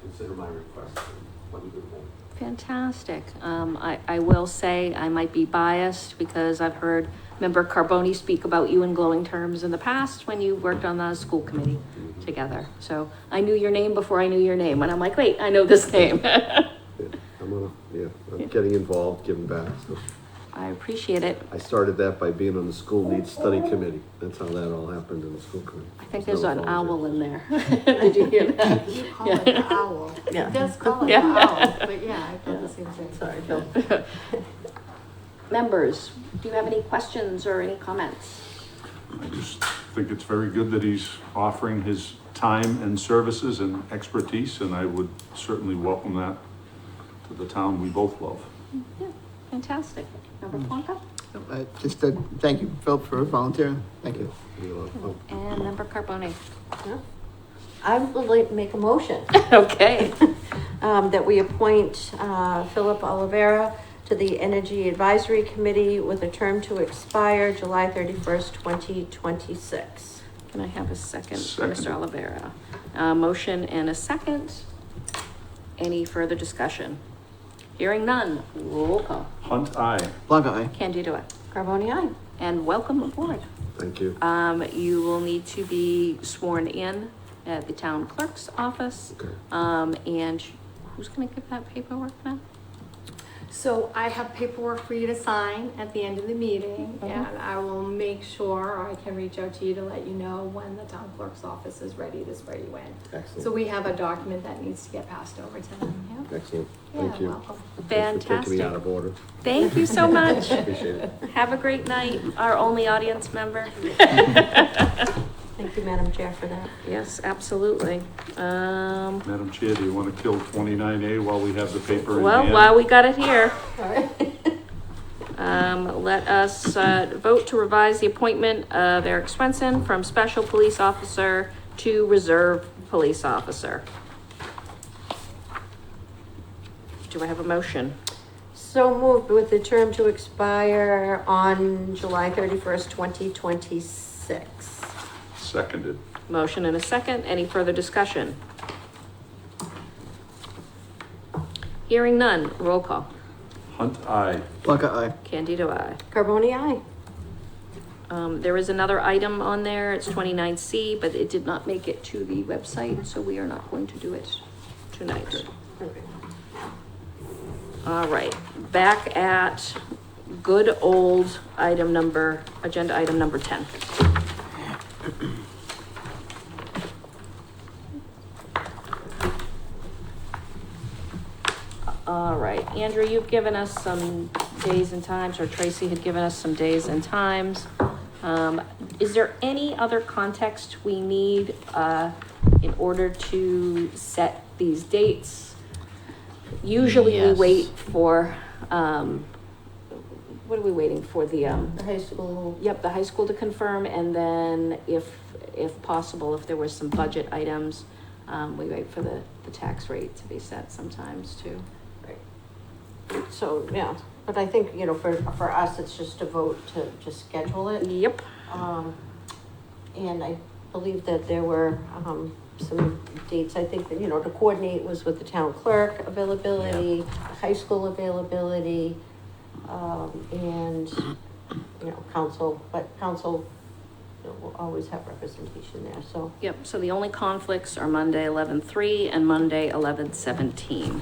consider my request and let me do that. Fantastic. I will say I might be biased because I've heard Member Carboni speak about you in glowing terms in the past when you worked on the school committee together. So I knew your name before I knew your name, and I'm like, wait, I know this name. I'm getting involved, giving back. So. I appreciate it. I started that by being on the school needs study committee. That's how that all happened in the school committee. I think there's an owl in there. Did you hear that? You call it the owl. Yeah. It does call it Yeah. the owl, but yeah, I thought the same thing. Sorry, Phil. Members, do you have any questions or any comments? I just think it's very good that he's offering his time and services and expertise, and I would certainly welcome that to the town we both love. Yeah, fantastic. Member Plonka? Just thank you, Phil, for volunteering. Thank you. And Member Carboni. Yeah. I would like to make a motion. Okay. That we appoint Philip Oliveira to the Energy Advisory Committee with a term to expire July 31st, 2026. Can I have a second, Second. Mr. Oliveira? Motion and a second. Any further discussion? Hearing none, roll call. Hunt, aye. Blanca, aye. Candido, aye. Carboni, aye. And welcome aboard. Thank you. You will need to be sworn in at the town clerk's office. Okay. And who's gonna give that paperwork now? So I have paperwork for you to sign at the end of the meeting, and I will make sure I can reach out to you to let you know when the town clerk's office is ready to swear you in. Excellent. So we have a document that needs to get passed over to them, yeah? Excellent. Yeah, Thank you. welcome. Thanks for taking me out Fantastic. of order. Thank you so much. Appreciate it. Have a great night, our only audience member. Thank you, Madam Chair, for that. Yes, absolutely. Madam Chair, do you want to kill 29A while we have the paper in Well, hand? while we got it here, All right. let us vote to revise the appointment of Eric Swenson from special police officer to reserve police officer. Do I have a motion? So moved with the term to expire on July 31st, 2026. Seconded. Motion and a second. Any further discussion? Hearing none. Roll call. Hunt, aye. Blanca, aye. Candido, aye. Carboni, aye. There is another item on there. It's 29C, but it did not make it to the website, so we are not going to do it tonight. All right, back at good old agenda item number 10. All right, Andrew, you've given us some days and times, or Tracy had given us some days and times. Is there any other context we need, in order to set these dates? Usually we Yes. wait for, what are we waiting for? The high school. Yep, the high school to confirm, and then if possible, if there were some budget items, we wait for the tax rate to be set sometimes too. So, yeah, but I think, you know, for us, it's just a vote to just schedule it. Yep. And I believe that there were, some dates, I think that, you know, to coordinate was with the town clerk availability, high school availability, and, you know, council, but council, you know, will always have representation there, so. Yep, so the only conflicts are Monday 11/3 and Monday 11/17.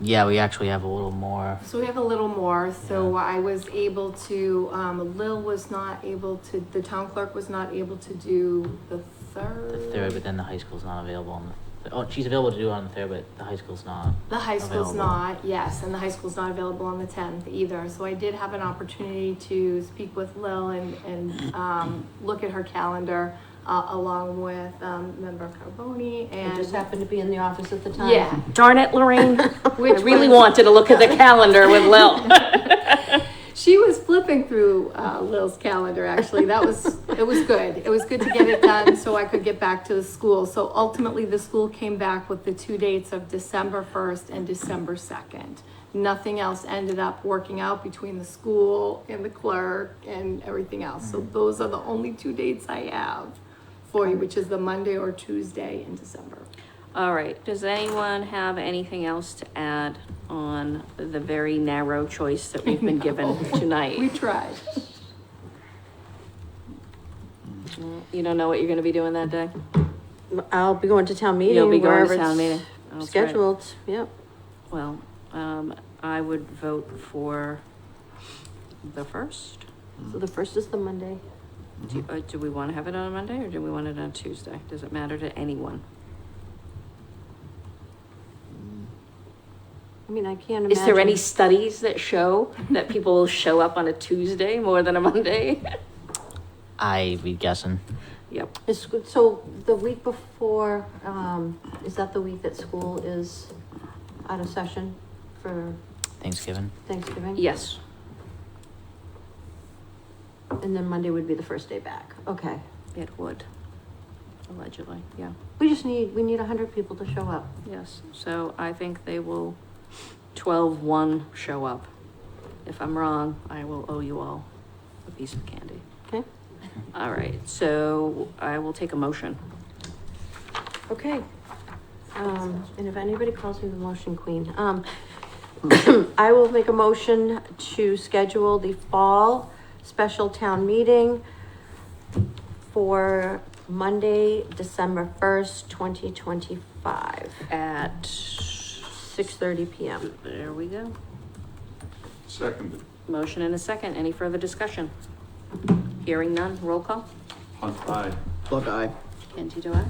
Yeah, we actually have a little more. So we have a little more, so I was able to, Lil was not able to, the town clerk was not able to do the third. The third, but then the high school's not available on oh, she's available to do it on the third, but the high school's not. The high school's available. not, yes, and the high school's not available on the 10th either. So I did have an opportunity to speak with Lil and look at her calendar, along with, member Carboni, I and. just happened to be in the office at the time. Yeah. Darn it, Lorraine. I Which really was- wanted to look at the calendar with Lil. She was flipping through Lil's calendar, actually. It was good. It was good to get it done so I could get back to the school. So ultimately, the school came back with the 2 dates of December 1st and December 2nd. Nothing else ended up working out between the school and the clerk and everything else. So those are the only 2 dates I have for you, which is the Monday or Tuesday in December. All right, does anyone have anything else to add on the very narrow choice that we've been given tonight? We tried. You don't know what you're gonna be doing that day? I'll be going to town meeting. You'll be going wherever to town it's meeting. Oh, that's right. Scheduled, yep. Well, I would vote for the first. So the first is the Monday. Do we want to have it on a Monday or do we want it on Tuesday? Does it matter to anyone? I mean, I can't imagine. Is there any studies that show that people will show up on a Tuesday more than a Monday? I'd be guessing. Yep. It's good. So the week before, is that the week that school is out of session for Thanksgiving. Thanksgiving? Yes. And then Monday would be the first day back. Okay. It would. Allegedly, yeah. We need 100 people to show up. Yes, so I think they will 12-1 show up. If I'm wrong, I will owe you all a piece of candy. Okay. All right, so I will take a motion. Okay. And if anybody calls me the motion queen, I will make a motion to schedule the fall special town meeting for Monday, December 1st, 2025 At, 6:30 PM. there we go. Seconded. Motion and a second. Any further discussion? Hearing none. Roll call. Hunt aye. Look, Candido, aye?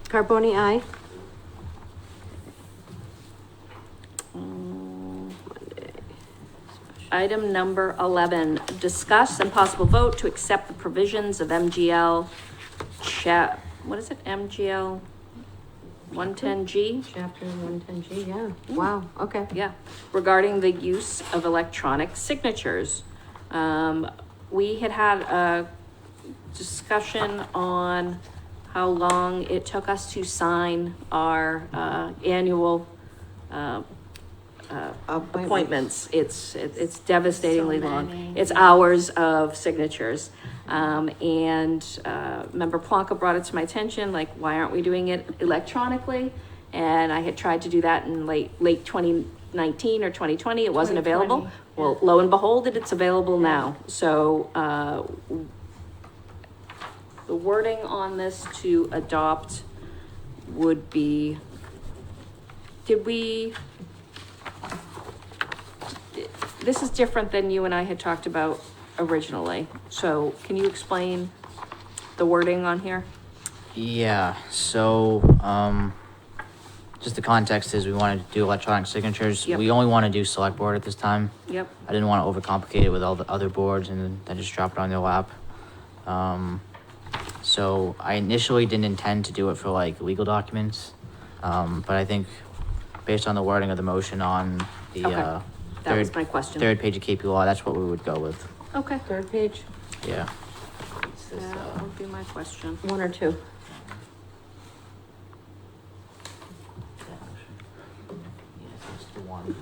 Carboni, aye. Item number 11, discuss and possible vote to accept the provisions of MGL what is it? MGL 110G? Chapter 110G, yeah. Wow, okay. Yeah, regarding the use of electronic signatures. We had a discussion on how long it took us to sign our annual appointments. It's devastatingly So long. many. It's hours of signatures. Member Plonka brought it to my attention, like, why aren't we doing it electronically? And I had tried to do that in late 2019 or 2020. It wasn't available. 2020, Well, lo and behold, it's available now. So, the wording on this to adopt would be, this is different than you and I had talked about originally. So can you explain the wording on here? Yeah, so, just the context is we wanted to do electronic signatures. Yep. We only want to do select board at this time. Yep. I didn't want to overcomplicate it with all the other boards and then just drop it on their lap. So I initially didn't intend to do it for like legal documents. But I think based on the wording of the motion on the, Okay. That was my question. third page of KP law, that's what we would go with. Okay. Third page, Yeah. That would be my question. 1 or 2. It's one.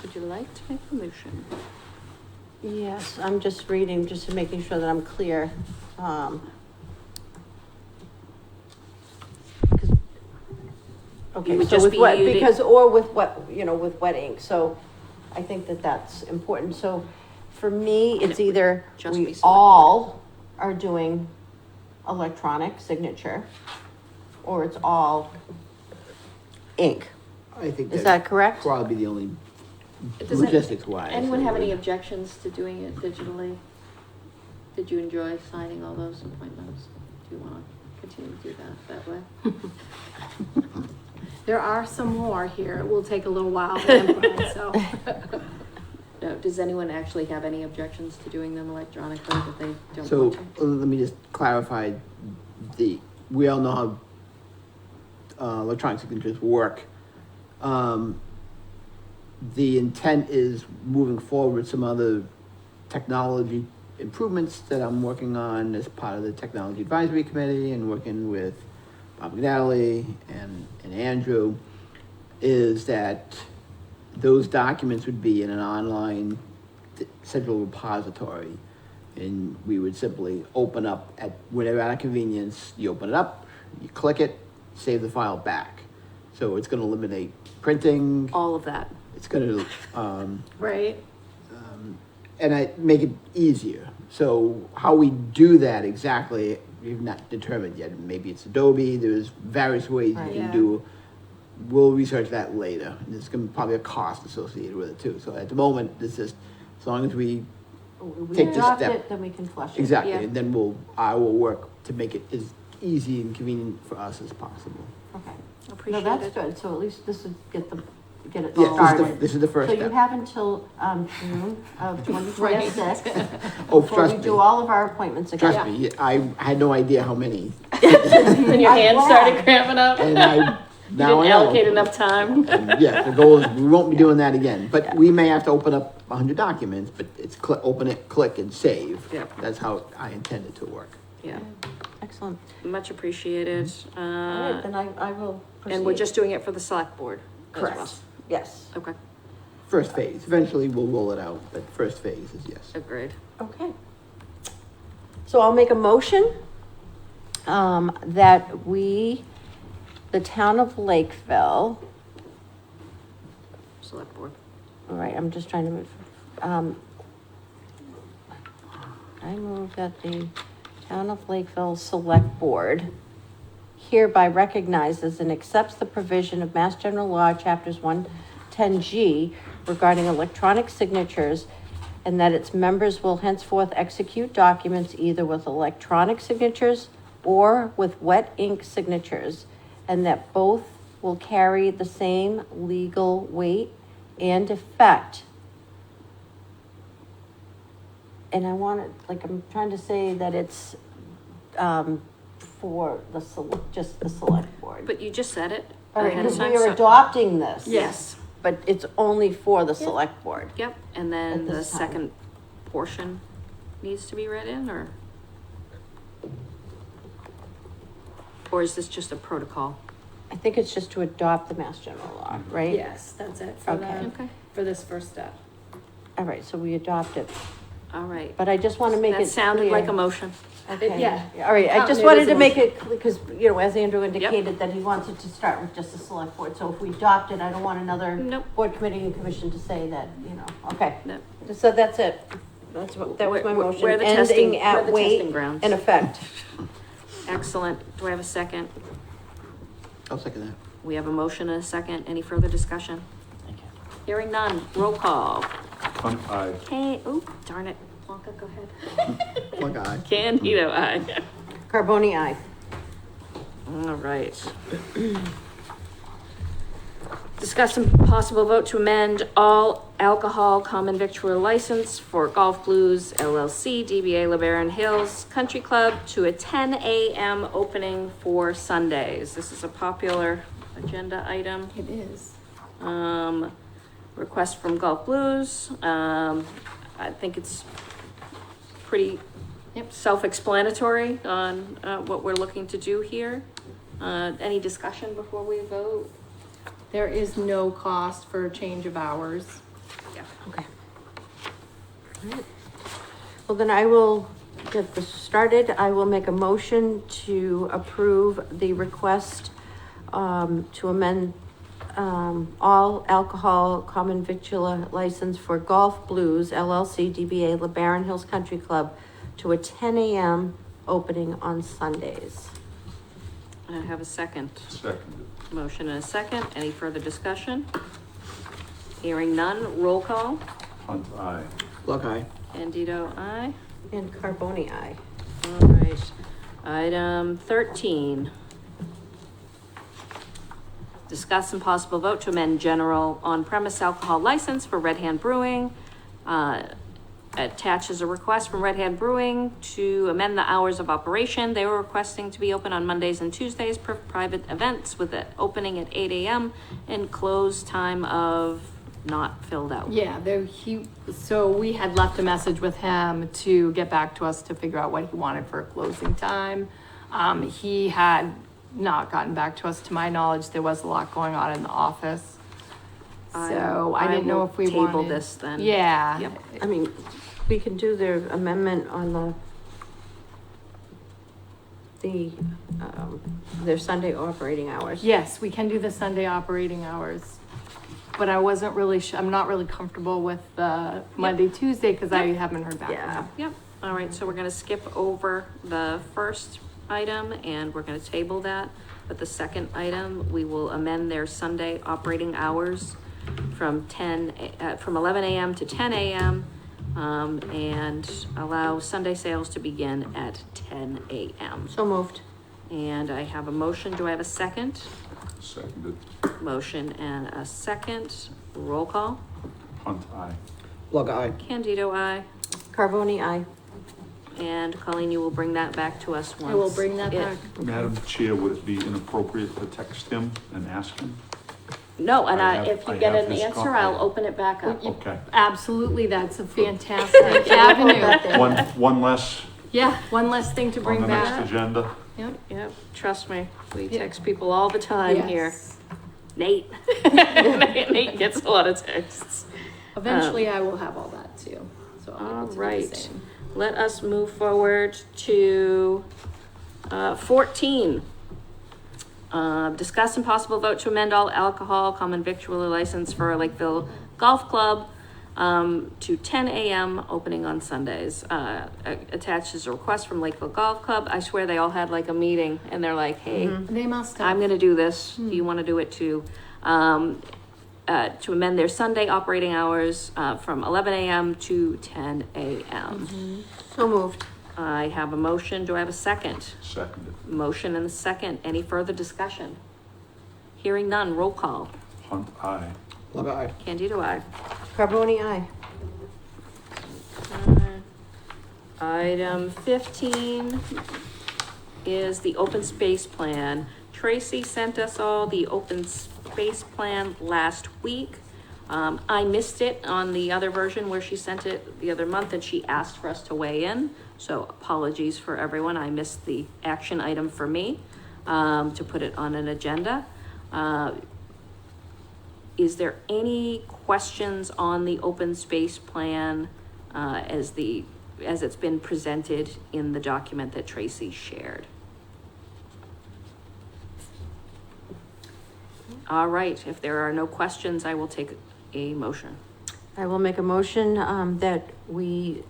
Would you like to make a motion? Yes, I'm just reading, just making sure that I'm clear. 'Cause- Okay, You would so just with be what, using- because, or with what, you know, with wet ink, so I think that that's important. So for me, And it's it would either just be we select all are doing electronic signature, or it's all ink. I think Is that correct? probably the only Does logistics wise. Anyone have any objections to doing it digitally? Did you enjoy signing all those appointments? Do you want to continue to do that way? There are some more here. It will take a little while to implement, so. No, does anyone actually have any objections to doing them electronically that they don't So, want to? let me just clarify we all know how electronic signatures work. The intent is moving forward with some other technology improvements that I'm working on as part of the Technology Advisory Committee and working with Bob McNally and Andrew, is that those documents would be in an online central repository. And we would simply open up at whenever at our convenience, you open it up, you click it, save the file back. So it's gonna eliminate printing. All of that. It's gonna, Right. and I make it easier. So how we do that exactly, we've not determined yet. Maybe it's Adobe, there's various ways you Right. can Yeah. do. We'll research that later. There's gonna be probably a cost associated with it too. So at the moment, it's just, as long as we We take the adopt step. it, then we can flush it. Exactly, Yeah. and then I will work to make it as easy and convenient for us as possible. Okay. No, Appreciate that's it. good, so at least this would get it Yeah, started. this is the first So you step. have until, June of 2026. Oh, Before trust we me. do all of our appointments again. Trust me, I had no idea how many. And your hands started cramping up? And I, You now didn't I know. allocate enough time? And yeah, the goal is, we won't be doing that again, but we may have to open up 100 documents, but it's open it, click and save. Yeah. That's how I intend it to work. Yeah, Excellent. much appreciated. All right, then I will proceed. And we're just doing it for the select board as well? Correct. Yes. Okay, First phase, eventually we'll roll it out, but first phase is yes. agreed. Okay. So I'll make a motion, that we, the town of Lakeville, Select board. all right, I'm just trying to move, I move that the town of Lakeville Select Board hereby recognizes and accepts the provision of Mass General Law, Chapters 110G regarding electronic signatures, and that its members will henceforth execute documents either with electronic signatures or with wet ink signatures, and that both will carry the same legal weight and effect. And I want it, like, I'm trying to say that it's, for the just the select board. But you just said it. All right, ahead of because we time, are so- adopting this. Yes. But it's only for the select board. Yep, and then At the this time. second portion needs to be read in, or? Or is this just a protocol? I think it's just to adopt the Mass General Law, right? Yes, that's it for Okay. Okay. for this first step. All right, so we adopt it, All right. but I just want to make it That sounded like a clear. motion. Okay. Yeah. All right, I just It wanted is to a make motion. it, because, you know, as Andrew indicated, that he wants it to start with just the select board. So if we adopt it, I don't want another Nope. board, committee, and commission to say that, you know, okay. Nope. So that's it. That was my We're- motion, we're the testing- ending we're at the weight testing grounds. and effect. Excellent. Do I have a second? I'll second that. We have a motion and a second. Any further discussion? Hearing none. Roll call. Hunt, aye. Okay, oh, darn it. Blanca, go ahead. One guy. Candido, aye. Carboni, aye. All right. Discuss some possible vote to amend all alcohol common victual license for Golf Blues LLC, DBA LeBaron Hills Country Club to a 10 a.m. opening for Sundays. This is a popular agenda item. It is. Request from Golf Blues. I think it's pretty self-explanatory on what we're looking to do here. Any discussion before we vote? There is no cost for a change of hours. Yeah. Okay. All right. Well, then I will get this started. I will make a motion to approve the request to amend all alcohol common victular license for Golf Blues LLC DBA LeBaron Hills Country Club to a 10 a.m. opening on Sundays. I have a second. Seconded. Motion and a second. Any further discussion? Hearing none. Roll call. Hunt, aye. Look, aye. Candido, aye. And Carboni, aye. All right. Item 13. Discuss some possible vote to amend general on-premise alcohol license for Red Hand Brewing. Attaches a request from Red Hand Brewing to amend the hours of operation. They were requesting to be open on Mondays and Tuesdays per private events with it opening at 8 a.m. and close time of not filled out. Yeah, so we had left a message with him to get back to us to figure out what he wanted for a closing time. He had not gotten back to us. To my knowledge, there was a lot going on in the office. So I didn't know will if we table wanted. this then. Yeah. Yep. I mean, we can do their amendment on their Sunday operating hours. Yes, we can do the Sunday operating hours. But I wasn't really, I'm not really comfortable with the Monday, Tuesday, because I haven't heard back from him. Yep. All right, so we're gonna skip over the first item and we're gonna table that. But the second item, we will amend their Sunday operating hours from 11 a.m. to 10 a.m. And allow Sunday sales to begin at 10 a.m. So moved. And I have a motion. Do I have a second? Seconded. Motion and a second. Roll call. Hunt, aye. Look, aye. Candido, aye. Carboni, aye. And Colleen, you will bring that back to us once. I will bring that it- back. Madam Chair, would it be inappropriate to text him and ask him? No, and I have- if you I get have an his answer, copy. I'll open it back up. Okay. Absolutely, that's a fantastic avenue. One less Yeah, one less thing to on bring the back. next agenda. Yep, trust me, we text people all the time here. Yes. Nate. Nate gets a lot of texts. Eventually I will have all that too, so I'll be All able to do the right, same. let us move forward to 14. Discuss and possible vote to amend all alcohol common victualler license for Lakeville Golf Club to 10 a.m. opening on Sundays. Attached is a request from Lakeville Golf Club. I swear they all had like a meeting and they're like, hey, They must have. I'm gonna do this. Do you wanna do it too? To amend their Sunday operating hours from 11 a.m. to 10 a.m. So moved. I have a motion. Do I have a second? Seconded. Motion and a second. Any further discussion? Hearing none. Roll call. Hunt, aye. Plug eye. Candido, aye. Carboni, aye. Item 15 is the open space plan. Tracy sent us all the open space plan last week. I missed it on the other version where she sent it the other month and she asked for us to weigh in. So apologies for everyone. I missed the action item for me to put it on an agenda. Is there any questions on the open space plan as it's been presented in the document that Tracy shared? All right, if there are no questions, I will take a motion. I will make a motion that we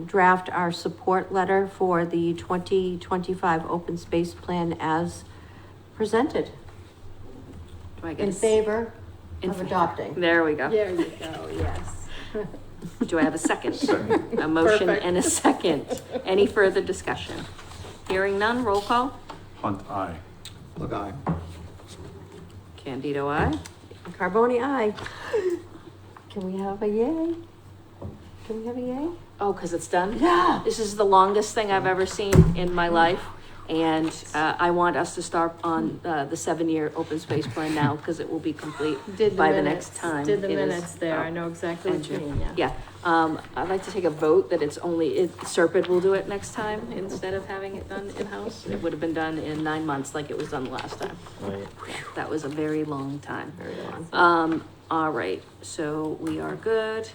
draft our support letter for the 2025 open space plan as presented. Do I get In favor of adopting. There we go. There you go, yes. Do I have a second? Second. A motion Perfect. and a second. Any further discussion? Hearing none, roll call. Hunt, aye. Plug eye. Candido, aye. Carboni, aye. Can we have a yay? Can we have a yay? Oh, because it's done? Yeah. This is the longest thing I've ever seen in my life. And I want us to start on the 7-year open space plan now because it will be complete Did the by the minutes, next time. Did the it is minutes there, I know exactly what you entered. mean, yeah. Yeah, I'd like to take a vote that Serpide will do it next time instead of having it done in-house. It would have been done in 9 months like it was done last time. Right. That was a very long time. Very long. All right, so we are good.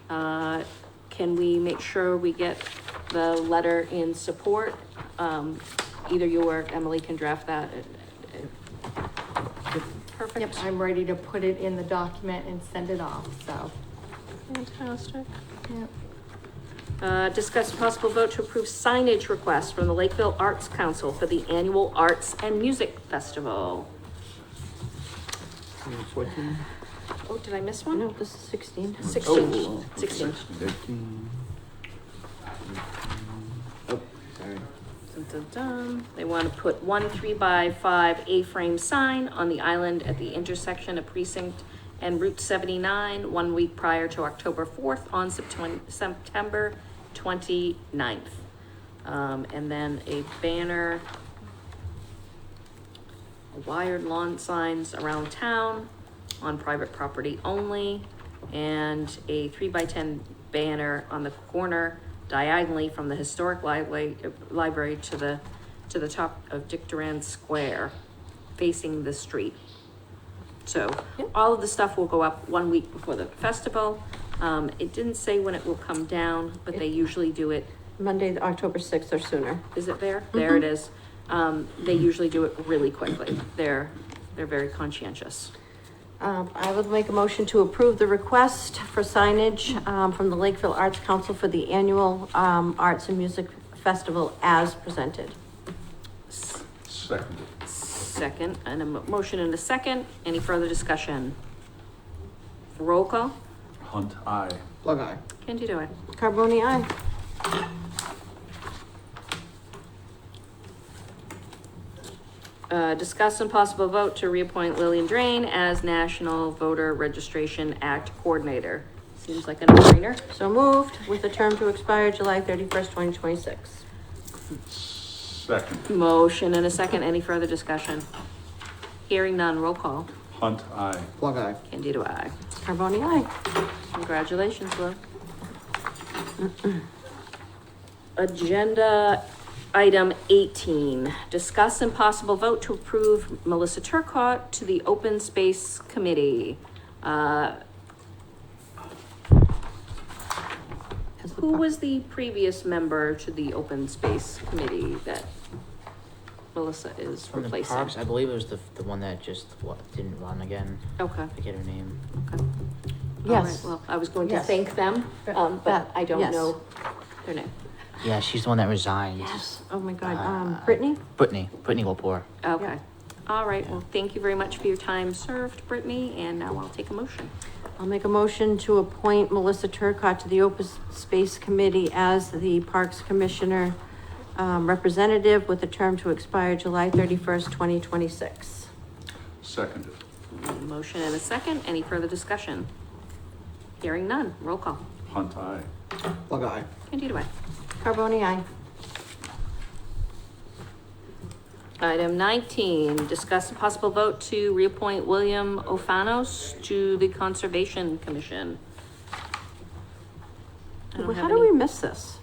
Can we make sure we get the letter in support? Either you or Emily can draft that. Perfect. Yep, I'm ready to put it in the document and send it off, so. Fantastic. Yep. Discuss a possible vote to approve signage requests from the Lakeville Arts Council for the annual Arts and Music Festival. 14. Oh, did I miss one? No, this is 16. 16. Oh, 16. 13. Oh, sorry. Dun, dun, dun. They want to put 1 3x5 A-frame sign on the island at the intersection of Precinct and Route 79 1 week prior to October 4th on September 29th. And then a banner, wired lawn signs around town on private property only, and a 3x10 banner on the corner diagonally from the historic library to the top of Dick Duran Square, facing the street. So all of the stuff will go up 1 week before the festival. It didn't say when it will come down, but they usually do it. Monday, October 6th or sooner. Is it there? There it is. They usually do it really quickly. They're very conscientious. I would make a motion to approve the request for signage from the Lakeville Arts Council for the annual Arts and Music Festival as presented. Seconded. Second, and a motion and a second. Any further discussion? Roll call. Hunt, aye. Plug eye. Candido, aye. Carboni, aye. Discuss and possible vote to reappoint Lillian Drain as National Voter Registration Act Coordinator. Seems like a no-brainer. So moved with a term to expire July 31st, 2026. Second. Motion and a second. Any further discussion? Hearing none. Roll call. Hunt, aye. Plug eye. Candido, aye. Carboni, aye. Congratulations, Lil. agenda item 18, discuss and possible vote to approve Melissa Turcott to the Open Space Committee. Who was the previous member to the Open Space Committee that Melissa is From the replacing? parks, I believe it was the one that just didn't run again. Okay. I forget her name. Okay. Yes. All right, well, I was going to Yes. thank them, but I don't Yes. know their name. Yeah, she's the one that resigned. Yes, oh my God, Brittany? Brittany Lepore. Okay. Yeah. All right, well, thank you very much for your time served, Brittany, and now I'll take a motion. I'll make a motion to appoint Melissa Turcott to the Open Space Committee as the Parks Commissioner representative with a term to expire July 31st, 2026. Seconded. Motion and a second. Any further discussion? Hearing none. Roll call. Hunt eye. Plug eye. Indeed, away. Carboni, aye. Item 19, discuss a possible vote to reappoint William Ofanos to the Conservation Commission. I don't How have do any- we miss this?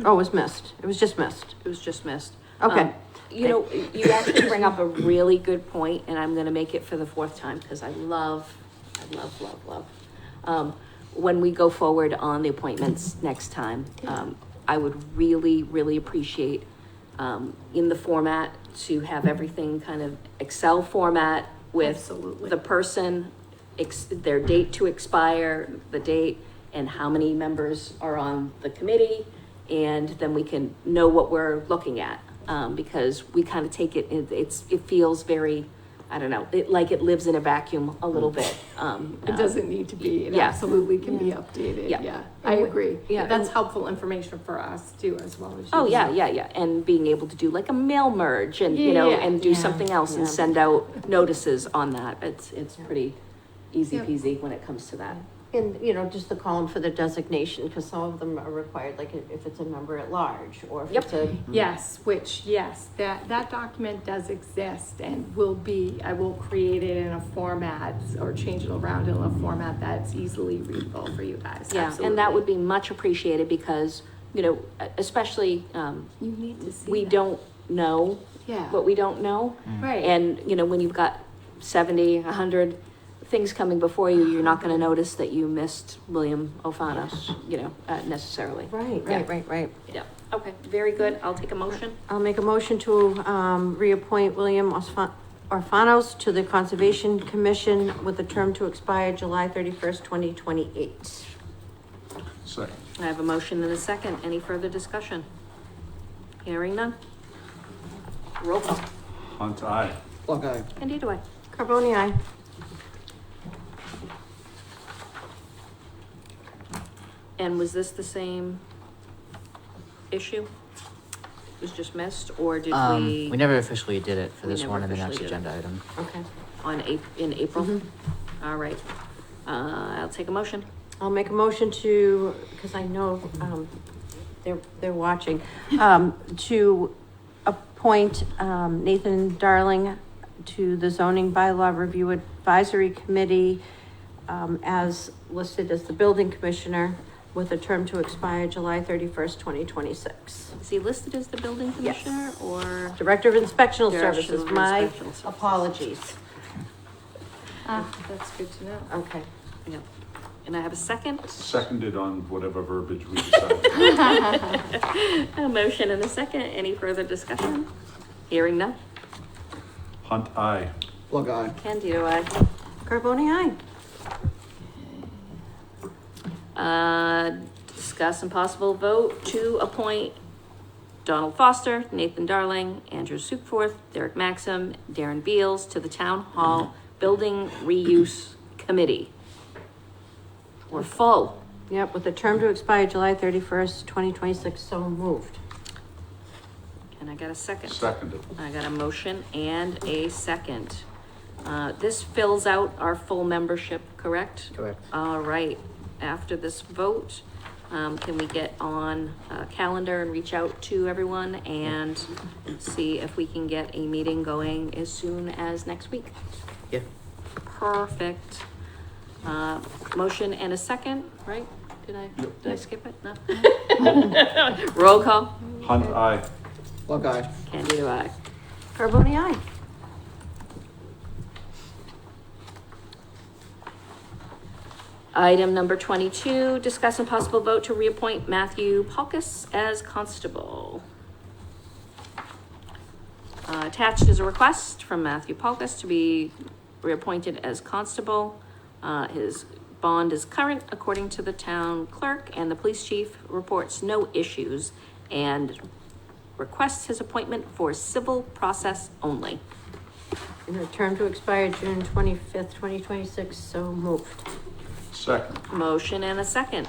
Oh, it was missed. It was just missed. It was just missed. Okay. You know, you actually bring up a really good point, and I'm gonna make it for the fourth time, because I love, when we go forward on the appointments next time, I would really, really appreciate, in the format, to have everything kind of Excel format with Absolutely. the person, their date to expire, the date, and how many members are on the committee, and then we can know what we're looking at. Because we kind of take it, it feels very, I don't know, like it lives in a vacuum a little bit. It doesn't need to be, it yeah. absolutely can be updated, Yeah. yeah, I agree. Yeah. That's helpful information for us too, as well as you. Oh, yeah, and being able to do like a mail merge and, you know, and do something else and send out notices on that. It's pretty easy peasy when it comes to that. And, you know, just the column for the designation, because some of them are required, like if it's a member at large, or if it's a. Yes, that document does exist and I will create it in a format or change it around in a format that's easily readable for you guys. Yeah, Absolutely. and that would be much appreciated because, you know, especially, You need to see we that. don't know Yeah. what we don't know. Right. And, you know, when you've got 70, 100 things coming before you, you're not gonna notice that you missed William Ofanos, you know, necessarily. Right. Yeah, okay, very good. I'll take a motion. I'll make a motion to reappoint William Orfanos to the Conservation Commission with a term to expire July 31st, 2028. Second. I have a motion and a second. Any further discussion? Hearing none. Roll call. Hunt eye. Plug eye. Indeed, away. Carboni, aye. And was this the same issue? It was just missed, or did we? We never officially did it for We this never one in the next officially did it. agenda item. Okay. In April? All right. I'll take a motion. I'll make a motion to, because I know they're watching, to appoint Nathan Darling to the Zoning Bylaw Review Advisory Committee as listed as the Building Commissioner with a term to expire July 31st, 2026. Is he listed as the building commissioner or? Director of Inspectional Director Services, of my Inspectional Services. apologies. That's good to know. Okay. Yeah. And I have a second? Seconded on whatever verbiage we decided. A motion and a second. Any further discussion? Hearing none. Hunt eye. Plug eye. Candido, aye. Carboni, aye. Discuss and possible vote to appoint Donald Foster, Nathan Darling, Andrew Sukforth, Derek Maxim, Darren Beals to the Town Hall Building Reuse Committee. We're full. Yep, with a term to expire July 31st, 2026, so moved. Can I get a second? Seconded. I got a motion and a second. This fills out our full membership, correct? Correct. All right. After this vote, can we get on a calendar and reach out to everyone and see if we can get a meeting going as soon as next week? Yeah. Perfect. Motion and a second, right? Did I Yep. skip it? No? Roll call. Hunt, aye. Look, I. Candido, aye. Carboni, aye. Item number 22, discuss and possible vote to reappoint Matthew Palkus as constable. Attached is a request from Matthew Palkus to be reappointed as constable. His bond is current according to the town clerk, and the police chief reports no issues and requests his appointment for civil process only. And a term to expire June 25th, 2026, so moved. Second. Motion and a second.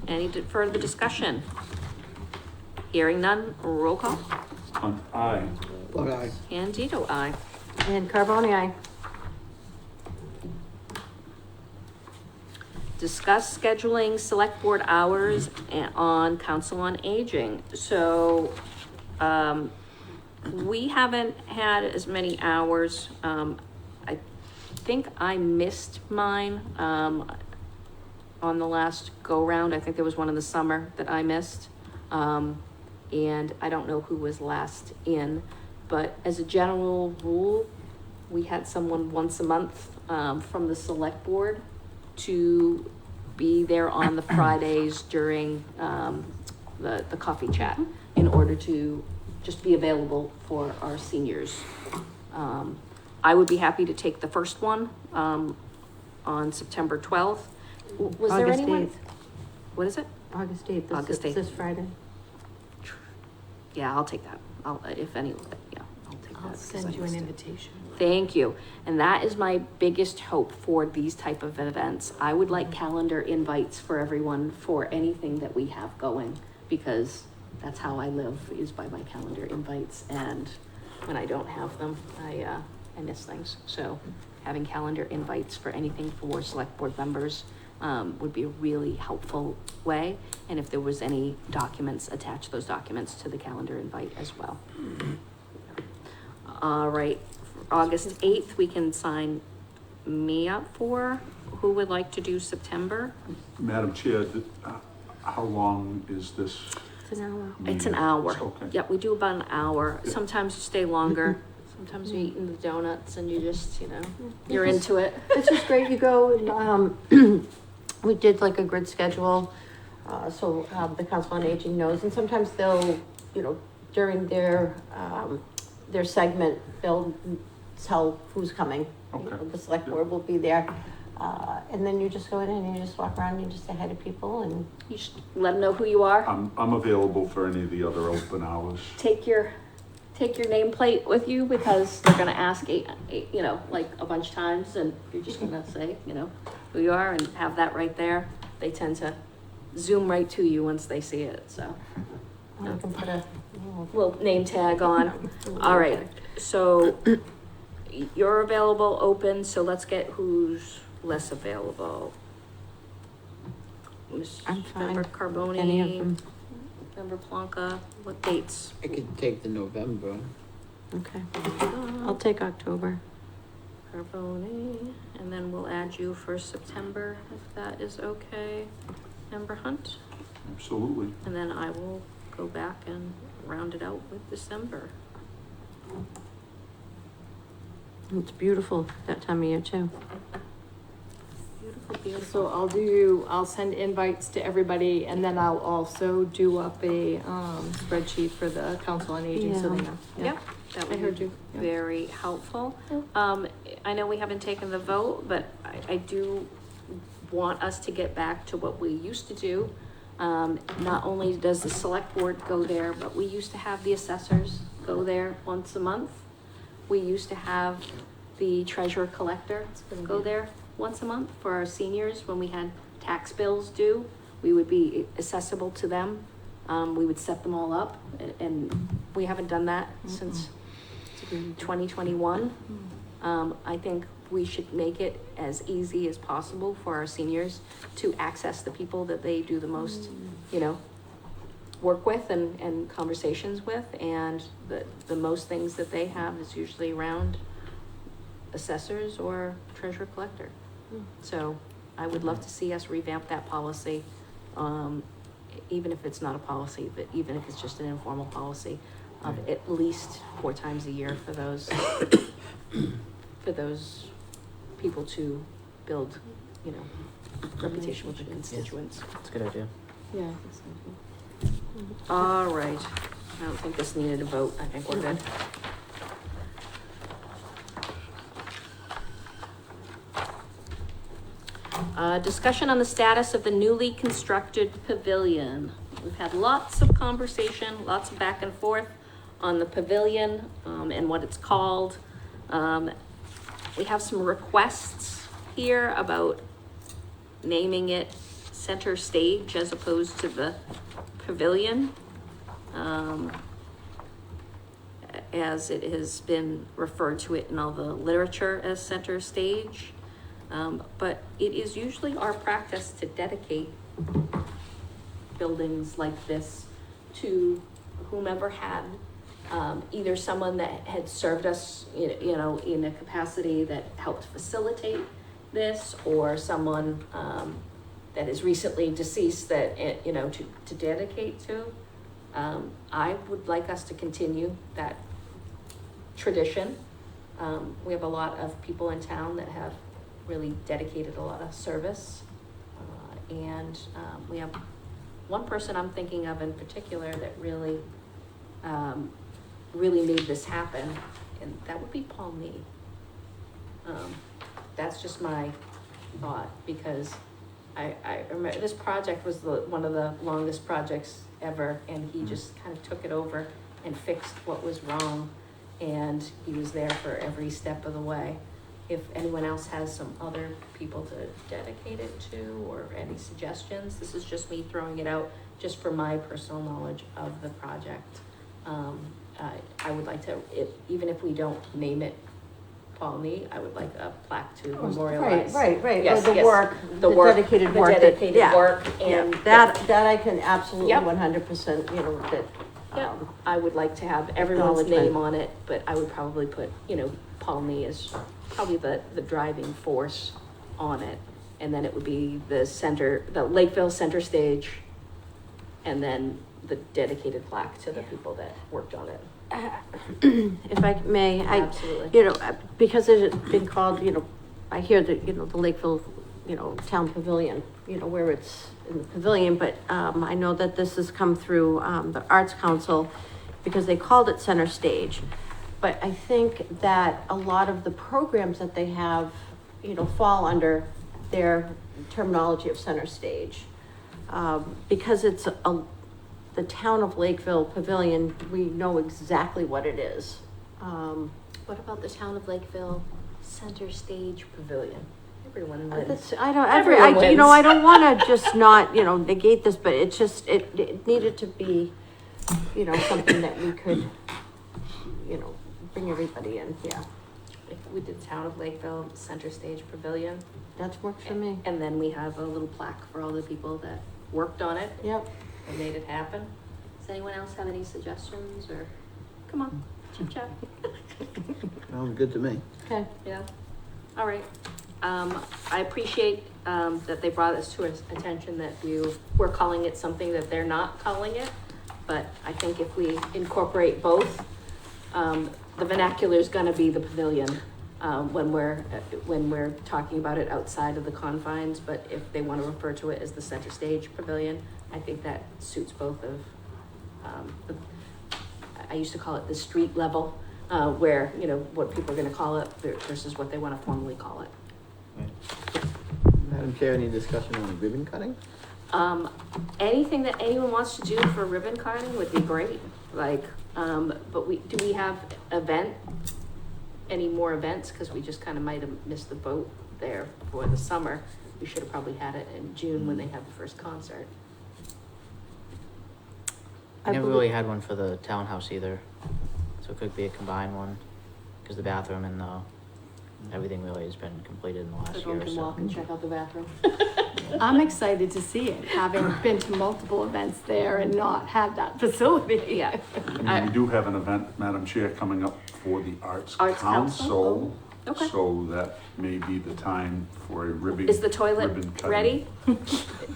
Any further discussion? Hearing none, roll call. Hunt, aye. Look, I. Candido, aye. And Carboni, aye. Discuss scheduling select board hours on Council on Aging. So, we haven't had as many hours. I think I missed mine, on the last go round. I think there was one in the summer that I missed. And I don't know who was last in, but as a general rule, we had someone once a month, from the select board to be there on the Fridays during, the coffee chat in order to just be available for our seniors. I would be happy to take the first one, on September 12th. Was there August anyone? 8th. What is it? August 8th. August 8th. This Friday. Yeah, I'll take that. If any, yeah, I'll take that. I'll 'cause I send you an missed it. invitation. Thank you. And that is my biggest hope for these type of events. I would like calendar invites for everyone for anything that we have going, because that's how I live, is by my calendar invites. And when I don't have them, I miss things. So having calendar invites for anything for select board members would be a really helpful way. And if there was any documents, attach those documents to the calendar invite as well. All right, for August 8th, we can sign me up for. Who would like to do September? Madam Chair, how long is this? It's an hour. It's an hour. Okay. Yep, we do about an hour. Yeah. Sometimes you stay longer. Sometimes you're eating the donuts and you just, you're into it. It's just great. You go and, we did like a grid schedule, so the Council on Aging knows, and sometimes they'll, during their segment, they'll tell who's coming. Okay. The select board will be there, and then you just go in and you just walk around and you just say hi to people and. You should let them know who you are. I'm available for any of the other open hours. Take your nameplate with you, because they're gonna ask like a bunch of times, and you're just gonna say, who you are, and have that right there. They tend to zoom right to you once they see it, so. I can put a Little name tag on. All right, so you're available, open, so let's get who's less available. I'm fine. Member Carboni, Any of them. Member Plonka, what dates? I could take the November. Okay. I'll take October. Carboni, and then we'll add you for September, if that is okay. Member Hunt, Absolutely. and then I will go back and round it out with December. It's beautiful that time of year too. Beautiful, beautiful. So I'll send invites to everybody, and then I'll also do up a, spreadsheet for the Council on Aging, so they know. Yep, that I would heard be you. Yep. very helpful. I know we haven't taken the vote, but I do want us to get back to what we used to do. Not only does the select board go there, but we used to have the assessors go there once a month. We used to have the treasurer collector go there once a month for our seniors. When we had tax bills due, we would be accessible to them. We would set them all up, and we haven't done that since 2021. I think we should make it as easy as possible for our seniors to access the people that they do the most, work with and conversations with. And the most things that they have is usually around assessors or treasurer collector. So I would love to see us revamp that policy even if it's not a policy, but even if it's just an informal policy, of at least 4 times a year for those, for those people to build, you know, reputation with the constituents. That's a good idea. Yeah, I think so too. All right, I don't think this needed a vote, I think we're good. Discussion on the status of the newly constructed pavilion. We've had lots of conversation, lots of back and forth on the pavilion, and what it's called. We have some requests here about naming it Center Stage as opposed to the pavilion, as it has been referred to it in all the literature as Center Stage. But it is usually our practice to dedicate buildings like this to whomever had either someone that had served us, you know, in a capacity that helped facilitate this, or someone that is recently deceased that, you know, to dedicate to. I would like us to continue that tradition. We have a lot of people in town that have really dedicated a lot of service. And we have one person I'm thinking of in particular that really, really made this happen, and that would be Paul Nee. That's just my thought, because I remember this project was one of the longest projects ever, and he just kind of took it over and fixed what was wrong, and he was there for every step of the way. If anyone else has some other people to dedicate it to, or any suggestions, this is just me throwing it out just for my personal knowledge of the project. I would like to, even if we don't name it Paul Nee, I would like a plaque to memorialize. Right. Yes, Or the yes. work, The work, dedicated the work. dedicated yeah, work, yeah. and That I can absolutely Yep. 100%, you know, that. Yeah, I would like to have everyone's Acknowledgement. name on it, but I would probably put, you know, Paul Nee as probably the driving force on it. And then it would be the Lakeville Center Stage, and then the dedicated plaque to the people that worked on it. If I may, Absolutely. you know, because it had been called, you know, I hear that, you know, the Lakeville, you know, Town Pavilion, you know, where it's in the pavilion, but I know that this has come through the Arts Council because they called it Center Stage. But I think that a lot of the programs that they have, you know, fall under their terminology of Center Stage. Because it's the Town of Lakeville Pavilion, we know exactly what it is. What about the Town of Lakeville Center Stage Pavilion? Everyone wins. Everyone wins. You know, I don't want to just not, you know, negate this, but it's just, it needed to be, you know, something that we could, you know, bring everybody in, yeah. If we did Town of Lakeville Center Stage Pavilion. That's worked for me. And then we have a little plaque for all the people that worked on it. Yep. And made it happen. Does anyone else have any suggestions, or, come on, chit chat? Sounds good to me. Okay. Yeah, all right. I appreciate, that they brought this to our attention, that we're calling it something that they're not calling it. But I think if we incorporate both, the vernacular is gonna be the pavilion, when we're talking about it outside of the confines. But if they wanna refer to it as the Center Stage Pavilion, I think that suits both of, I used to call it the street level, where, you know, what people are gonna call it versus what they wanna formally call it. Madam Chair, any discussion on ribbon cutting? Anything that anyone wants to do for ribbon cutting would be great, like, but do we have any more events? Cause we just kinda might have missed the boat there for the summer. We should have probably had it in June when they had the first concert. I never really had one for the townhouse either, so it could be a combined one, because the bathroom and everything really has been completed in the last year Everyone or can so. walk and check out the bathroom. I'm excited to see it, having been to multiple events there and not had that facility. Yeah. We do have an event, Madam Chair, coming up for the Arts Arts Council Okay. So that may be the time for a ribbon. Is the toilet ribbon cutting. ready?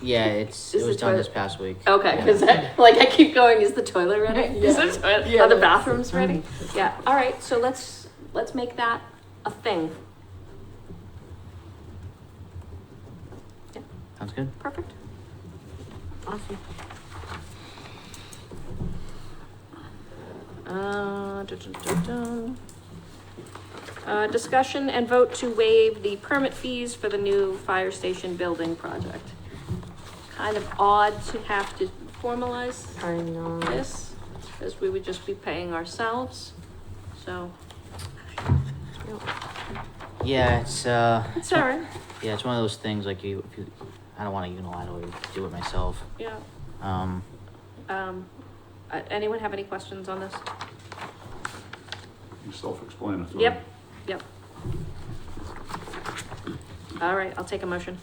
Yeah, Is it the was done this toilet- past week. Okay, because I keep going, is the toilet ready? Is the toilet, Yeah, are the that's- bathrooms ready? Yeah, all right, so let's make that a thing. Sounds good. Perfect. Awesome. Discussion and vote to waive the permit fees for the new fire station building project. Kind of odd to have to formalize I know. this, because we would just be paying ourselves, so. Yeah, it's It's all right, yeah, it's one of those things like if you, I don't want to unilaterally do it myself. yeah. Um, Anyone have any questions on this? Self-explanatory. Yep. All right, I'll take a motion.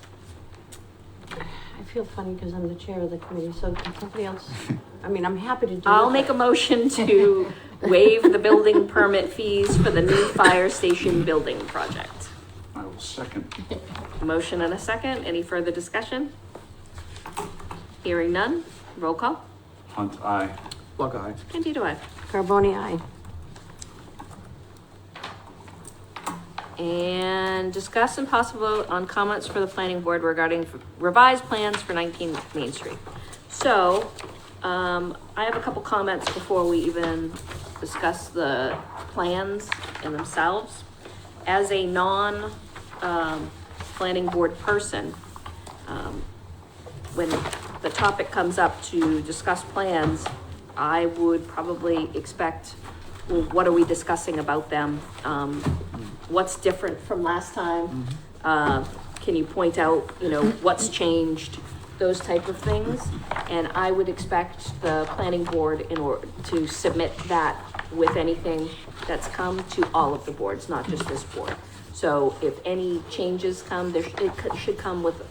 I feel funny because I'm the chair of the committee, so can somebody else, I mean, I'm happy to do it. I'll make a motion to waive the building permit fees for the new fire station building project. I will second. Motion and a second. Any further discussion? Hearing none. Roll call. Hunt, aye. Buck eye. Candido, aye. Carboni, aye. And discuss and possible vote on comments for the planning board regarding revised plans for 19 Main Street. So, I have a couple comments before we even discuss the plans in themselves. As a planning board person, when the topic comes up to discuss plans, I would probably expect, well, what are we discussing about them? What's different from last time? Can you point out, what's changed? Those type of things. And I would expect the planning board in order to submit that with anything that's come to all of the boards, not just this board. So if any changes come, it should come with,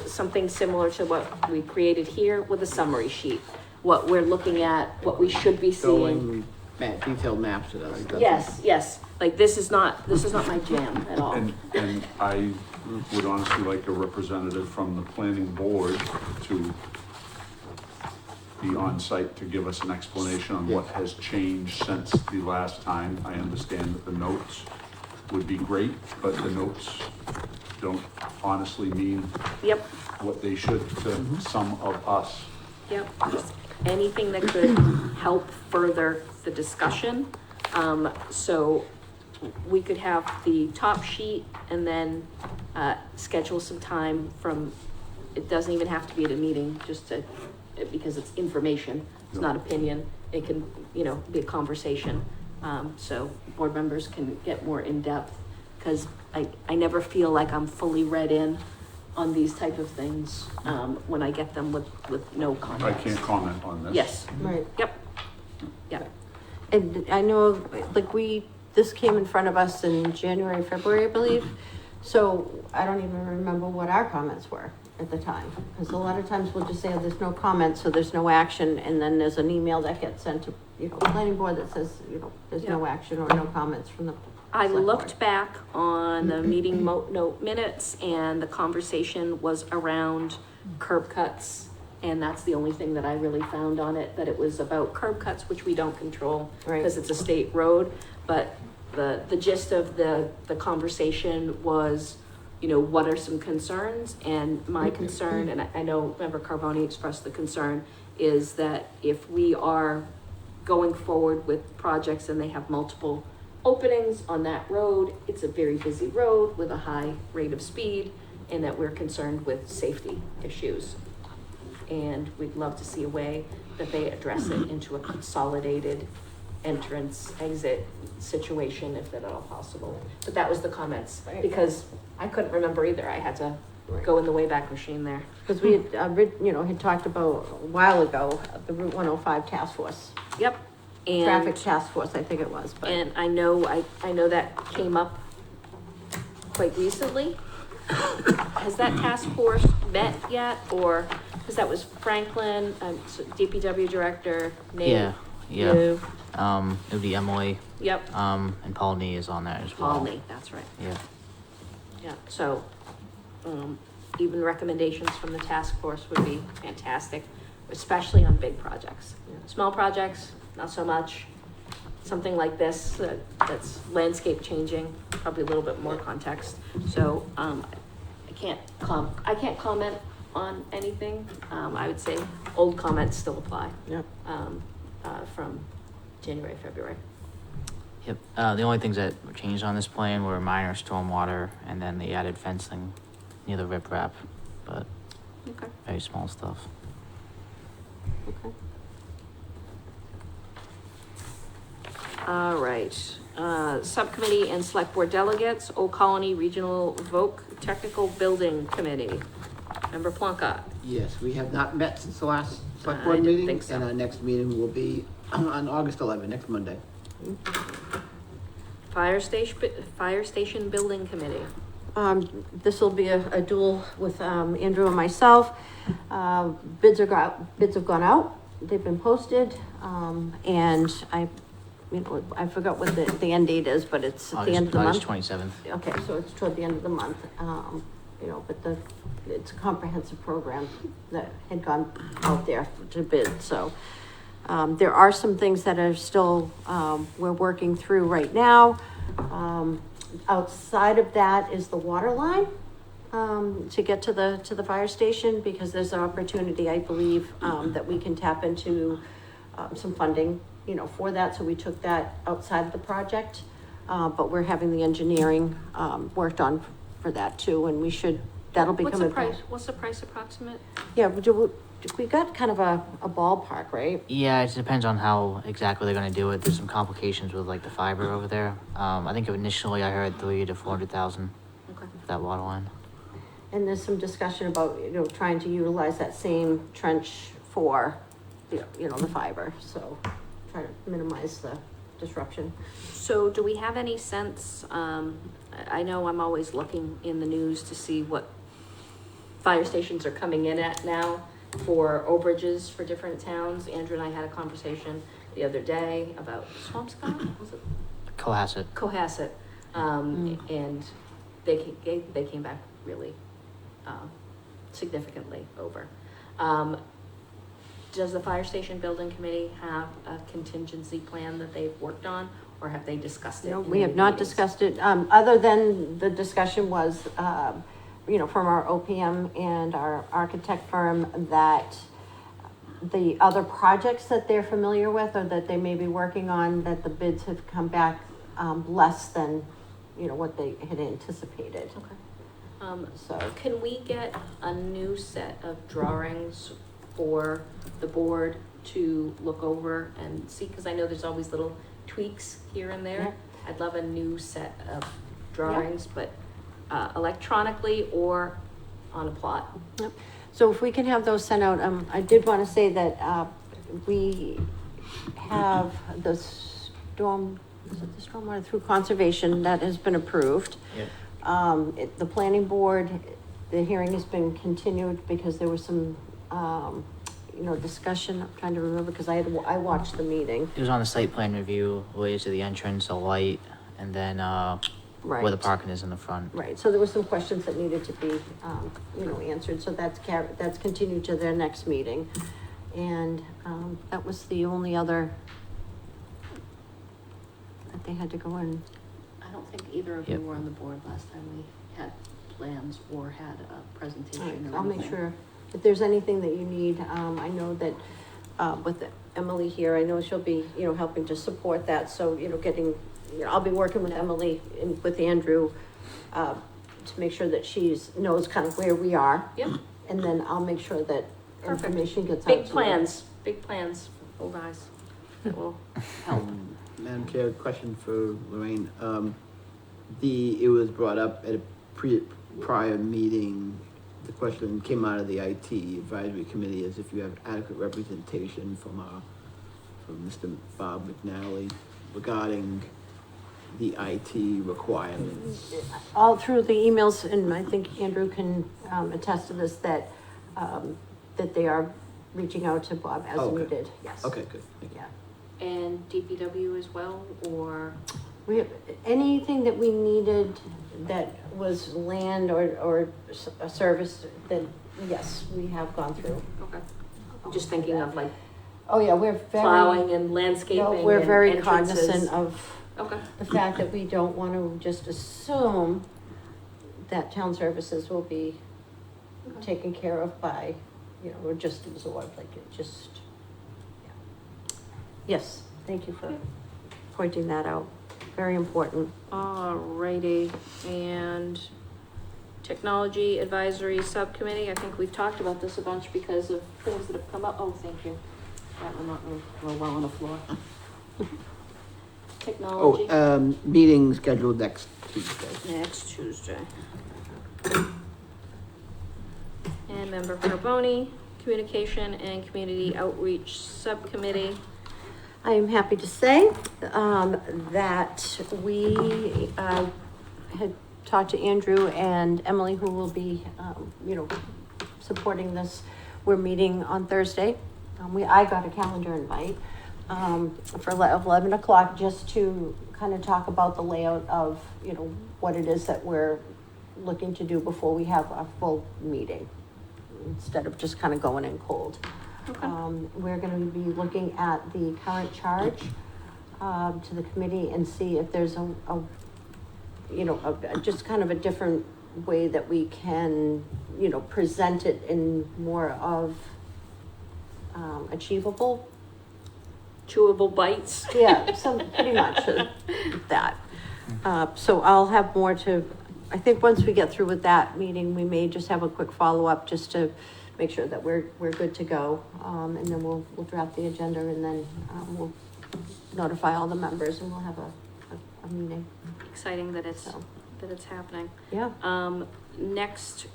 something similar to what we created here with a summary sheet. What we're looking at, what we should be seeing. Detailed maps of that. Yes. Like this is not my jam at all. And I would honestly like a representative from the planning board to be on site to give us an explanation on what has changed since the last time. I understand that the notes would be great, but the notes don't honestly mean Yep. what they should to some of us. Yep, just anything that could help further the discussion. So we could have the top sheet and then schedule some time it doesn't even have to be at a meeting, because it's information, it's not opinion. It can, be a conversation. So board members can get more in depth, because I never feel like I'm fully read in on these type of things, when I get them with no context. I can't comment on this. Yes. Right. Yep. And I know, this came in front of us in January, February, I believe. So I don't even remember what our comments were at the time. Because a lot of times we'll just say, oh, there's no comments, so there's no action. And then there's an email that gets sent to, planning board that says, there's no action or no comments from the I select looked board. back on the meeting note minutes, and the conversation was around curb cuts. And that's the only thing that I really found on it, that it was about curb cuts, which we don't control because it's a state road. But the gist of the conversation was, what are some concerns? And my concern, and I know Member Carboni expressed the concern, is that if we are going forward with projects and they have multiple openings on that road, it's a very busy road with a high rate of speed, and that we're concerned with safety issues. And we'd love to see a way that they address it into a consolidated entrance, exit situation, if at all possible. But that was the comments, because I couldn't remember either. I had to go in the Wayback Machine there. Because we had, had talked about a while ago, the Route 105 Task Force. Yep. And Traffic Task Force, I think it was. But And I know that came up quite recently. Has that task force met yet, or, because that was Franklin, DPW Director, Nate? Yeah. You, It would be Emily, yep, and Paul Nee is on there as well. Paul Lee, that's right. Yeah. Yeah, so, even recommendations from the task force would be fantastic, especially on big projects. Small projects, not so much. Something like this, that's landscape changing, probably a little bit more context. So, I can't comment on anything. I would say old comments still apply. Yep. From January, February. Yep. The only things that were changed on this plan were minor stormwater and then the added fencing near the riprap, but Okay. very small stuff. Okay. All right, subcommittee and select board delegates, Old Colony Regional Voc Technical Building Committee. Member Plonka. Yes, we have not met since the last select I board didn't meeting, think so. and our next meeting will be on August 11th, next Monday. Fire Station Building Committee. This will be a duel with, Andrew and myself. Bids have gone out, they've been posted, and I forgot what the end date is, but it's at the end of the month. August 27th. Okay, so it's toward the end of the month, but it's a comprehensive program that had gone out there to bid, so. There are some things that are still, we're working through right now. Outside of that is the water line, to get to the fire station, because there's an opportunity, I believe, that we can tap into, some funding, for that, so we took that outside of the project. But we're having the engineering, worked on for that too, and that'll become. What's the price? What's the price approximate? Yeah, we got kind of a ballpark, right? Yeah, it depends on how exactly they're gonna do it. There's some complications with like the fiber over there. I think initially I heard 300,000 to 400,000 Okay. for that water line. And there's some discussion about, trying to utilize that same trench for, the fiber, so try to minimize the disruption. So do we have any sense, I know I'm always looking in the news to see what fire stations are coming in at now for overages for different towns. Andrew and I had a conversation the other day about Swampscott, was it? Cohasset. And they came back really, significantly over. Does the fire station building committee have a contingency plan that they've worked on, or have they discussed it? No, in we have any not meetings? discussed it, other than the discussion was, from our OPM and our architect firm, that the other projects that they're familiar with or that they may be working on, that the bids have come back, less than, what they had anticipated. Okay. So, Can we get a new set of drawings for the board to look over and see? Because I know there's always little tweaks here and there. Yeah. I'd love a new set of drawings, but electronically or on a plot. Yep. So if we can have those sent out, I did want to say that, we have the stormwater through conservation that has been approved. Yep. The planning board, the hearing has been continued because there was some, discussion. I'm trying to remember because I watched the meeting. It was on the site plan review related to the entrance, the light, and then where the Right. parking is in the front. Right, so there were some questions that needed to be, answered, so that's continued to their next meeting. And, that was the only other that they had to go in. I don't think either of you Yep. were on the board last time we had plans or had a presentation. or I'll make anything. sure, if there's anything that you need, I know that, with Emily here, I know she'll be, helping to support that, so, I'll be working with Emily and with Andrew, to make sure that knows kind of where we are. Yep. And then I'll make sure that Perfect. information gets out to you. Big plans, hold eyes. That will help. Madam Chair, question for Lorraine. It was brought up at a prior meeting, the question came out of the IT advisory committee, as if you have adequate representation from Mr. Bob McNally regarding the IT requirements. All through the emails, and I think Andrew can, attest to this, that they are reaching out to Bob as Okay. needed, yes. Okay, good. Thank you. Yeah. and DPW as well, or? We have, anything that we needed that was land or a service, then yes, we have gone through. Okay. I'm just thinking of like Oh, yeah, we're very. plowing and landscaping. No, we're and very entrances. cognizant of Okay. the fact that we don't want to just assume that town services will be taken care of by, or just absorbed, like it just, yeah. Yes, thank you for pointing that out. Very important. Alrighty, and Technology Advisory Subcommittee, I think we've talked about this a bunch because of things that have come up. Oh, thank you. That will not roll well on the floor. Technology. Meeting scheduled next Tuesday. Next Tuesday. And member Carboni, Communication and Community Outreach Subcommittee. I am happy to say that we had talked to Andrew and Emily, who will be, supporting this. We're meeting on Thursday. I got a calendar invite for 11 o'clock just to kind of talk about the layout of, what it is that we're looking to do before we have a full meeting, instead of just kind of going in cold. Okay. We're going to be looking at the current charge to the committee and see if there's just kind of a different way that we can, present it in more of achievable. Chewable bites. Yeah, pretty much that. So I'll have more I think once we get through with that meeting, we may just have a quick follow-up just to make sure that we're good to go. And then we'll draft the agenda, and then we'll notify all the members, and we'll have a meeting. Exciting that it's happening. Yeah. Next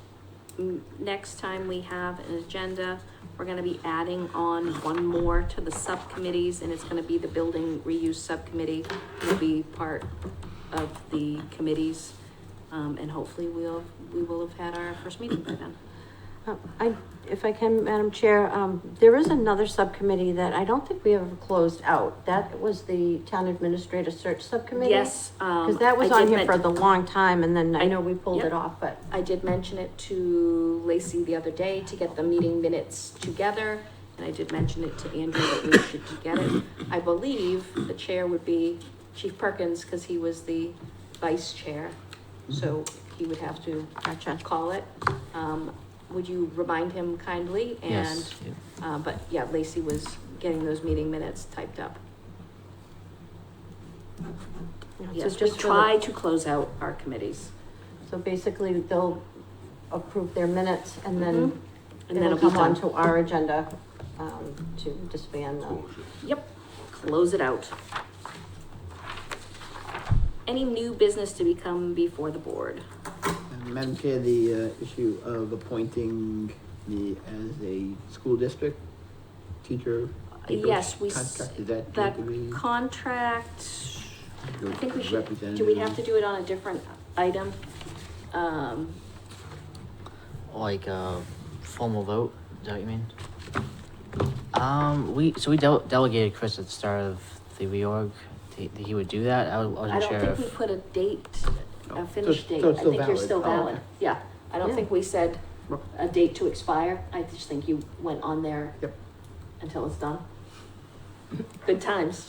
time we have an agenda, we're gonna be adding on one more to the subcommittees, and it's gonna be the building reuse subcommittee will be part of the committees. And hopefully we will have had our first meeting by then. If I can, Madam Chair, there is another subcommittee that I don't think we ever closed out. That was the Town Administrator Search Subcommittee. Yes. Because that was on here for the long time, and then I know we pulled it off, but. I did mention it to Lacey the other day to get the meeting minutes together, and I did mention it to Andrew that we should get it. I believe the chair would be Chief Perkins, because he was the vice chair, so he would have to call it. Would you remind him kindly? And, Yes. but yeah, Lacey was getting those meeting minutes typed up. Yes, So just try to close out our committees. So basically, they'll approve their minutes, and then it'll come be done. onto our agenda to disband them. Yep, close it out. Any new business to become before the board? Madam Chair, the issue of appointing me as a school district teacher. Yes, contract, is that that going to be contract, I think we should, representative? do we have to do it on a different item? Like a formal vote, is that what you mean? We delegated Chris at the start of the reorg. He would do that. I I wasn't don't sure think if. we put a date, a finish date. so I it's still think you're valid. still Oh, valid. okay. Yeah, I don't Yeah. think we said a date to expire. I just think you went on there Yep. until it's done. Good times.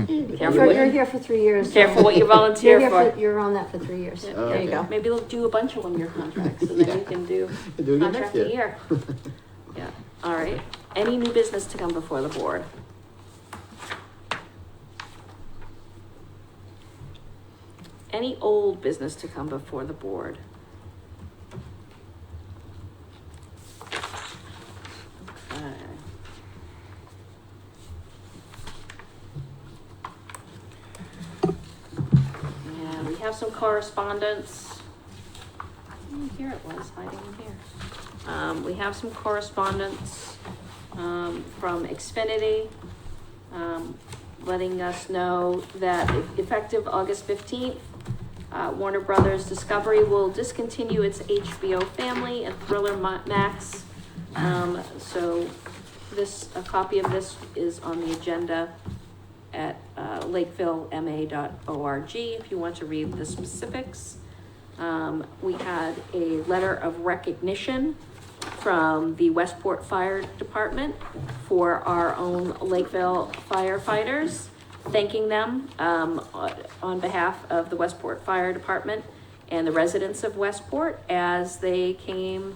You're here for 3 years. Careful what you volunteer for. You're on that for 3 years. Yeah, There you go. Maybe we'll do a bunch of one-year contracts, and then you can do Do it again contract next a year. Yeah, all right. Any new business to come before the board? Any old business to come before the board? Okay. Yeah, we have some correspondence. Here it was, hiding in here. We have some correspondence, from Xfinity, letting us know that effective August 15th, Warner Brothers Discovery will discontinue its HBO Family and Thriller Max. So a copy of this is on the agenda at lakevillema.org if you want to read the specifics. We had a letter of recognition from the Westport Fire Department for our own Lakeville firefighters, thanking them on behalf of the Westport Fire Department and the residents of Westport as they came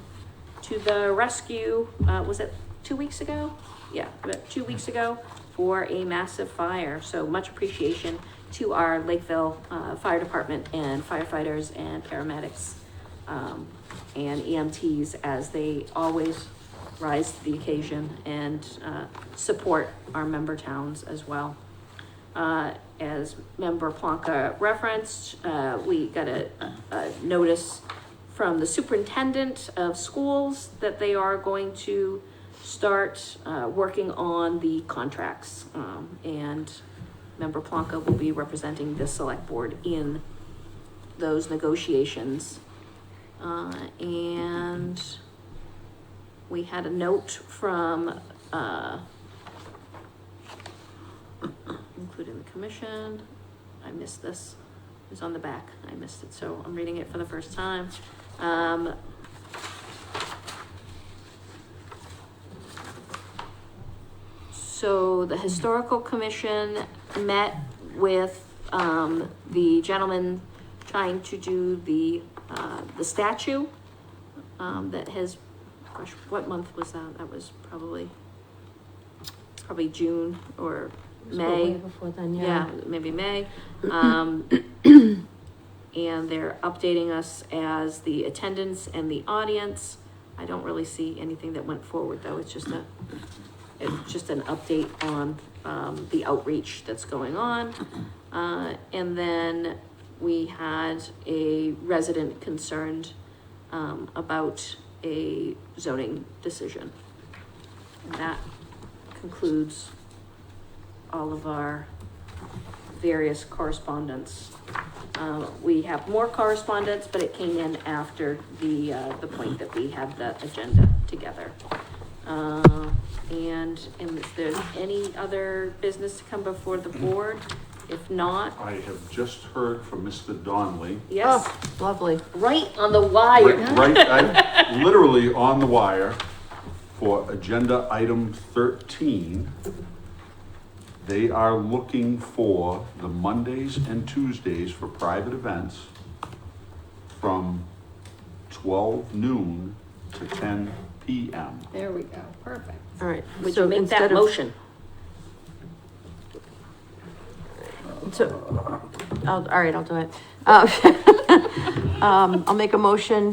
to the rescue, was it 2 weeks ago? Yeah, about 2 weeks ago for a massive fire. So much appreciation to our Lakeville Fire Department and firefighters and paramedics and EMTs as they always rise to the occasion and support our member towns as well. As Member Plonka referenced, we got a notice from the superintendent of schools that they are going to start working on the contracts. And Member Plonka will be representing the select board in those negotiations. And we had a note from including the commission. I missed this. It was on the back. I missed it, so I'm reading it for the first time. So the historical commission met with the gentleman trying to do the statue that has, gosh, what month was that? That was probably June or May. Way before then, Yeah, maybe May. And they're updating us as the attendance and the audience. I don't really see anything that went forward though. It's just an update on the outreach that's going on. And then we had a resident concerned about a zoning decision. And that concludes all of our various correspondence. We have more correspondence, but it came in after the point that we had the agenda together. And is there any other business to come before the board? If not, I have just heard from Mr. Donnelly. yes, Oh, lovely. right on the wire. Right, literally on the wire for agenda item 13. They are looking for the Mondays and Tuesdays for private events from 12 noon to 10 p.m. There we go, perfect. All right. Would so you make instead that of- motion? So, all right, I'll do it. I'll make a motion,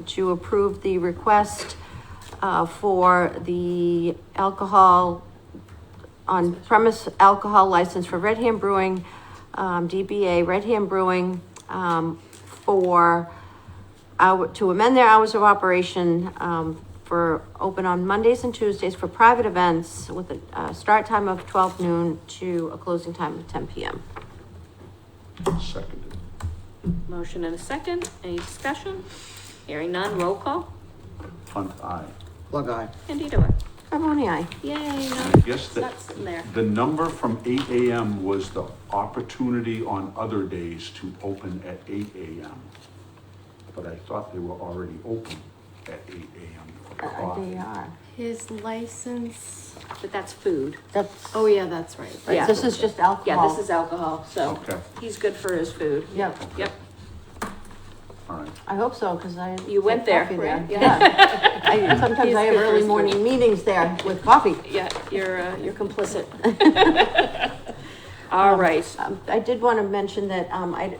to approve the request, for the alcohol, on premise alcohol license for Red Hand Brewing, DBA Red Hand Brewing, to amend their hours of operation, for open on Mondays and Tuesdays for private events with a start time of 12 noon to a closing time of 10 p.m. Seconded. Motion and a second. Any discussion? Hearing none, roll call. Hunt eye. Plug eye. Candida, aye. Carboni, aye. Yay, I no, guess it's that not sitting there. the number from 8 a.m. was the opportunity on other days to open at 8 a.m. But I thought they were already open at 8 a.m. for coffee. They are. His license, But that's food. That's, oh yeah, that's right. right, Yeah. this is just alcohol. Yeah, this is alcohol, so Okay, he's good for his food. Yep, Yep. all right. I hope so, because I. You went get there, coffee right? Yeah. Sometimes He's I have good for early his morning food. meetings there with coffee. Yeah, you're complicit. All right. I did want to mention that,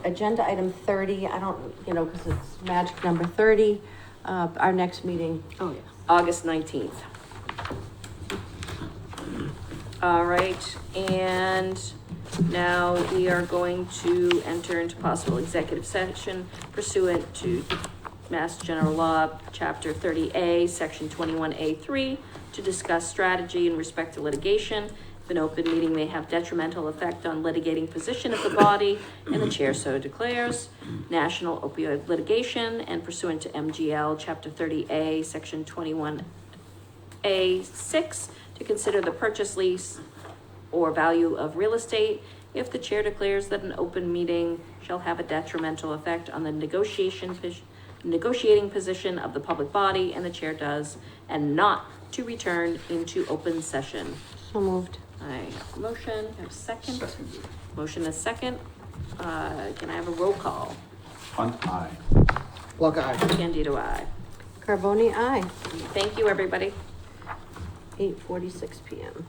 agenda item 30, I don't, because it's magic number 30, our next meeting. Oh, yeah. August 19th. All right, and now we are going to enter into possible executive session pursuant to Mass General Law, Chapter 30A, Section 21A3, to discuss strategy in respect to litigation. If an open meeting may have detrimental effect on litigating position of the body, and the chair so declares. National opioid litigation, and pursuant to MGL, Chapter 30A, Section 21A6, to consider the purchase, lease, or value of real estate if the chair declares that an open meeting shall have a detrimental effect on the negotiating position of the public body, and the chair does, and not to return into open session. So moved. I have a motion, I have a second. Motion is second. Can I have a roll call? Hunt, aye. Block eye. Candido, aye. Carboni, aye. Thank you, everybody. 8:46 PM.